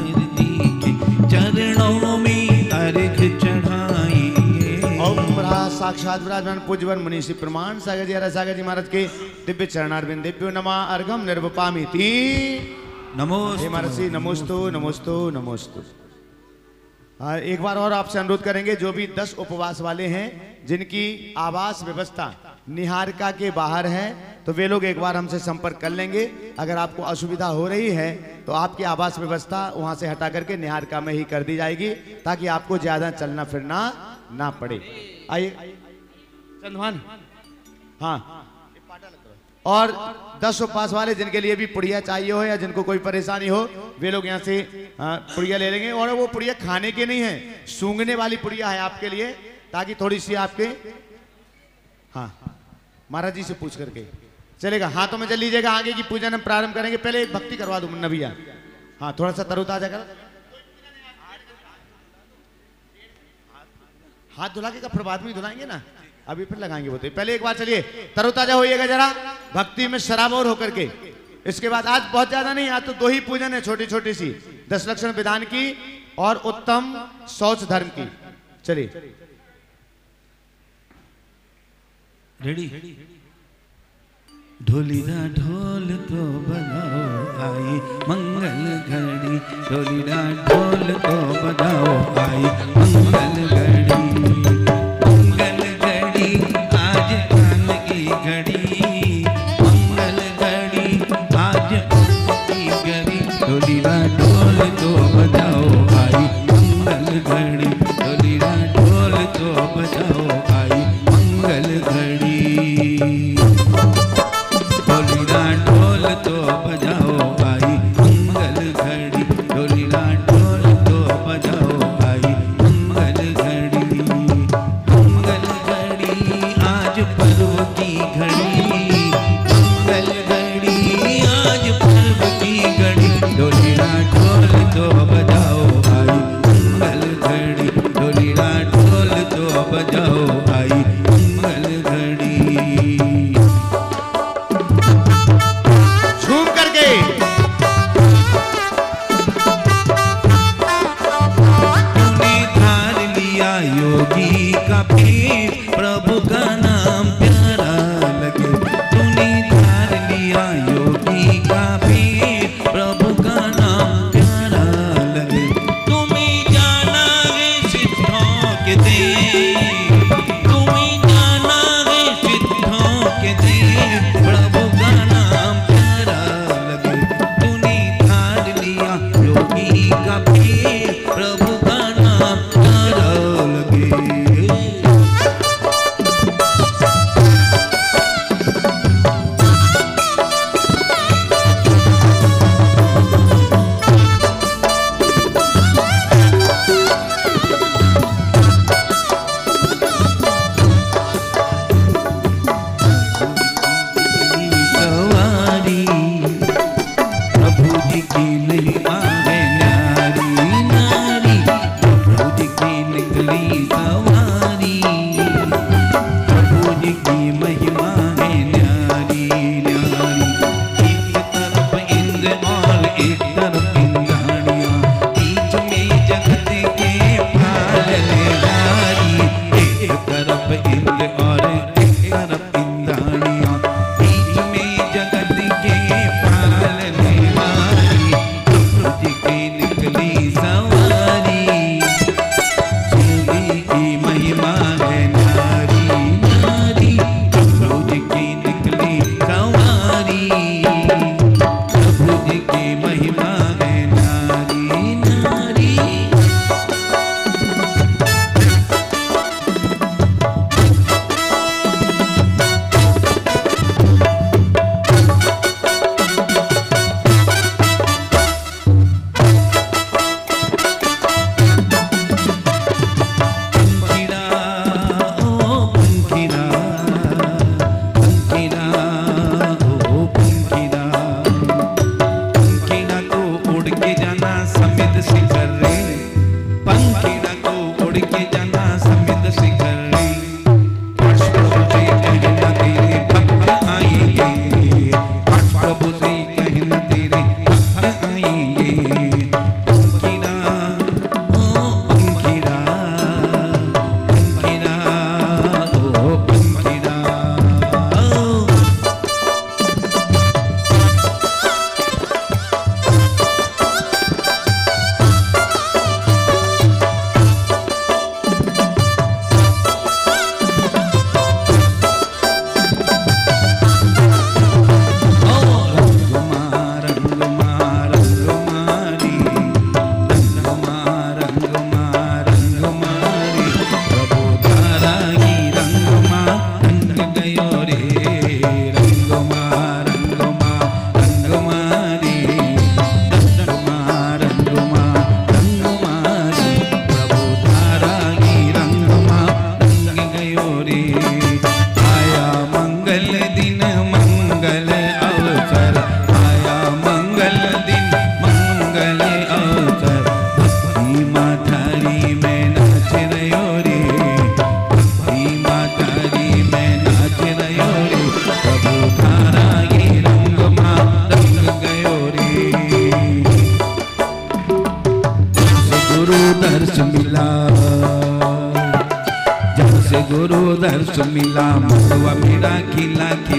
चरणों में अर्घ चढ़ाएंगे। ओम साक्षात विराजमान पूज्यवर मुनि श्री प्रमाण सागर जी हरा सागर जी महाराज के दिव्य चरणारविंदेभ्यो नमः अर्घम निर्वपामिति। नमोस्तु महाराज नमोस्तु नमोस्तु नमोस्तु। एक बार और आपसे अनुरोध करेंगे, जो भी 10 उपवास वाले हैं जिनकी आवास व्यवस्था निहारिका के बाहर है, तो वे लोग एक बार हमसे संपर्क कर लेंगे। अगर आपको असुविधा हो रही है तो आपकी आवास व्यवस्था वहां से हटा करके निहारिका में ही कर दी जाएगी, ताकि आपको ज्यादा चलना फिरना ना पड़े। आइए चंदवान। हाँ, और 10 उपवास वाले जिनके लिए भी पुड़िया चाहिए हो या जिनको कोई परेशानी हो, वे लोग यहाँ से पुड़िया ले लेंगे। और वो पुड़िया खाने की नहीं है, सूंघने वाली पुड़िया है आपके लिए, ताकि थोड़ी सी आपके। हाँ, महाराज जी से पूछ करके चलेगा। हाथों में चल लीजिएगा। आगे की पूजन हम प्रारंभ करेंगे। पहले एक भक्ति करवा दो मुन्ना भैया। हाँ, थोड़ा सा तरोताजा कर। हाथ धुला के फिर बाद में धुलाएंगे ना, अभी फिर लगाएंगे वो। तो पहले एक बार चलिए तरोताजा होइएगा जरा भक्ति में शराबोर होकर के। इसके बाद आज बहुत ज्यादा नहीं, आज तो 2 ही पूजन है, छोटी छोटी सी 10 लक्षण विधान की और उत्तम शौच धर्म की। चलिए रेडी। ढोलीरा ढोल तो बजाओ आई मंगल घड़ी, ढोलीरा ढोल तो बजाओ आई मंगल घड़ी। मंगल घड़ी आज आन की घड़ी, मंगल घड़ी आज की घड़ी, ढोलीरा ढोल तो बजाओ आई मंगल घड़ी, ढोलीरा ढोल तो बजाओ आई मंगल घड़ी। ढोलीरा ढोल तो बजाओ आई मंगल घड़ी, ढोलीरा ढोल तो बजाओ आई मंगल घड़ी। मंगल घड़ी आज पर्व की घड़ी, मंगल घड़ी आज पर्व की घड़ी, ढोलीरा ढोल तो बजाओ आई मंगल घड़ी, ढोलीरा ढोल तो बजाओ आई मंगल घड़ी। योगी का पीर प्रभु का नाम प्यारा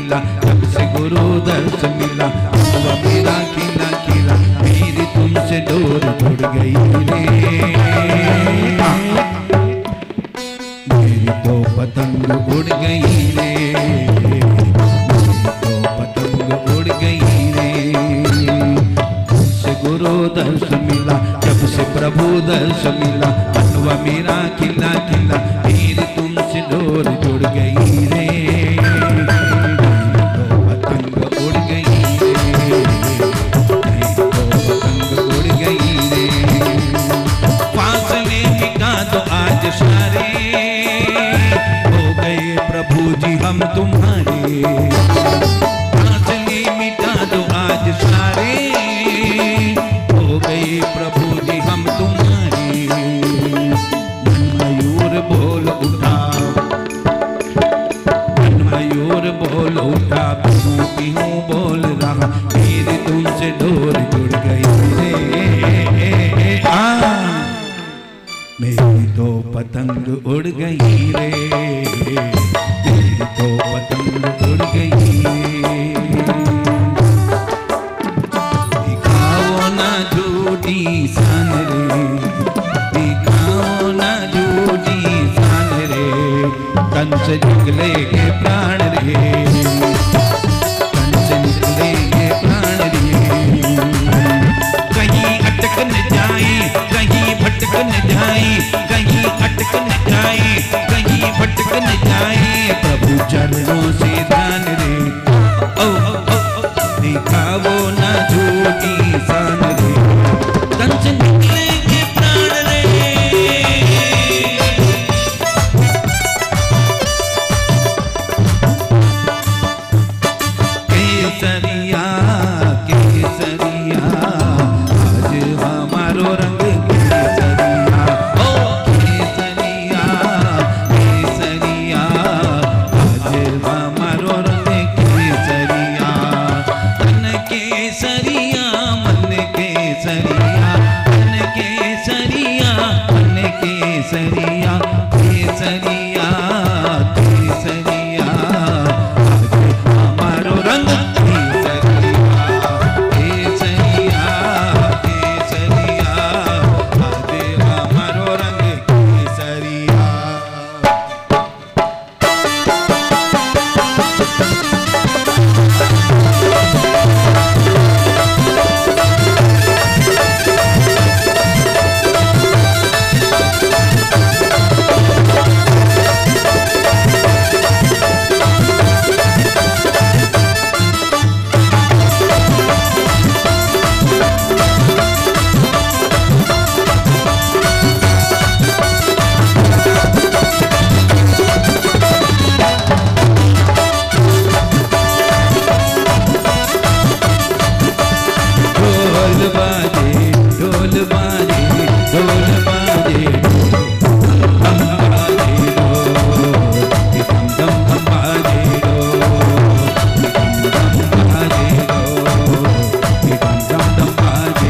खिला जब से गुरु दर्श मिला मनवा मेरा खिला खिला मेरी तुमसे डोर जुड़ गई रे मेरी तो पतंग उड़ गई रे मेरी तो पतंग उड़ गई रे तुमसे गुरु दर्श मिला जब से प्रभु दर्श मिला मनवा मेरा खिला खिला मेरी तुमसे डोर जुड़ गई रे तो पतंग उड़ गई रे तो पतंग उड़ गई रे फासले मिटा दो आज सारे हो गए प्रभु जी हम तुम्हारे फासले मिटा दो आज सारे हो गए प्रभु जी हम तुम्हारे मन मयूर बोल उठा मन मयूर बोल उठा पिहूं पिहूं बोल रहा मेरी तुमसे डोर जुड़ गई रे मेरी तो पतंग उड़ गई रे मेरी तो पतंग उड़ गई दिखाओ ना झूठी सान रे दिखाओ ना झूठी सान रे कंस निकलेगे प्राण रे कंस निकलेगे प्राण रे कहीं अटक न जाए कहीं भटक न जाए कहीं अटक न जाए कहीं भटक न जाए प्रभु चरणों से ध्यान रे ओ दिखाओ ना झूठी सान रे कंस निकलेगे प्राण रे केसरिया केसरिया आज हमारो रंग केसरिया ओ केसरिया केसरिया आज हमारो रंग केसरिया तन केसरिया मन केसरिया तन केसरिया मन केसरिया केसरिया केसरिया आज हमारो रंग केसरिया केसरिया आज हमारो रंग केसरिया ढोल बाजे ढोल बाजे ढोल बाजे हम बाजे डम हम बाजे हम बाजे दम बाजे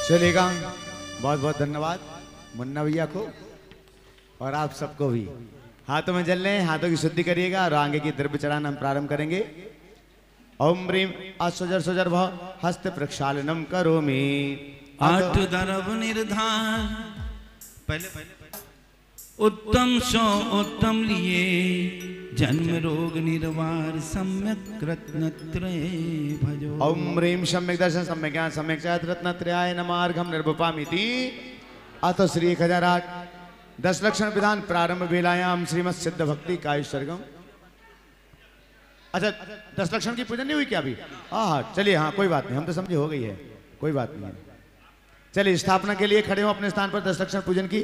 चलेगा। बहुत बहुत धन्यवाद मुन्ना भैया को और आप सबको भी। हाथों में जल लें, हाथों की शुद्धि करिएगा और आगे की द्रव्य चढ़ाना हम प्रारंभ करेंगे। ओम ह्रीम असुजर सुजर भव हस्त प्रक्षालनम करोमि। आठ दरव निर्धार पहले उत्तम सो उत्तम लिए जन्म रोग निर्वार सम्यक रत्नत्रय भजो। ओम ह्रीम सम्यक दर्शन सम्यक ज्ञान सम्यक चायत रत्नत्रयाय नमार्घम निर्वपामिति। अथ श्री 1008 10 लक्षण विधान प्रारंभ बेलायाम श्रीमद सिद्ध भक्ति काय सर्गम। अच्छा 10 लक्षण की पूजन नहीं हुई क्या अभी? हाँ चलिए, हाँ कोई बात नहीं, हम तो समझे हो गई है, कोई बात नहीं है। चलिए स्थापना के लिए खड़े हो अपने स्थान पर 10 लक्षण पूजन की।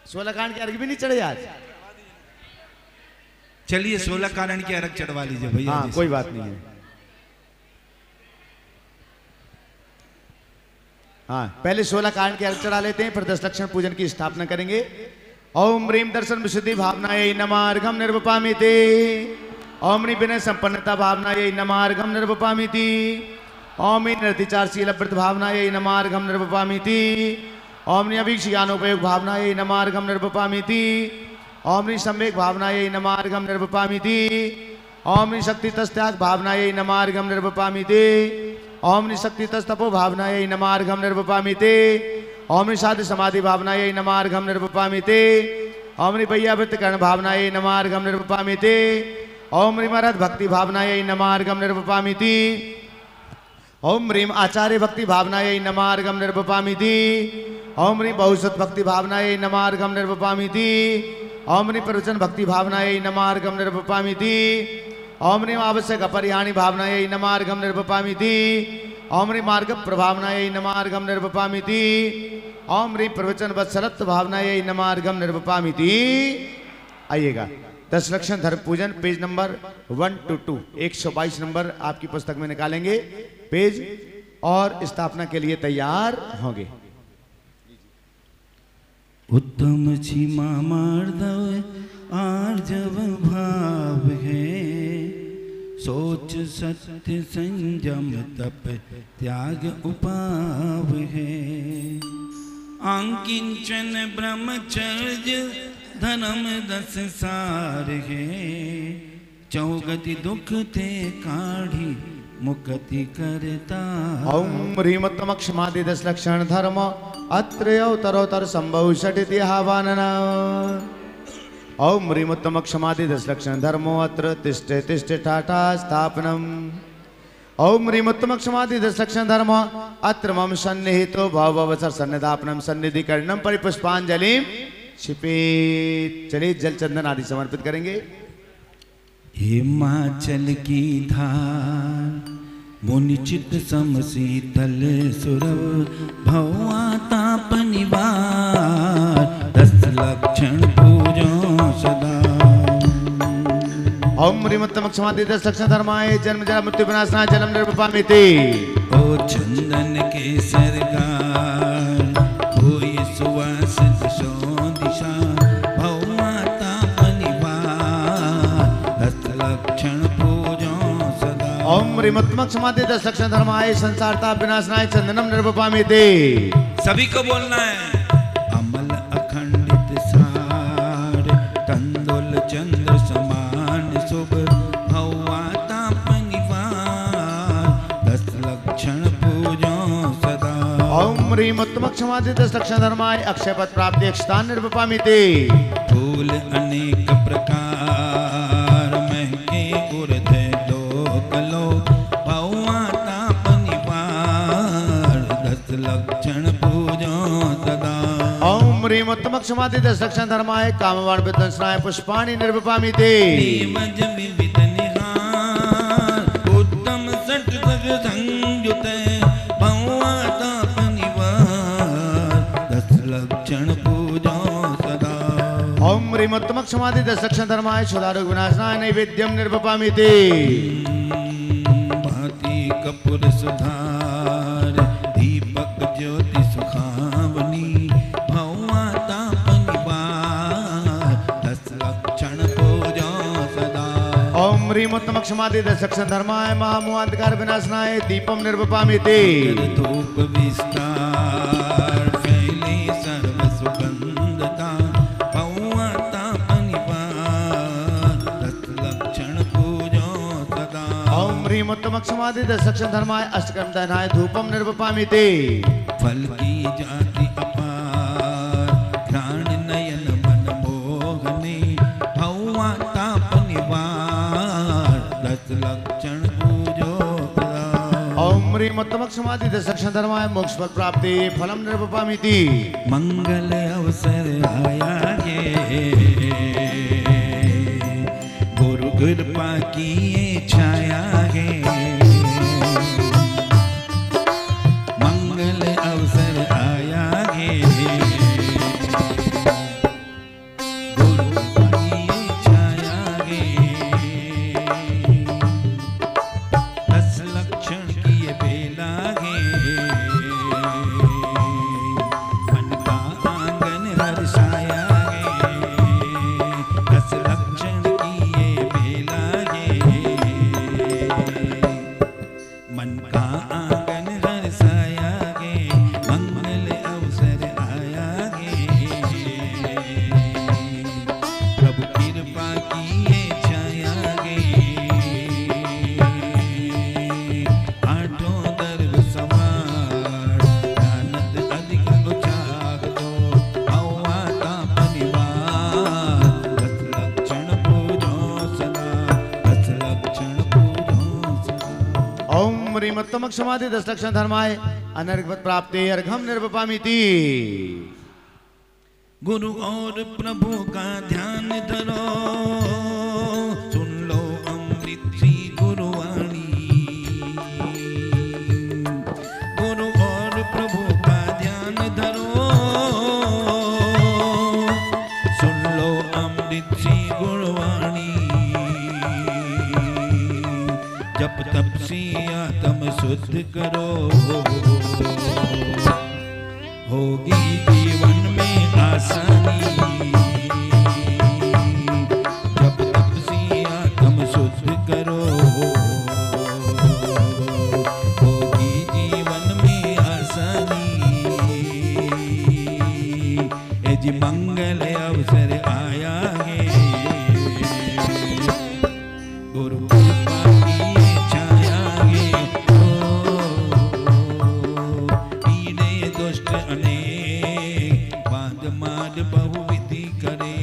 सोलह कांड के अर्घ भी नहीं चढ़े आज। चलिए 16 कारण के अर्घ चढ़वा लीजिए भैया। हाँ कोई बात नहीं है। हाँ पहले 16 कांड के अर्घ चढ़ा लेते हैं, फिर 10 लक्षण पूजन की स्थापना करेंगे। ओम ह्रीम दर्शन विशुद्धि भावनायै नमार्घम निर्वपामिते। ओम नी विनय संपन्नता भावना ये नमार्गम निर्वपामिति। ओम नी नृतिचारशील व्रत भावना ये नमार्गम निर्वपामिति। ओम नी अभीक्ष ज्ञानोपयोग भावना ये नमार्गम निर्वपामिति। ओम नी सम्यक भावना ये नमार्गम निर्वपामिति। ओम नी शक्ति तस्त्याग भावना ये नमार्गम निर्वपामिति। ओम नी शक्ति तस्तपो भावना ये नमार्गम निर्वपामिति। ओम नी शांति समाधि भावना ये नमार्गम निर्वपामिति। ओम नी वैयावृत्त कर्ण भावना ये नमार्गम निर्वपामिति। ओम ह्रीम अरहत भक्ति भावना ये नमार्गम निर्वपामिति। ओम ह्रीम आचार्य भक्ति भावना ये नमार्गम निर्वपामिति। ओम ह्रीम बहुसत भक्ति भावना ये नमार्गम निर्वपामिति। ओम ह्रीम प्रवचन भक्ति भावना ये नमार्गम निर्वपामिति। ओम ह्रीम आवश्यक अपरिहानी भावना ये नमार्गम निर्वपामिति। ओम ह्रीम मार्ग प्रभावना ये नमार्गम निर्वपामिति। ओम ह्रीम प्रवचन वत्सलत्व भावना ये नमार्गम निर्वपामिति। आइएगा 10 लक्षण धर्म पूजन पेज नंबर 122 122 नंबर आपकी पुस्तक में निकालेंगे पेज और स्थापना के लिए तैयार होंगे। उत्तम क्षमा मार्दव आर्जव भाव है, सोच सत्य संयम तप त्याग उपाव है। आंकिंचन ब्रह्मचर्य धर्म 10 सार है, चौगति दुख ते काढ़ी मुक्ति करता। ओम ह्रीम उत्तम क्षमादि 10 लक्षण धर्म अत्र अवतरोत्तर संभव षटिति आह्वानना। ओम ह्रीम उत्तम क्षमादि 10 लक्षण धर्मो अत्र तिष्ठे तिष्ठे टाटा स्थापनम। ओम ह्रीम उत्तम क्षमादि 10 लक्षण धर्म अत्र मम सन्निहितो भववसर सन्निधापनम सन्निधि करणम परिपुष्पांजलिम क्षिपेत। चलिए जल चंदन आदि समर्पित करेंगे। हिमाचल की धार मुनिचित समशीतल सुरव भवाताप निवार 10 लक्षण पूजो सदा। ओम ह्रीम उत्तम क्षमादि 10 लक्षण धर्माय जन्म जरा मृत्यु विनाशनाय जलम निर्वपामिति। ओ चंदन के सरगार कोई सुवास दिशो दिशा भवताप निवार 10 लक्षण पूजो सदा। ओम ह्रीम उत्तम क्षमादि 10 लक्षण धर्माय संसार ताप विनाशनाय चंदनम निर्वपामिति। सभी को बोलना है। अमल अखंडित सार कंदुल चंद्र समान शुभ भवाताप निवार 10 लक्षण पूजो सदा। ओम ह्रीम उत्तम क्षमादि 10 लक्षण धर्माय अक्षय पद प्राप्ति अक्षतान निर्वपामिति। फूल अनेक प्रकार महके उर्धे लोक लो भवाताप निवार 10 लक्षण पूजो सदा। ओम ह्रीम उत्तम क्षमादि 10 लक्षण धर्माय कामवाण विध्वंसनाय पुष्पाणि निर्वपामिति। देवज विविध निहार उत्तम सट सज संयुत भवाताप निवार 10 लक्षण पूजो सदा। ओम ह्रीम उत्तम क्षमादि 10 लक्षण धर्माय क्षुधारोग विनाशनाय नैवेद्यम निर्वपामिति। भांति कपूर सुधार दीपक ज्योति सुखावनी भवाताप निवार 10 लक्षण पूजो सदा। ओम ह्रीम उत्तम क्षमादि 10 लक्षण धर्माय महामोहांधकार विनाशनाय दीपम निर्वपामिति। धूप विस्तार फैले सर्व सुगंधता भवाताप निवार 10 लक्षण पूजो सदा। ओम ह्रीम उत्तम क्षमादि 10 लक्षण धर्माय अष्टकर्म दहनाय धूपम निर्वपामिति। फल की जाति अपार घ्राण नयन मन मोहने भवाताप निवार 10 लक्षण पूजो सदा। ओम ह्रीम उत्तम क्षमादि 10 लक्षण धर्माय मोक्ष फल प्राप्ति फलम निर्वपामिति। मंगल अवसर आया है गुरु कृपा की ये छाया है। मंगल अवसर आया है गुरु कृपा की ये छाया है। 10 लक्षण की ये बेला है मन का आंगन हर्षाया है। 10 लक्षण की ये बेला है ह्रीमत्तम क्षमादि 10 लक्षण धर्माय अनर्घवत प्राप्ते अर्घम निर्वपामिति। गुरु और प्रभु का ध्यान धरो, सुन लो अमृत सी गुरुवाणी। गुरु और प्रभु का ध्यान धरो, सुन लो अमृत सी गुरुवाणी। जप तप से आत्म शुद्ध करो, होगी जीवन में आसानी। जब तप से आत्म शुद्ध करो, होगी जीवन में आसानी। ए जी मंगल अवसर आया है, गुरु कृपा की छाया है। पीड़े दुष्ट अनेक बाध माद बहुविधि करे,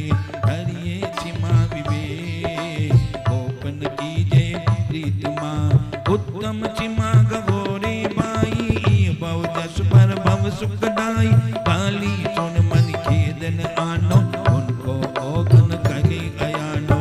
हरिये क्षमा विवेक गोपन कीजे प्रीतमा। उत्तम क्षमा गगोरे बाई, भव जस पर भव सुखदाई। काली सुन मन खेदन आनो, उनको ओगन करे अयानो।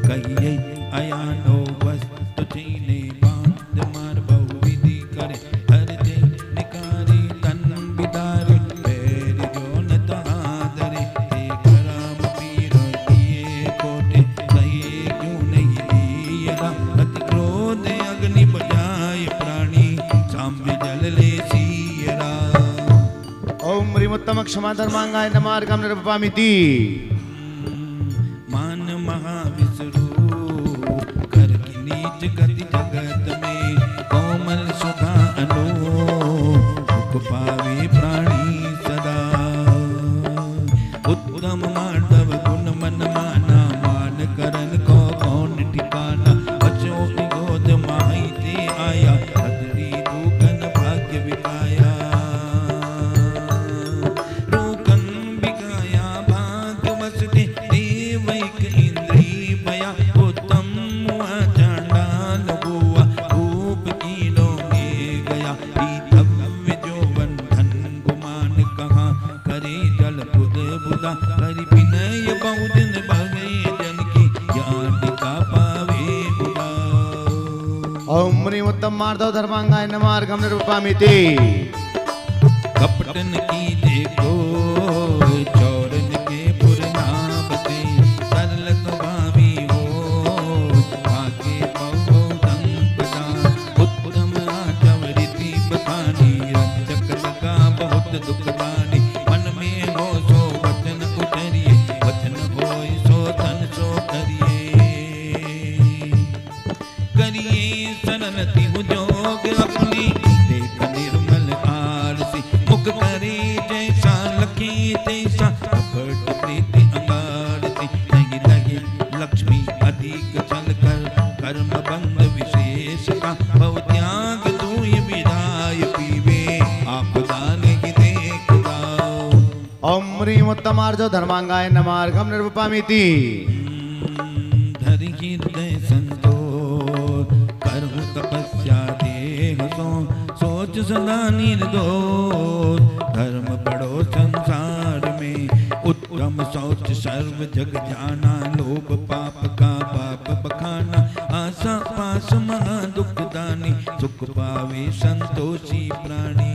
कहिए अयानो वस्तु छीने, बांध मार बहुविधि करे। हर दे निकारी तन बिदारे, पैर जो न तहादरे। एक राम पीर किए कोटे, कहिए क्यों नहीं दियरा। अति क्रोध अग्नि बजाए प्राणी, साम्य जल ले सियरा। ओम ह्रीमत्तम क्षमा धर्मांगाय नमः अर्घम निर्वपामिति। मान महाविष्णु कर की नीच गति जगत में, कोमल सुधा अनु सुख पावे प्राणी सदा। उत्तम माधव गुण मन माना, मान करन को कौन ठिकाना। बचो गोद माही ते आया, अदरी दूकन भाग्य विकाया। रोकन बिकाया भाग्य बसते, देवैक इंद्री भया। उत्तम हुआ चांडाल हुआ, रूप कीड़ों में गया। पीतव्य जो बंधन गुमान, कहाँ करे जल बुध बुधा। हरि विनय बहुजन भगे, जन की याद का पावे बुधा। ओम ह्रीमत्तम माधव धर्मांगाय नमः अर्घम निर्वपामिति। कपटन की देखो चौरन के पुरनावते। सरल स्वभावी हो भाग्य बहु संपदा। उत्तम आचव रीति बखानी, रक्षक लगा बहुत दुखदानी। मन में हो सो वचन उतरिए, वचन होय सो धन सो करिए। करिए सरलति उद्योग अपनी, देख निर्मल आलसी। मुख करे जैसा लखे तैसा, कपट प्रीति अंगारसी। नहीं लगे लक्ष्मी अधिक चल कर, कर्म बंध विशेष का। भव त्याग तू ये विदाय पीवे, आप दाने की देख दाओ। ओम ह्रीमत्तम आर्जव धर्मांगाय नमः अर्घम निर्वपामिति। धरि हृदय संतोष, करहु तपस्या देह सो। सोच सदा निर्दोष, धर्म पढ़ो संसार में। उत्तम शौच सर्व जग जाना, लोभ पाप का पाप बखाना। आशा पास महा दुख दानी, सुख पावे संतोषी प्राणी।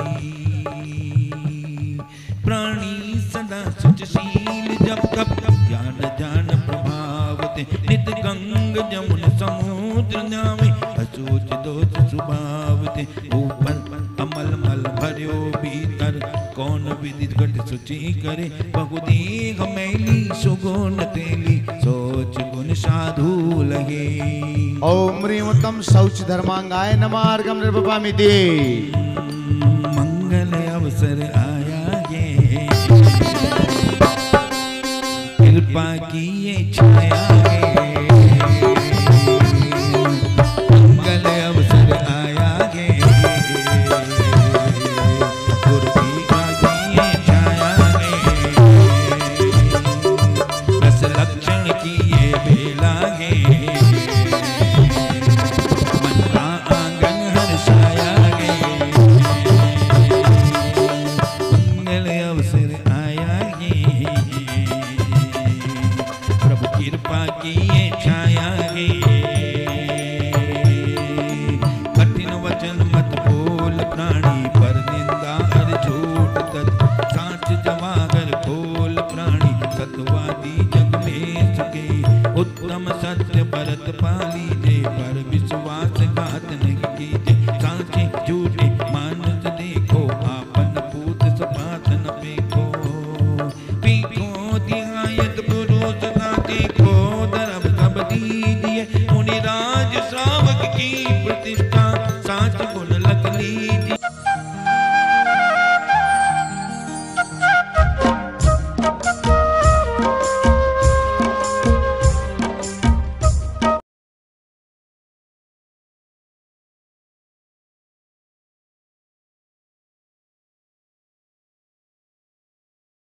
प्राणी सदा सुचशील, जब तब ज्ञान जान प्रभावते। नित गंग जमुन समुद्र नावे, असूच दोष स्वभावते। ऊपर अमल मल भर्यो भीतर, कौन विधि घट सुचि करे। बहुदेह मैली सुगुण तेली, सोच गुण साधु लगे। ओम ह्रीमत्तम शौच धर्मांगाय नमः अर्घम निर्वपामिति। मंगल अवसर आया ये, कृपा की ये छाया है। मंगल अवसर आया है, गुरु कृपा की ये छाया है। दस लक्षण की ये बेला है, मन का आंगन विश्वास